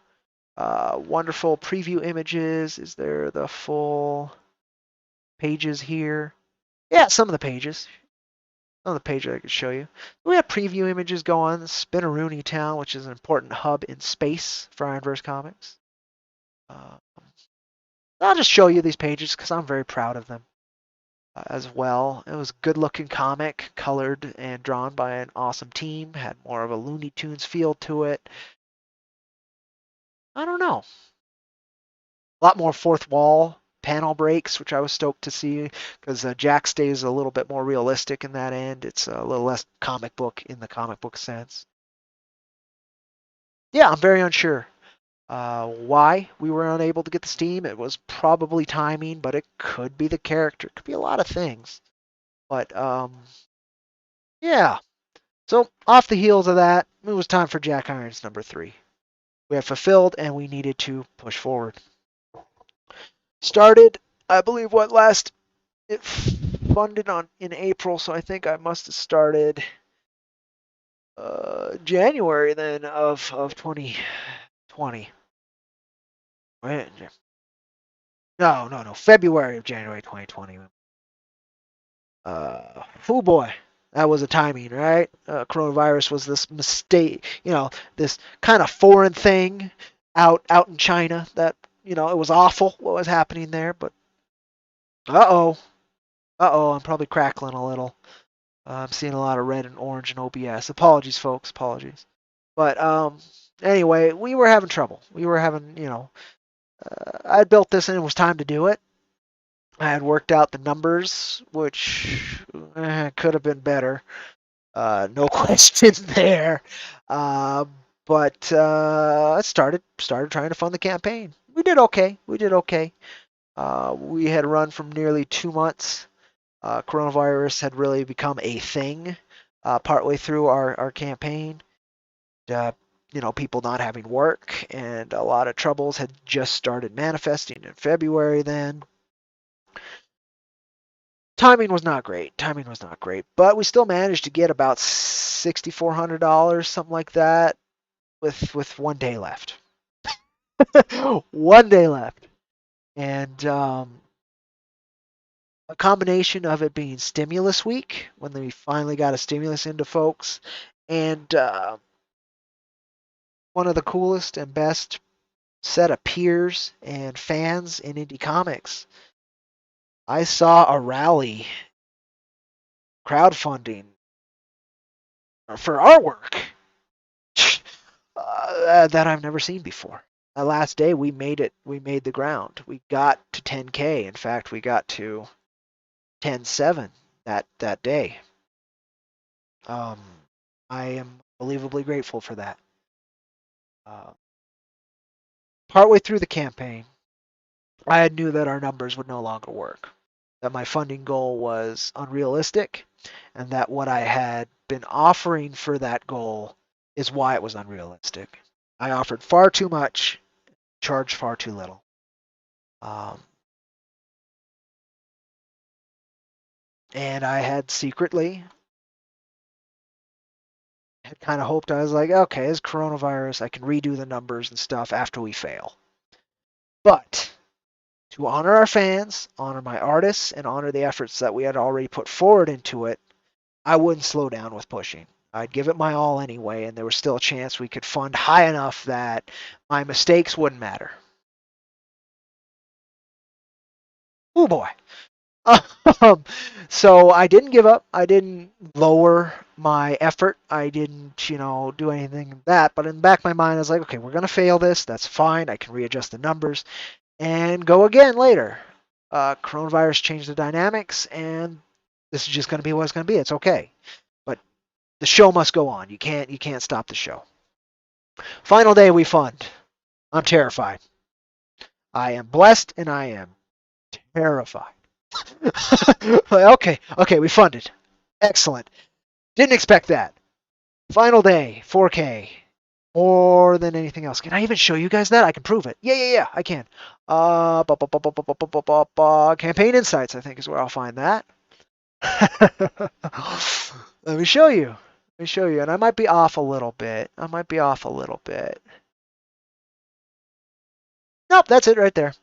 Wonderful preview images. Is there the full pages here? Yeah, some of the pages. Some of the pages I could show you. We have preview images going. Spinneroonie Town, which is an important hub in space for IronVerse Comics. I'll just show you these pages because I'm very proud of them as well. It was a good-looking comic, colored and drawn by an awesome team. Had more of a Looney Tunes feel to it. I don't know. A lot more fourth wall panel breaks, which I was stoked to see because Jack stays a little bit more realistic in that end. It's a little less comic book in the comic book sense. Yeah, I'm very unsure why we were unable to get the Steam. It was probably timing, but it could be the character. It could be a lot of things. But yeah. So off the heels of that, it was time for Jack Irons number 3. We have fulfilled, and we needed to push forward. Started, I believe, it funded in April, so I think I must have started January then of 2020. Right? No, February of January 2020. Oh boy, that was a timing, right? Coronavirus was this mistake, this kind of foreign thing out in China that, it was awful what was happening there, but I'm probably crackling a little. I'm seeing a lot of red and orange in OBS. Apologies, folks. Apologies. But anyway, we were having trouble. We were having, I had built this and it was time to do it. I had worked out the numbers, which could have been better. No question there. But I started trying to fund the campaign. We did okay. We had run from nearly 2 months. Coronavirus had really become a thing partway through our campaign. People not having work and a lot of troubles had just started manifesting in February then. Timing was not great, but we still managed to get about $6,400, something like that, with 1 day left. 1 day left. And a combination of it being stimulus week, when we finally got a stimulus into folks, and one of the coolest and best set of peers and fans in indie comics, I saw a rally crowdfunding for our work that I've never seen before. The last day we made it. We made the ground. We got to 10K. In fact, we got to 10.7 that day. Um, I am unbelievably grateful for that. Uh, Partway through the campaign, I knew that our numbers would no longer work. That my funding goal was unrealistic, and that what I had been offering for that goal is why it was unrealistic. I offered far too much, charged far too little. Um, and I had secretly had kind of hoped, I was like, okay, it's coronavirus. I can redo the numbers and stuff after we fail. But to honor our fans, honor my artists, and honor the efforts that we had already put forward into it, I wouldn't slow down with pushing. I'd give it my all anyway, and there was still a chance we could fund high enough that my mistakes wouldn't matter. Oh boy. Um, so I didn't give up. I didn't lower my effort. I didn't, do anything like that. But in the back of my mind, I was like, okay, we're gonna fail this. That's fine. I can readjust the numbers and go again later. Coronavirus changed the dynamics, and this is just gonna be what it's gonna be. It's okay. But the show must go on. You can't stop the show. Final day we fund. I'm terrified. I am blessed and I am terrified. Okay, we funded. Excellent. Didn't expect that. Final day, 4K. More than anything else. Can I even show you guys that? I can prove it. Yeah, I can. Campaign Insights, I think, is where I'll find that. Let me show you. And I might be off a little bit. Nope, that's it right there.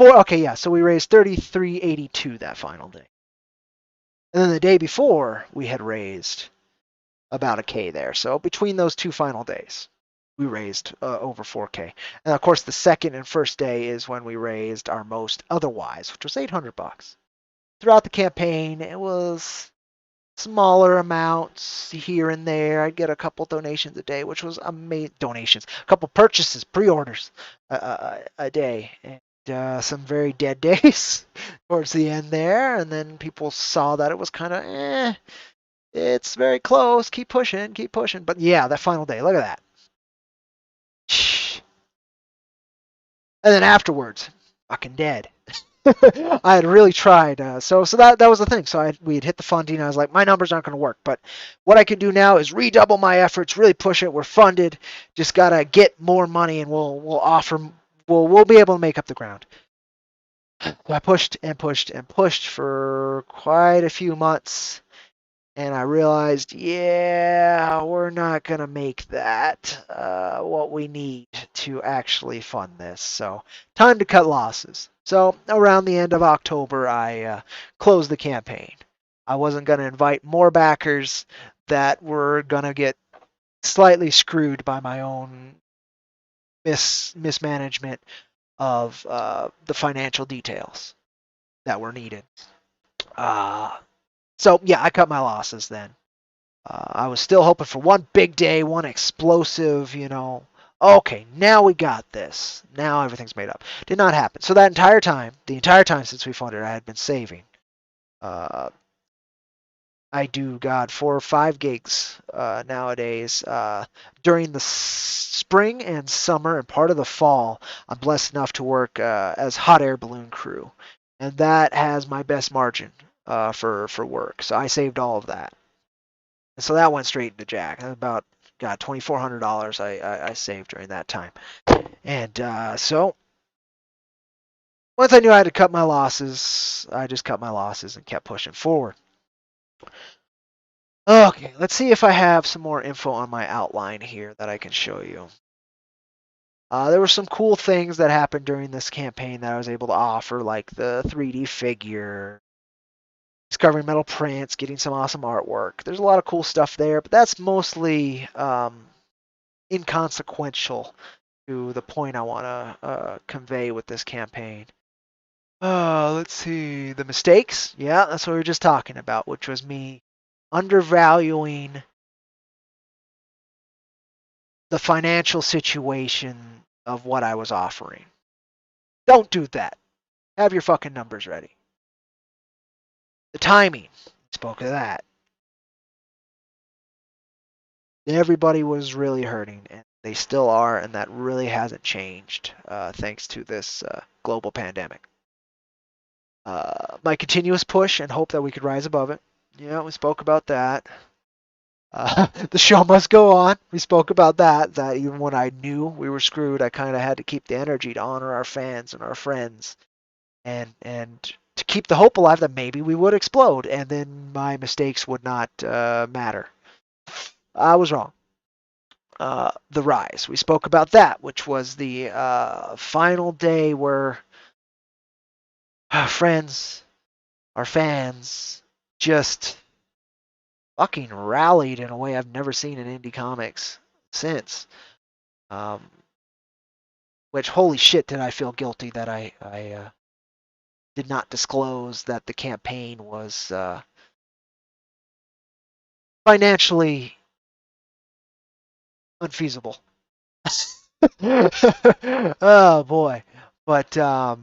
Okay, yeah, so we raised 33.82 that final day. And then the day before, we had raised about a K there. So between those two final days, we raised over 4K. And of course, the second and first day is when we raised our most otherwise, which was $800. Throughout the campaign, it was smaller amounts here and there. I'd get a couple donations a day, which was amazing. Donations, a couple purchases, pre-orders a day, and some very dead days towards the end there. And then people saw that it was kind of it's very close. Keep pushing. But yeah, that final day, look at that. And then afterwards, fucking dead. I had really tried. So that was the thing. So we had hit the funding. I was like, my numbers aren't going to work. But what I can do now is redouble my efforts, really push it. We're funded. Just gotta get more money, and we'll be able to make up the ground. So I pushed for quite a few months, and I realized, yeah, we're not going to make that what we need to actually fund this. So, time to cut losses. So, around the end of October, I closed the campaign. I wasn't going to invite more backers that were going to get slightly screwed by my own mismanagement of the financial details that were needed. Uh, so, yeah, I cut my losses then. I was still hoping for one big day, one explosive, Okay, now we got this. Now everything's made up. Did not happen. So that the entire time since we funded, I had been saving. Uh, I do, God, 4 or 5 gigs nowadays. During the spring and summer and part of the fall, I'm blessed enough to work as hot air balloon crew. And that has my best margin for work. So I saved all of that. And so that went straight into Jack. About $2,400 I saved during that time. And so once I knew I had to cut my losses, I just cut my losses and kept pushing forward. Okay, let's see if I have some more info on my outline here that I can show you. There were some cool things that happened during this campaign that I was able to offer, like the 3D figure, discovering metal prints, getting some awesome artwork. There's a lot of cool stuff there, but that's mostly inconsequential to the point I want to convey with this campaign. Let's see. The mistakes. Yeah, that's what we were just talking about, which was me undervaluing the financial situation of what I was offering. Don't do that. Have your fucking numbers ready. The timing. Spoke of that. Everybody was really hurting, and they still are, and that really hasn't changed thanks to this global pandemic. My continuous push and hope that we could rise above it. Yeah, we spoke about that. The show must go on. We spoke about that. That even when I knew we were screwed, I kind of had to keep the energy to honor our fans and our friends, and to keep the hope alive that maybe we would explode, and then my mistakes would not matter. I was wrong. The Rise. We spoke about that, which was the final day where friends, our fans, just fucking rallied in a way I've never seen in indie comics since. Um, which, holy shit, did I feel guilty that I did not disclose that the campaign was financially unfeasible. Oh boy. But I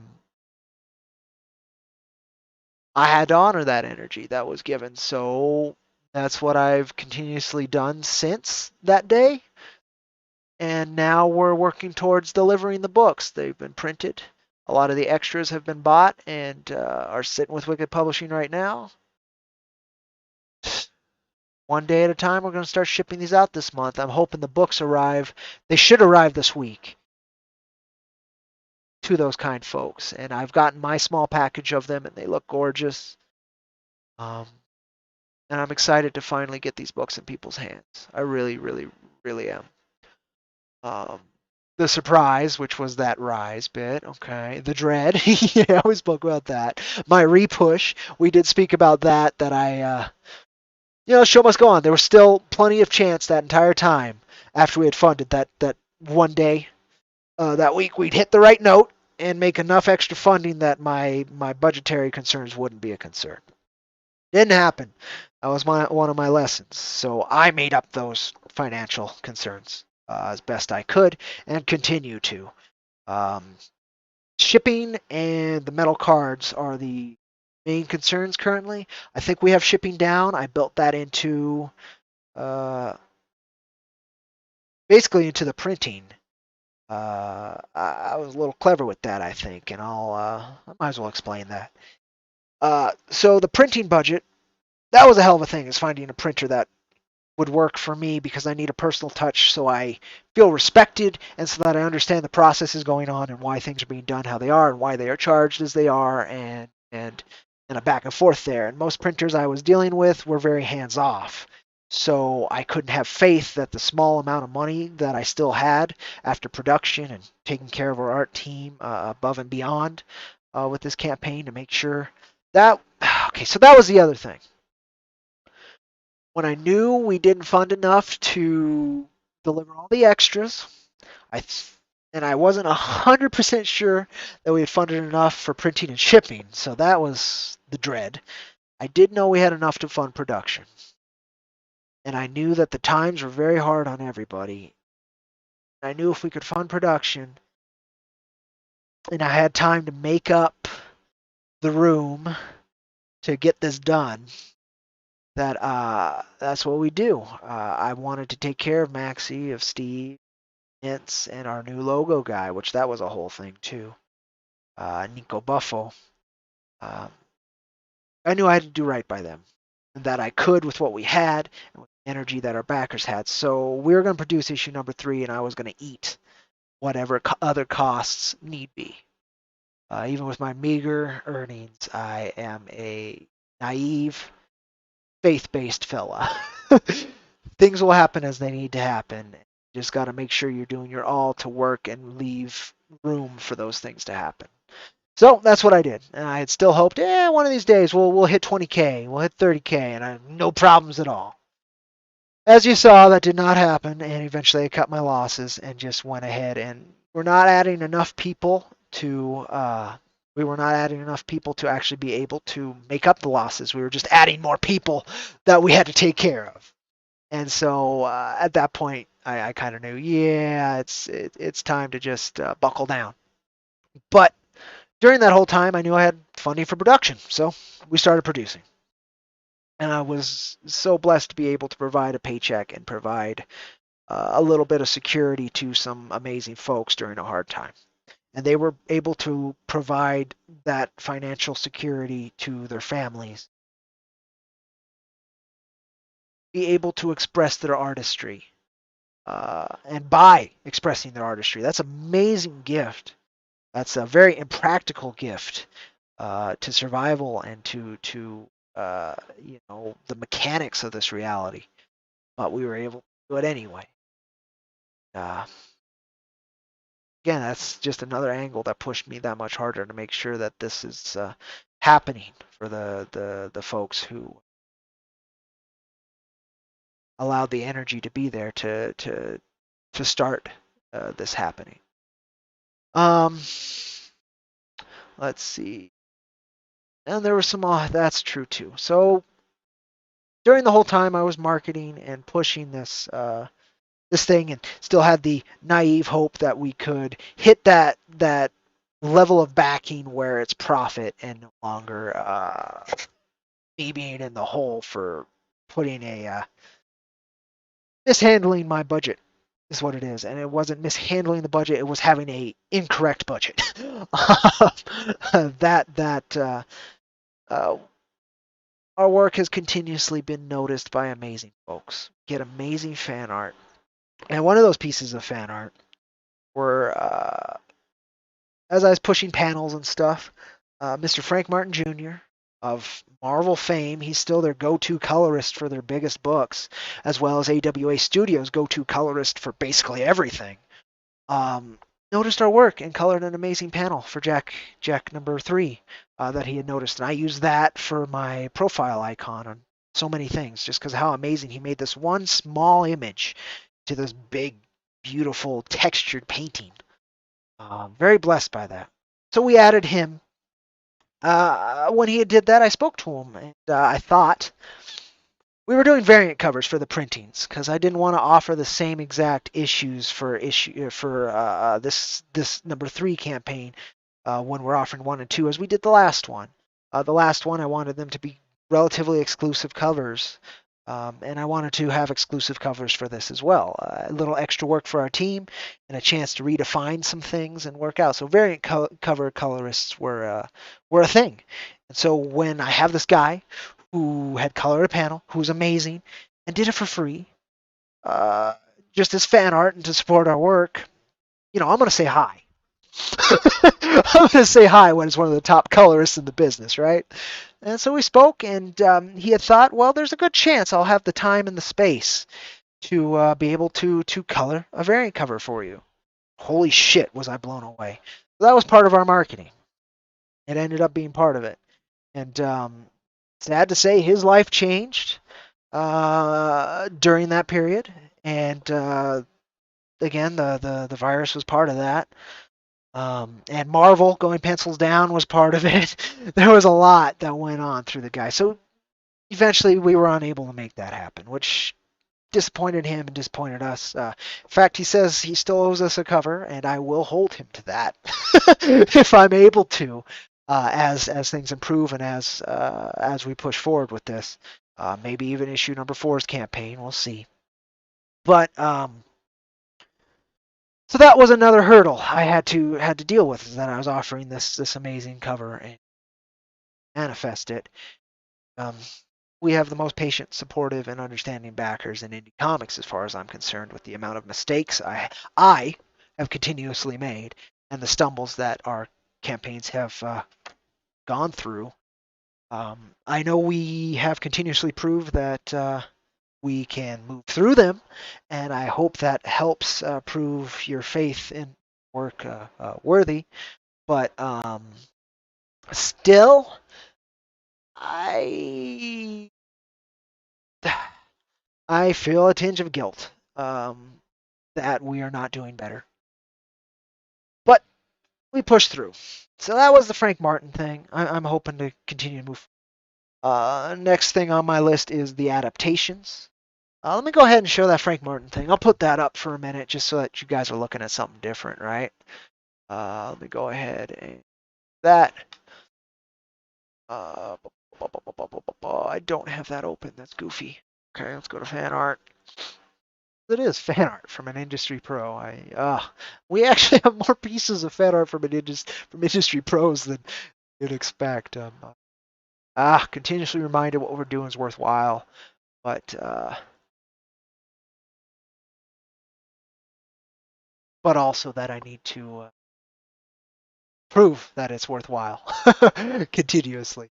had to honor that energy that was given. So that's what I've continuously done since that day. And now we're working towards delivering the books. They've been printed. A lot of the extras have been bought and are sitting with Wicked Publishing right now. One day at a time, we're going to start shipping these out this month. I'm hoping the books arrive. They should arrive this week to those kind folks. And I've gotten my small package of them, and they look gorgeous. Um, and I'm excited to finally get these books in people's hands. I really, really, really am. Um, the surprise, which was that rise bit, okay. The dread, yeah, we spoke about that. My repush, we did speak about that. That show must go on. There was still plenty of chance that entire time after we had funded that one day, that week, we'd hit the right note and make enough extra funding that my budgetary concerns wouldn't be a concern. Didn't happen. That was one of my lessons. So I made up those financial concerns as best I could and continue to. Um, Shipping and the metal cards are the main concerns currently. I think we have shipping down. I built that into uh, basically into the printing. I was a little clever with that, I think, and I might as well explain that. So the printing budget, that was a hell of a thing, is finding a printer that would work for me because I need a personal touch so I feel respected and so that I understand the process is going on and why things are being done how they are and why they are charged as they are and a back and forth there. And most printers I was dealing with were very hands off. So I couldn't have faith that the small amount of money that I still had after production and taking care of our art team above and beyond with this campaign to make sure that okay, so that was the other thing. When I knew we didn't fund enough to deliver all the extras, I and I wasn't 100% sure that we had funded enough for printing and shipping, so that was the dread. I did know we had enough to fund production, and I knew that the times were very hard on everybody. I knew if we could fund production, and I had time to make up the room to get this done, that that's what we do. I wanted to take care of Maxie, of Steve, Nintz, and our new logo guy, which that was a whole thing too. Nico Buffo. Um, I knew I had to do right by them, and that I could with what we had and with the energy that our backers had. So we were going to produce issue number 3, and I was going to eat whatever other costs need be. Even with my meager earnings, I am a naive, faith-based fella. Things will happen as they need to happen. You just got to make sure you're doing your all to work and leave room for those things to happen. So that's what I did. And I had still hoped, one of these days we'll hit 20K, we'll hit 30K, and I have no problems at all. As you saw, that did not happen, and eventually I cut my losses and just went ahead and we're not adding enough people to we were not adding enough people to actually be able to make up the losses. We were just adding more people that we had to take care of. And so at that point, I kind of knew, yeah, it's time to just buckle down. But during that whole time, I knew I had funding for production, so we started producing. And I was so blessed to be able to provide a paycheck and provide a little bit of security to some amazing folks during a hard time. And they were able to provide that financial security to their families, be able to express their artistry, and by expressing their artistry. That's an amazing gift. That's a very impractical gift to survival and to the mechanics of this reality. But we were able to do it anyway. Uh, Again, that's just another angle that pushed me that much harder to make sure that this is happening for the folks who allowed the energy to be there to start this happening. Um, let's see. And there was some, that's true too. So during the whole time I was marketing and pushing this thing, and still had the naive hope that we could hit that level of backing where it's profit and no longer me being in the hole for putting a mishandling my budget is what it is, and it wasn't mishandling the budget, it was having a incorrect budget. That uh, our work has continuously been noticed by amazing folks. Get amazing fan art, and one of those pieces of fan art were as I was pushing panels and stuff, Mr. Frank Martin Jr. of Marvel fame, he's still their go-to colorist for their biggest books, as well as AWA Studios' go-to colorist for basically everything. Um, Noticed our work and colored an amazing panel for Jack number 3 that he had noticed, and I used that for my profile icon on so many things, just because of how amazing he made this one small image to this big, beautiful, textured painting. Very blessed by that. So we added him. When he did that, I spoke to him, and I thought we were doing variant covers for the printings because I didn't want to offer the same exact issues for this number 3 campaign when we're offering 1 and 2 as we did the last one. The last one I wanted them to be relatively exclusive covers. And I wanted to have exclusive covers for this as well. A little extra work for our team and a chance to redefine some things and work out. So variant cover colorists were a thing. And so when I have this guy who had colored a panel, who was amazing, and did it for free, uh, just as fan art and to support our work, I'm going to say hi. I'm going to say hi when it's one of the top colorists in the business, right? And so we spoke, and he had thought, well, there's a good chance I'll have the time and the space to be able to color a variant cover for you. Holy shit, was I blown away. So that was part of our marketing. It ended up being part of it. And sad to say, his life changed during that period. And again, the virus was part of that. And Marvel going pencils down was part of it. There was a lot that went on through the guy. So eventually we were unable to make that happen, which disappointed him and disappointed us. In fact, he says he still owes us a cover, and I will hold him to that if I'm able to, as things improve and as we push forward with this. Maybe even issue number 4's campaign. We'll see. But so that was another hurdle I had to deal with. Is that I was offering this amazing cover and manifest it. Um, we have the most patient, supportive, and understanding backers in indie comics, as far as I'm concerned, with the amount of mistakes I have continuously made and the stumbles that our campaigns have gone through. I know we have continuously proved that we can move through them, and I hope that helps prove your faith in work worthy. But still, I I feel a tinge of guilt that we are not doing better. But we pushed through. So that was the Frank Martin thing. I'm hoping to continue to move. Next thing on my list is the adaptations. Let me go ahead and show that Frank Martin thing. I'll put that up for a minute just so that you guys are looking at something different, right? Let me go ahead and that. Uh, I don't have that open. That's goofy. Okay, let's go to fan art. It is fan art from an industry pro. We actually have more pieces of fan art from industry pros than you'd expect. Continuously reminded what we're doing is worthwhile, but but also that I need to prove that it's worthwhile continuously.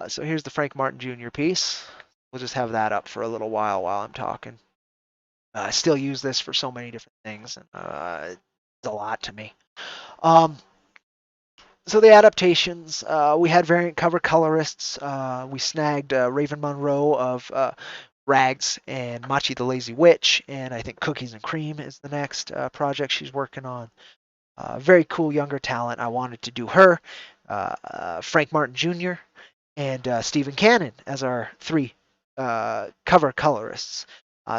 So here's the Frank Martin Jr. piece. We'll just have that up for a little while I'm talking. I still use this for so many different things, and it's a lot to me. Um, so the adaptations, we had variant cover colorists. We snagged Raven Monroe of Rags and Machi the Lazy Witch, and I think Cookies and Cream is the next project she's working on. Very cool younger talent. I wanted to do her, Frank Martin Jr., and Stephen Cannon as our three cover colorists.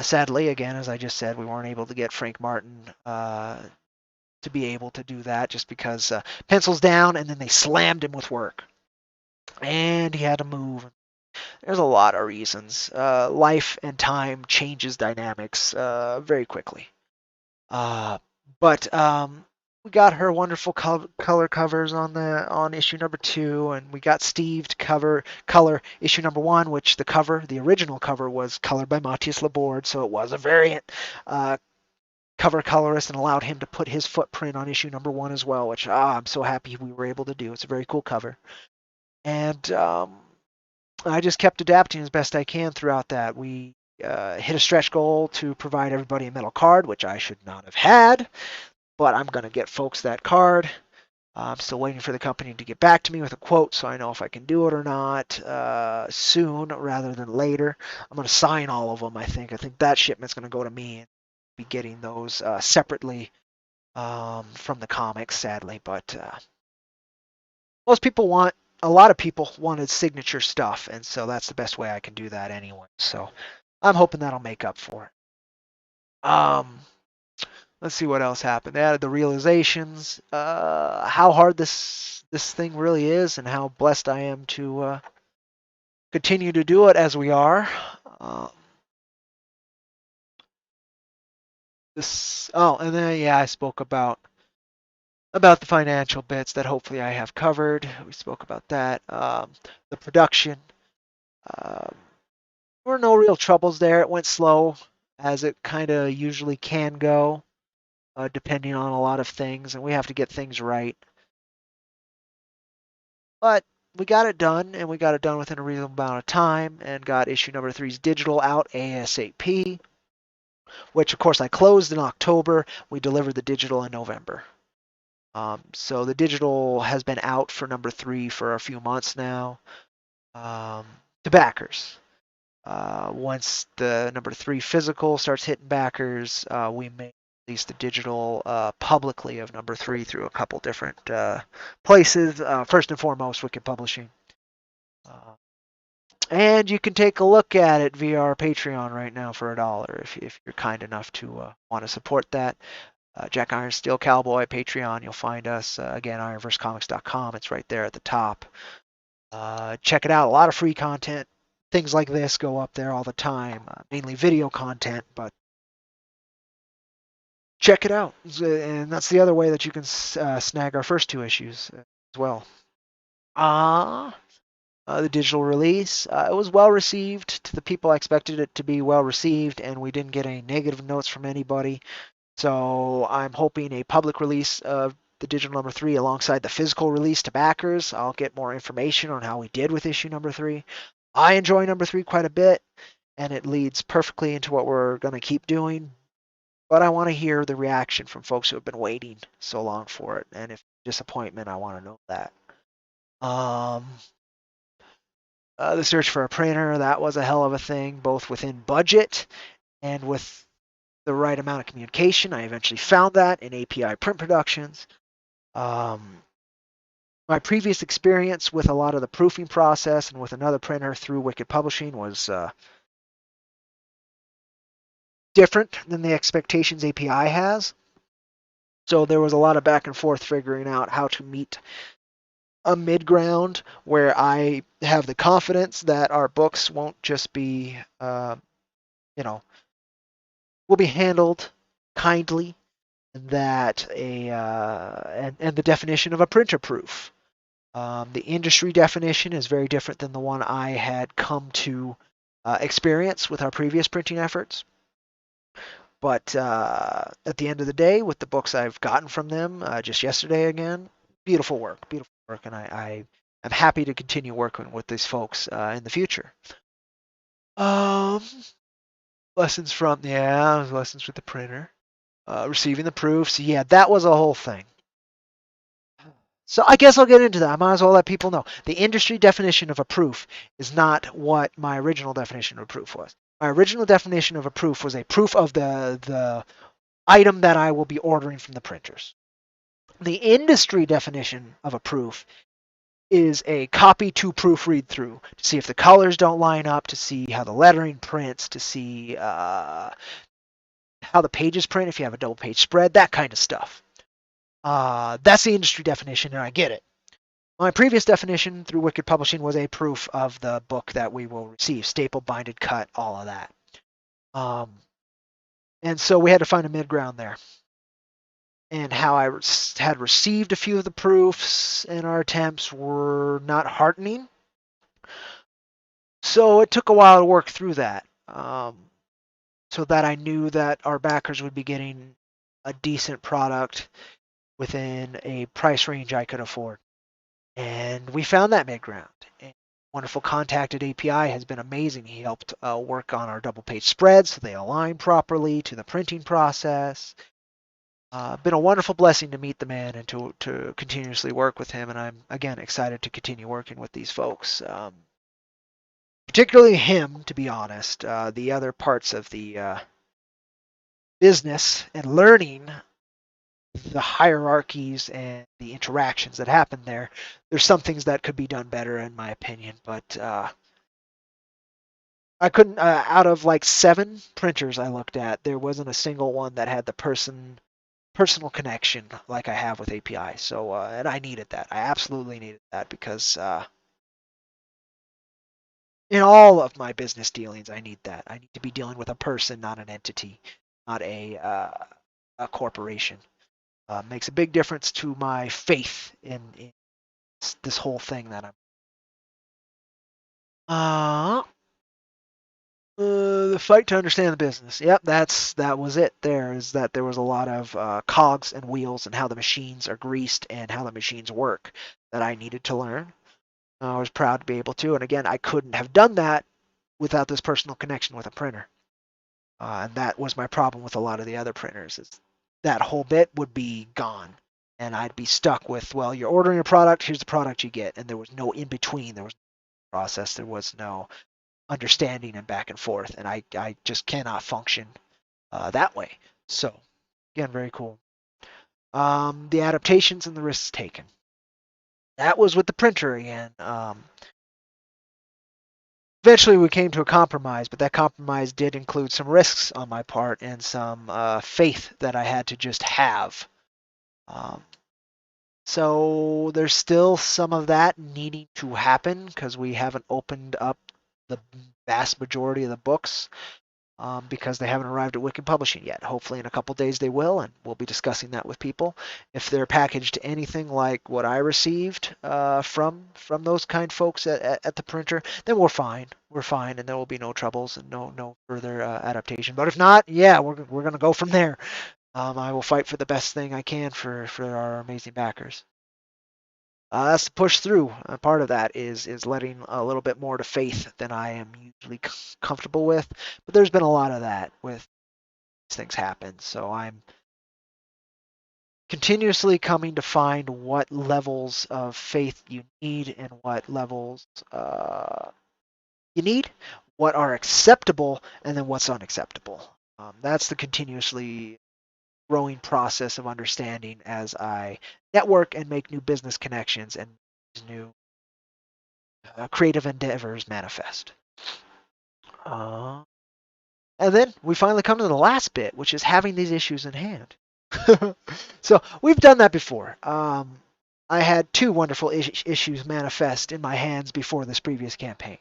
Sadly, again, as I just said, we weren't able to get Frank Martin to be able to do that just because pencils down, and then they slammed him with work. And he had to move. There's a lot of reasons. Life and time changes dynamics very quickly. Uh, but we got her wonderful color covers on issue number 2, and we got Steve to color issue number 1, which the original cover was colored by Matthias Laborde, so it was a variant cover colorist and allowed him to put his footprint on issue number 1 as well, which I'm so happy we were able to do. It's a very cool cover, and I just kept adapting as best I can throughout that. We hit a stretch goal to provide everybody a metal card, which I should not have had, but I'm going to get folks that card. I'm still waiting for the company to get back to me with a quote so I know if I can do it or not soon rather than later. I'm going to sign all of them, I think. I think that shipment's going to go to me and be getting those separately from the comics, sadly. But a lot of people wanted signature stuff, and so that's the best way I can do that anyway. So I'm hoping that'll make up for it. Let's see what else happened. They added the realizations, how hard this thing really is, and how blessed I am to continue to do it as we are. And then I spoke about the financial bits that hopefully I have covered. We spoke about that. The production. Um, there were no real troubles there. It went slow, as it kind of usually can go, depending on a lot of things, and we have to get things right. But we got it done, and we got it done within a reasonable amount of time, and got issue number 3's digital out ASAP, which of course I closed in October. We delivered the digital in November. So the digital has been out for number 3 for a few months now to backers. Once the number 3 physical starts hitting backers, we may release the digital publicly of number 3 through a couple different places. First and foremost, Wicked Publishing. And you can take a look at it via our Patreon right now for $1 if you're kind enough to want to support that. Jack Iron Steel Cowboy Patreon. You'll find us again IronVerseComics.com. It's right there at the top. Check it out. A lot of free content. Things like this go up there all the time. Mainly video content, but check it out. And that's the other way that you can snag our first 2 issues as well. The digital release. It was well received to the people I expected it to be well received, and we didn't get any negative notes from anybody. So I'm hoping a public release of the digital number 3 alongside the physical release to backers. I'll get more information on how we did with issue number 3. I enjoy number 3 quite a bit, and it leads perfectly into what we're going to keep doing. But I want to hear the reaction from folks who have been waiting so long for it, and if disappointment, I want to know that. The search for a printer, that was a hell of a thing, both within budget and with the right amount of communication. I eventually found that in API Print Productions. Um, my previous experience with a lot of the proofing process and with another printer through Wicked Publishing was different than the expectations API has. So there was a lot of back and forth figuring out how to meet a mid ground where I have the confidence that our books won't just be, you know, will be handled kindly, that and the definition of a printer proof. The industry definition is very different than the one I had come to experience with our previous printing efforts. But at the end of the day, with the books I've gotten from them just yesterday again, beautiful work, and I am happy to continue working with these folks in the future. Um, lessons with the printer, receiving the proofs. Yeah, that was a whole thing. So I guess I'll get into that. I might as well let people know. The industry definition of a proof is not what my original definition of a proof was. My original definition of a proof was a proof of the item that I will be ordering from the printers. The industry definition of a proof is a copy to proofread through to see if the colors don't line up, to see how the lettering prints, to see how the pages print if you have a double page spread, that kind of stuff. That's the industry definition, and I get it. My previous definition through Wicked Publishing was a proof of the book that we will receive, stapled, binded, cut, all of that. And so we had to find a mid ground there. And how I had received a few of the proofs in our attempts were not heartening. So it took a while to work through that, so that I knew that our backers would be getting a decent product within a price range I could afford. And we found that mid ground. And wonderful contact at API has been amazing. He helped work on our double page spreads so they align properly to the printing process. Been a wonderful blessing to meet the man and to continuously work with him. And I'm, again, excited to continue working with these folks. Particularly him, to be honest. The other parts of the business and learning the hierarchies and the interactions that happen there, there's some things that could be done better, in my opinion. But I couldn't, out of like 7 printers I looked at, there wasn't a single one that had the personal connection like I have with API. So, and I needed that. I absolutely needed that because in all of my business dealings, I need that. I need to be dealing with a person, not an entity, not a corporation. Makes a big difference to my faith in this whole thing that I'm. The fight to understand the business. Yep, that was it. There is that there was a lot of cogs and wheels and how the machines are greased and how the machines work that I needed to learn. I was proud to be able to, and again, I couldn't have done that without this personal connection with a printer. And that was my problem with a lot of the other printers. Is that whole bit would be gone, and I'd be stuck with, well, you're ordering a product, here's the product you get, and there was no in between. There was no process. There was no understanding and back and forth, and I just cannot function that way. So, again, very cool. The adaptations and the risks taken. That was with the printer again. Eventually, we came to a compromise, but that compromise did include some risks on my part and some faith that I had to just have. Um, so there's still some of that needing to happen because we haven't opened up the vast majority of the books because they haven't arrived at Wicked Publishing yet. Hopefully in a couple days they will, and we'll be discussing that with people. If they're packaged anything like what I received from those kind folks at the printer, then we're fine. We're fine, and there will be no troubles and no further adaptation. But if not, yeah, we're gonna go from there. I will fight for the best thing I can for our amazing backers. That's to push through. Part of that is letting a little bit more to faith than I am usually comfortable with. But there's been a lot of that with these things happen. So I'm continuously coming to find what levels of faith you need and what levels you need, what are acceptable, and then what's unacceptable. That's the continuously growing process of understanding as I network and make new business connections and new creative endeavors manifest. Uh, and then we finally come to the last bit, which is having these issues in hand. So we've done that before. I had two wonderful issues manifest in my hands before this previous campaign.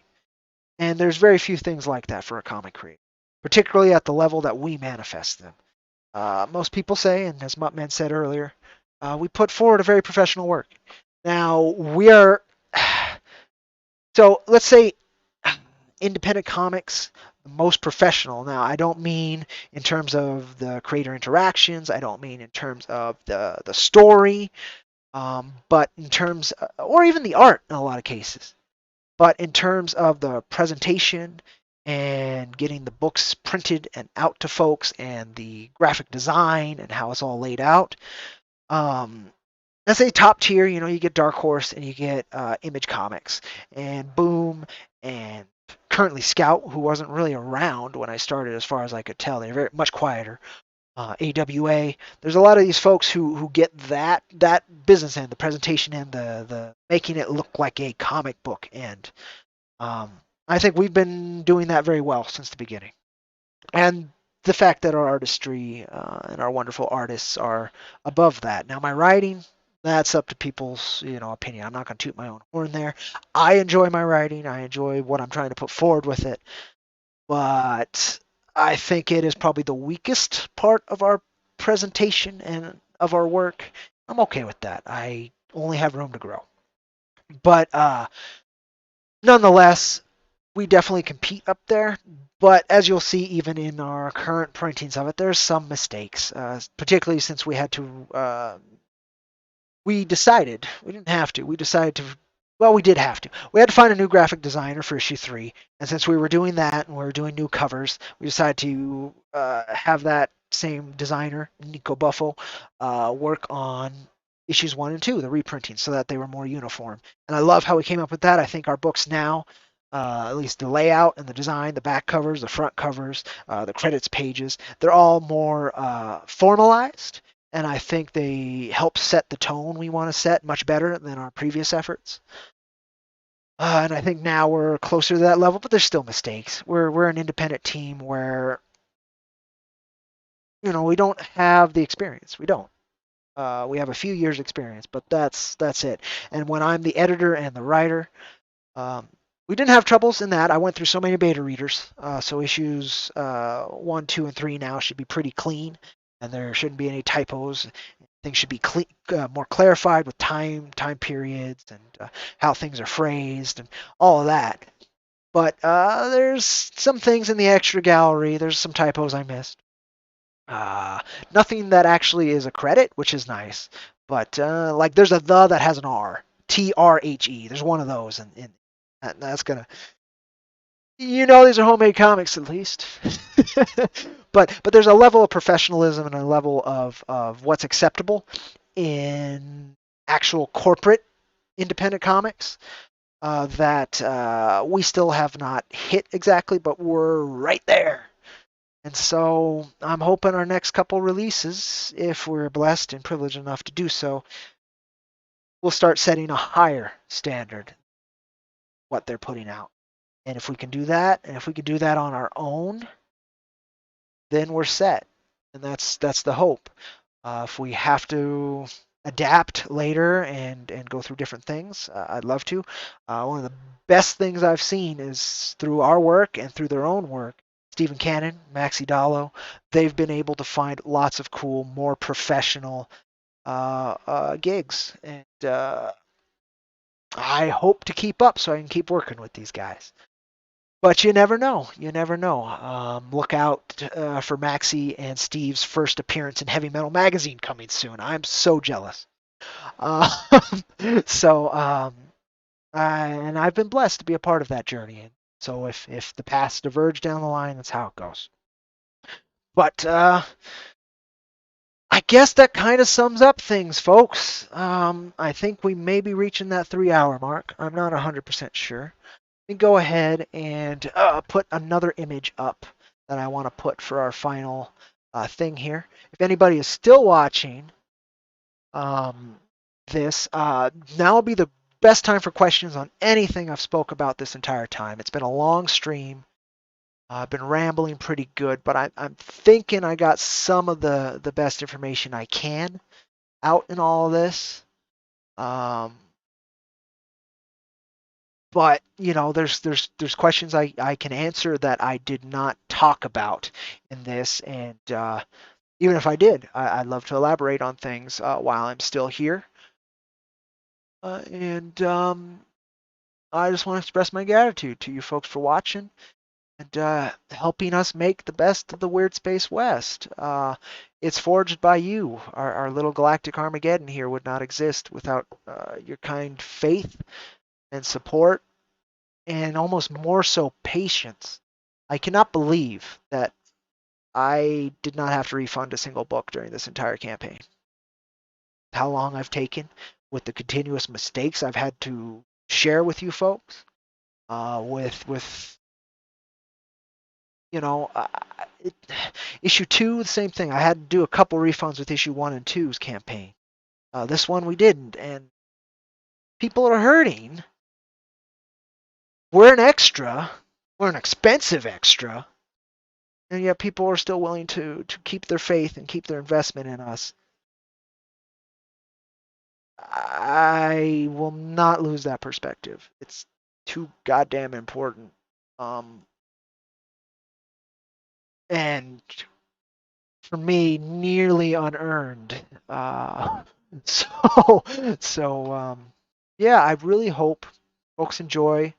And there's very few things like that for a comic creator, particularly at the level that we manifest them. Most people say, and as Muttman said earlier, we put forward a very professional work. Now, we are. So let's say independent comics, the most professional. Now, I don't mean in terms of the creator interactions, I don't mean in terms of the story, but in terms, or even the art in a lot of cases. But in terms of the presentation and getting the books printed and out to folks and the graphic design and how it's all laid out, let's say top tier, you get Dark Horse and you get Image Comics and Boom and currently Scout, who wasn't really around when I started as far as I could tell. They're very much quieter. AWA. There's a lot of these folks who get that business end, the presentation end, the making it look like a comic book end. Um, I think we've been doing that very well since the beginning. And the fact that our artistry and our wonderful artists are above that. Now, my writing, that's up to people's opinion. I'm not going to toot my own horn there. I enjoy my writing. I enjoy what I'm trying to put forward with it. But I think it is probably the weakest part of our presentation and of our work. I'm okay with that. I only have room to grow. But nonetheless, we definitely compete up there. But as you'll see, even in our current printings of it, there's some mistakes, particularly since we had to. We decided we didn't have to. We decided to. Well, we did have to. We had to find a new graphic designer for issue 3, and since we were doing that and we were doing new covers, we decided to have that same designer, Nico Buffo, work on issues 1 and 2, the reprinting, so that they were more uniform. And I love how we came up with that. I think our books now, at least the layout and the design, the back covers, the front covers, the credits pages, they're all more formalized, and I think they help set the tone we want to set much better than our previous efforts. And I think now we're closer to that level, but there's still mistakes. We're an independent team where we don't have the experience. We don't. We have a few years experience, but that's it. And when I'm the editor and the writer, um, we didn't have troubles in that. I went through so many beta readers, so issues 1, 2, and 3 now should be pretty clean, and there shouldn't be any typos. Things should be more clarified with time periods, and how things are phrased, and all of that. But there's some things in the extra gallery. There's some typos I missed. Nothing that actually is a credit, which is nice. But like there's a the that has an R. TRHE. There's one of those, and that's gonna. These are homemade comics at least. but there's a level of professionalism and a level of what's acceptable in actual corporate independent comics that we still have not hit exactly, but we're right there. And so I'm hoping our next couple releases, if we're blessed and privileged enough to do so, we'll start setting a higher standard what they're putting out. And if we can do that, and if we can do that on our own, then we're set. And that's the hope. If we have to adapt later and go through different things, I'd love to. One of the best things I've seen is through our work and through their own work. Stephen Cannon, Maxi Dallo, they've been able to find lots of cool, more professional gigs. And I hope to keep up so I can keep working with these guys. But you never know. You never know. Look out for Maxi and Steve's first appearance in Heavy Metal Magazine coming soon. I'm so jealous. Uh, so, and I've been blessed to be a part of that journey. So if the paths diverge down the line, that's how it goes. But I guess that kind of sums up things, folks. I think we may be reaching that 3-hour mark. I'm not 100% sure. me go ahead and put another image up that I want to put for our final thing here. If anybody is still watching um, this, now will be the best time for questions on anything I've spoke about this entire time. It's been a long stream. I've been rambling pretty good, but I'm thinking I got some of the best information I can out in all of this. Um, but there's questions I can answer that I did not talk about in this, and even if I did, I'd love to elaborate on things while I'm still here. And I just want to express my gratitude to you folks for watching and helping us make the best of the Weird Space West. It's forged by you. Our little galactic Armageddon here would not exist without your kind faith and support, and almost more so patience. I cannot believe that I did not have to refund a single book during this entire campaign. How long I've taken with the continuous mistakes I've had to share with you folks, with you know, it, issue 2, the same thing. I had to do a couple refunds with issue 1 and two's campaign. This one we didn't, and people are hurting. We're an extra. We're an expensive extra. And yet people are still willing to keep their faith and keep their investment in us. I will not lose that perspective. It's too goddamn important. And for me, nearly unearned. So, yeah, I really hope folks enjoy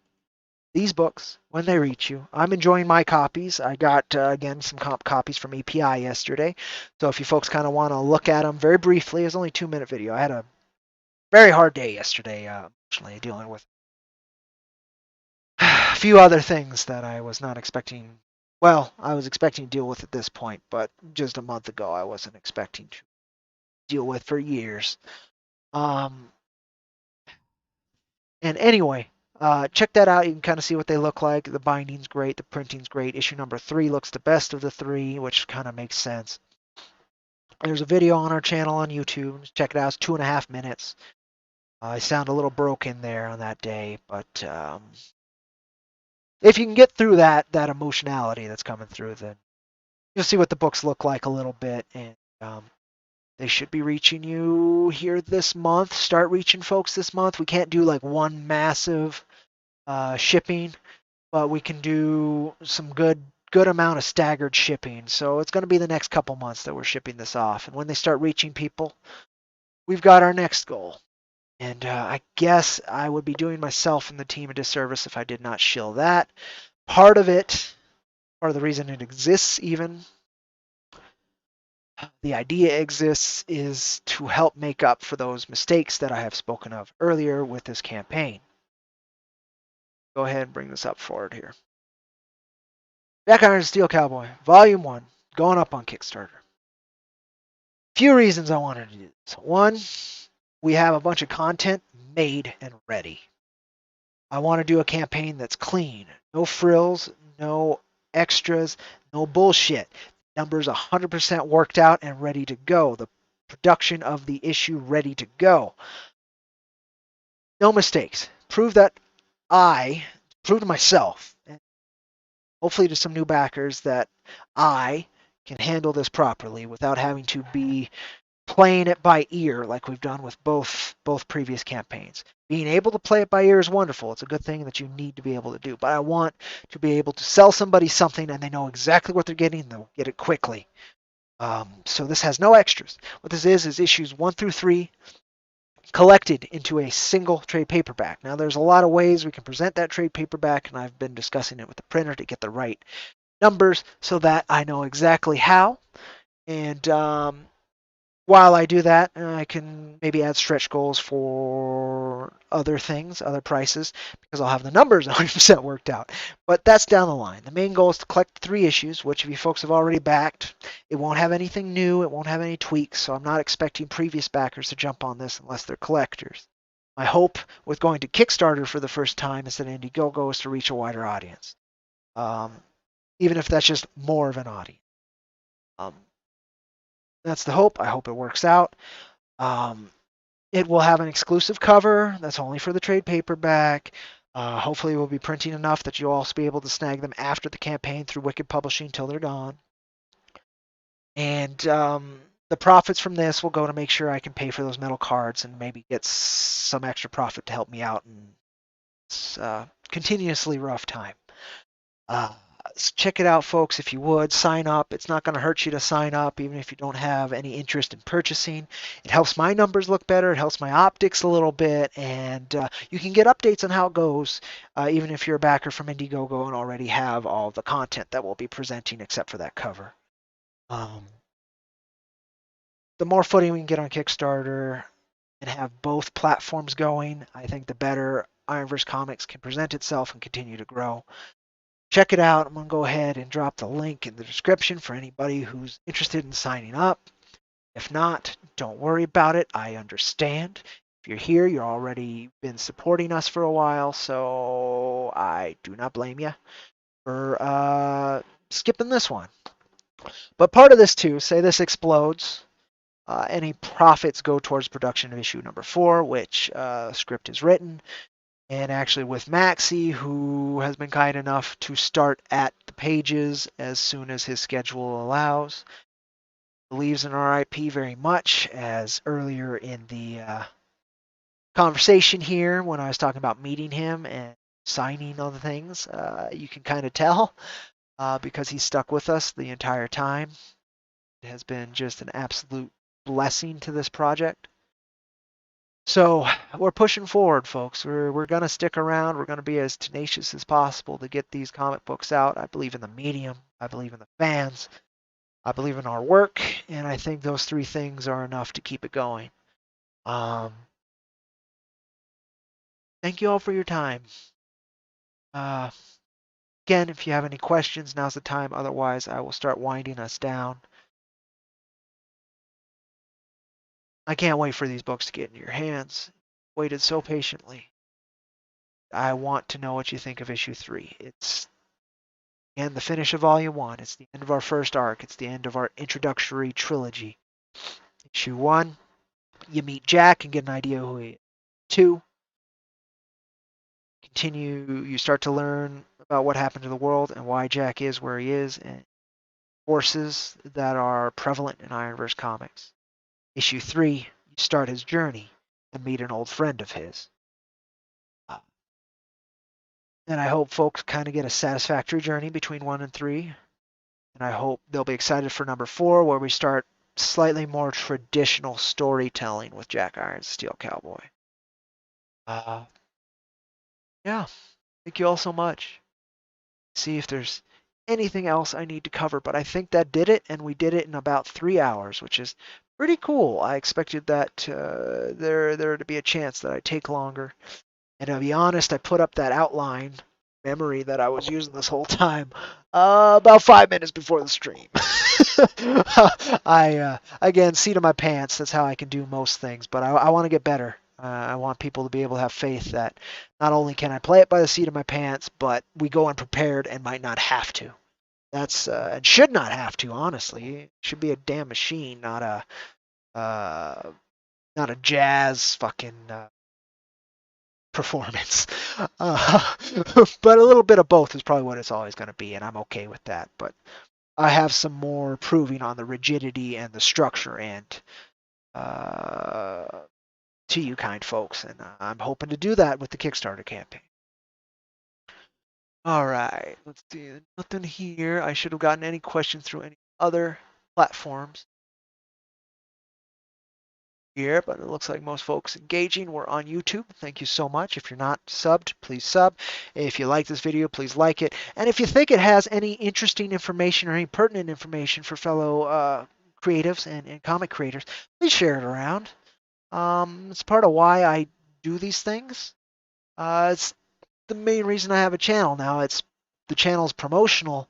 these books when they reach you. I'm enjoying my copies. I got, again, some copies from API yesterday. So if you folks kind of want to look at them very briefly, it's only a 2-minute video. I had a very hard day yesterday, emotionally, dealing with a few other things that I was not expecting. Well, I was expecting to deal with at this point, but just a month ago, I wasn't expecting to deal with for years. And anyway, check that out. You can kind of see what they look like. The binding's great. The printing's great. Issue number 3 looks the best of the 3, which kind of makes sense. There's a video on our channel on YouTube. Check it out. It's 2.5 minutes. I sound a little broken there on that day, but if you can get through that emotionality that's coming through, then you'll see what the books look like a little bit, and they should be reaching you here this month. Start reaching folks this month. We can't do like one massive shipping, but we can do some good amount of staggered shipping. So it's going to be the next couple months that we're shipping this off. And when they start reaching people, we've got our next goal. And I guess I would be doing myself and the team a disservice if I did not shill that. Part of the reason it exists even, the idea exists, is to help make up for those mistakes that I have spoken of earlier with this campaign. Go ahead and bring this up forward here. Jack Iron Steel Cowboy, Volume 1, going up on Kickstarter. Few reasons I wanted to do this. One, we have a bunch of content made and ready. I want to do a campaign that's clean. No frills, no extras, no bullshit. Numbers 100% worked out and ready to go. The production of the issue ready to go. No mistakes. Prove to myself, and hopefully to some new backers, that I can handle this properly without having to be playing it by ear like we've done with both previous campaigns. Being able to play it by ear is wonderful. It's a good thing that you need to be able to do. But I want to be able to sell somebody something and they know exactly what they're getting and they'll get it quickly. So this has no extras. What this is issues 1 through 3 collected into a single trade paperback. Now there's a lot of ways we can present that trade paperback, and I've been discussing it with the printer to get the right numbers so that I know exactly how. And while I do that, I can maybe add stretch goals for other things, other prices, because I'll have the numbers 100% worked out. But that's down the line. The main goal is to collect 3 issues, which if you folks have already backed, it won't have anything new, it won't have any tweaks, so I'm not expecting previous backers to jump on this unless they're collectors. My hope with going to Kickstarter for the first time instead of Indiegogo is to reach a wider audience, um, even if that's just more of an audience. Um, that's the hope. I hope it works out. Um, it will have an exclusive cover that's only for the trade paperback. Hopefully, we'll be printing enough that you'll also be able to snag them after the campaign through Wicked Publishing till they're gone. And the profits from this will go to make sure I can pay for those metal cards and maybe get some extra profit to help me out in this continuously rough time. Check it out, folks, if you would. Sign up. It's not going to hurt you to sign up, even if you don't have any interest in purchasing. It helps my numbers look better. It helps my optics a little bit. And you can get updates on how it goes, even if you're a backer from Indiegogo and already have all the content that we'll be presenting except for that cover. The more footing we can get on Kickstarter and have both platforms going, I think the better IronVerse Comics can present itself and continue to grow. Check it out. I'm going to go ahead and drop the link in the description for anybody who's interested in signing up. If not, don't worry about it. I understand. If you're here, you're already been supporting us for a while, so I do not blame you for skipping this one. But part of this too, say this explodes, any profits go towards production of issue number 4, which script is written. And actually with Maxie, who has been kind enough to start at the pages as soon as his schedule allows. Believes in our IP very much, as earlier in the conversation here when I was talking about meeting him and signing on the things, you can kind of tell because he's stuck with us the entire time. It has been just an absolute blessing to this project. So we're pushing forward, folks. We're going to stick around. We're going to be as tenacious as possible to get these comic books out. I believe in the medium. I believe in the fans. I believe in our work. And I think those 3 things are enough to keep it going. Thank you all for your time. Again, if you have any questions, now's the time. Otherwise, I will start winding us down. I can't wait for these books to get in your hands. Waited so patiently. I want to know what you think of issue 3. It's and the finish of volume 1. It's the end of our first arc. It's the end of our introductory trilogy. Issue 1, you meet Jack and get an idea who he is. 2, you start to learn about what happened to the world and why Jack is where he is and forces that are prevalent in IronVerse Comics. Issue 3, you start his journey and meet an old friend of his. And I hope folks kind of get a satisfactory journey between 1 and 3. And I hope they'll be excited for number 4, where we start slightly more traditional storytelling with Jack Iron's Steel Cowboy. Yeah, thank you all so much. See if there's anything else I need to cover, but I think that did it, and we did it in about 3 hours, which is pretty cool. I expected that there to be a chance that I'd take longer. And to be honest, I put up that outline memory that I was using this whole time about 5 minutes before the stream. Again, seat of my pants. That's how I can do most things, but I want to get better. I want people to be able to have faith that not only can I play it by the seat of my pants, but we go unprepared and might not have to. That's and should not have to. Honestly, it should be a damn machine, not a jazz fucking performance. But a little bit of both is probably what it's always going to be, and I'm okay with that. But I have some more proving on the rigidity and the structure end to you kind folks, and I'm hoping to do that with the Kickstarter campaign. All right, let's see. Nothing here. I should have gotten any questions through any other platforms here, but it looks like most folks engaging were on YouTube. Thank you so much. If you're not subbed, please sub. If you like this video, please like it. And if you think it has any interesting information or any pertinent information for fellow creatives and comic creators, please share it around. It's part of why I do these things. It's the main reason I have a channel now. The channel's promotional,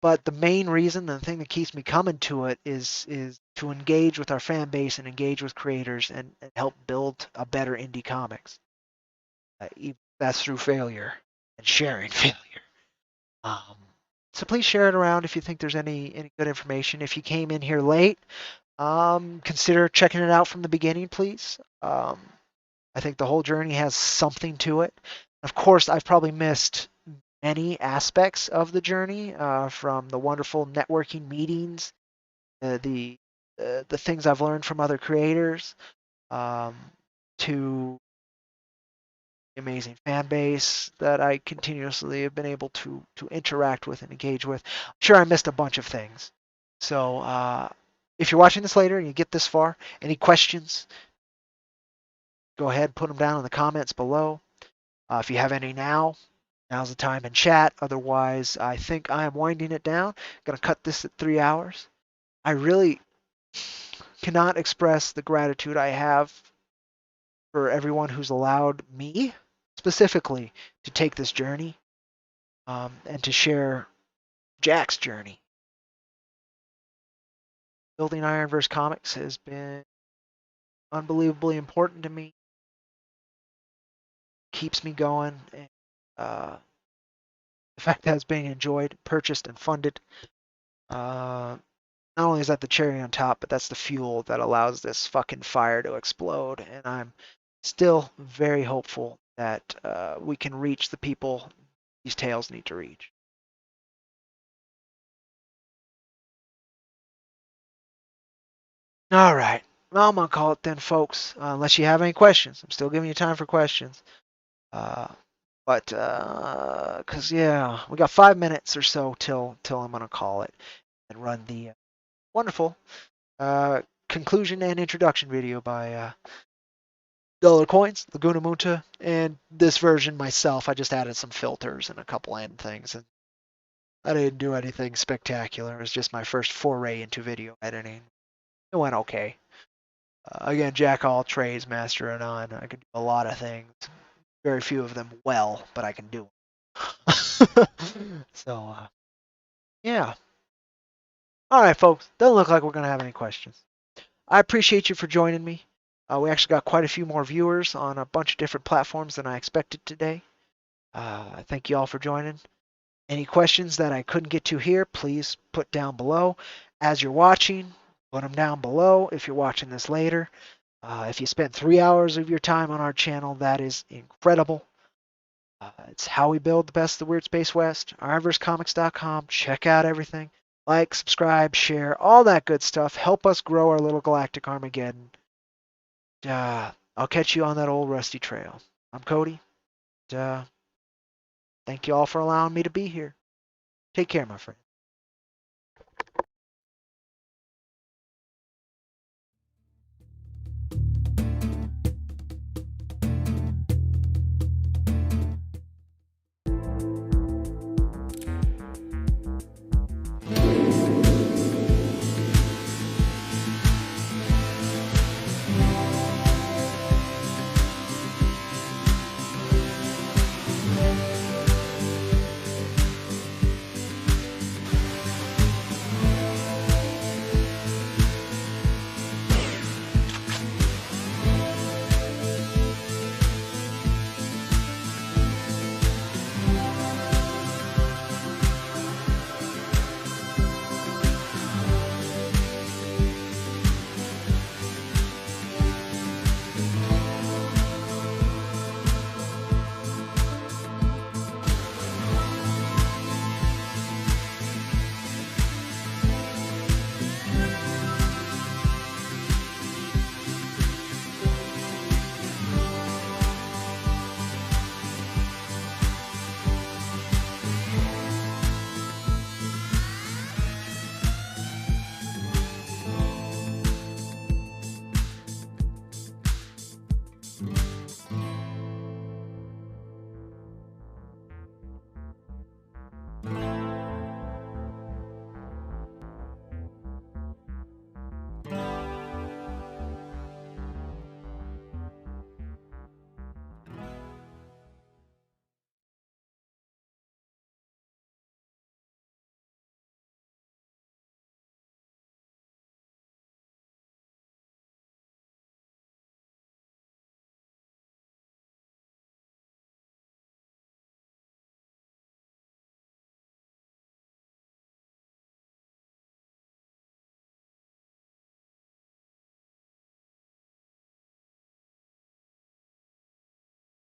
but the main reason, the thing that keeps me coming to it is to engage with our fan base and engage with creators and help build a better indie comics. even if that's through failure and sharing failure. Um, so please share it around if you think there's any good information. If you came in here late, consider checking it out from the beginning, please. I think the whole journey has something to it. Of course, I've probably missed many aspects of the journey, from the wonderful networking meetings, the things I've learned from other creators, um, to the amazing fan base that I continuously have been able to interact with and engage with. I'm sure I missed a bunch of things. So if you're watching this later and you get this far, any questions, go ahead, put them down in the comments below. If you have any now, now's the time in chat. Otherwise, I think I am winding it down. Going to cut this at 3 hours. I really cannot express the gratitude I have for everyone who's allowed me specifically to take this journey, and to share Jack's journey. Building IronVerse Comics has been unbelievably important to me, keeps me going, and the fact that it's being enjoyed, purchased, and funded. Not only is that the cherry on top, but that's the fuel that allows this fucking fire to explode. And I'm still very hopeful that we can reach the people these tales need to reach. All right. Well, I'm going to call it then, folks. Unless you have any questions. I'm still giving you time for questions. Uh, because, yeah, we got 5 minutes or so till I'm going to call it and run the wonderful conclusion and introduction video by Dollar Coins, Laguna Munta, and this version myself. I just added some filters and a couple end things, and I didn't do anything spectacular. It was just my first foray into video editing. It went okay. Again, jack all trades, master of none. I can do a lot of things. Very few of them well, but I can do them. So, yeah. All right, folks. Doesn't look like we're going to have any questions. I appreciate you for joining me. We actually got quite a few more viewers on a bunch of different platforms than I expected today. I thank you all for joining. Any questions that I couldn't get to here, please put down below. As you're watching, put them down below if you're watching this later. If you spent 3 hours of your time on our channel, that is incredible. It's how we build the best of the Weird Space West. IronVerseComics.com. Check out everything. Like, subscribe, share, all that good stuff. Help us grow our little galactic Armageddon. I'll catch you on that old rusty trail. I'm Cody. Thank you all for allowing me to be here. Take care, my friend.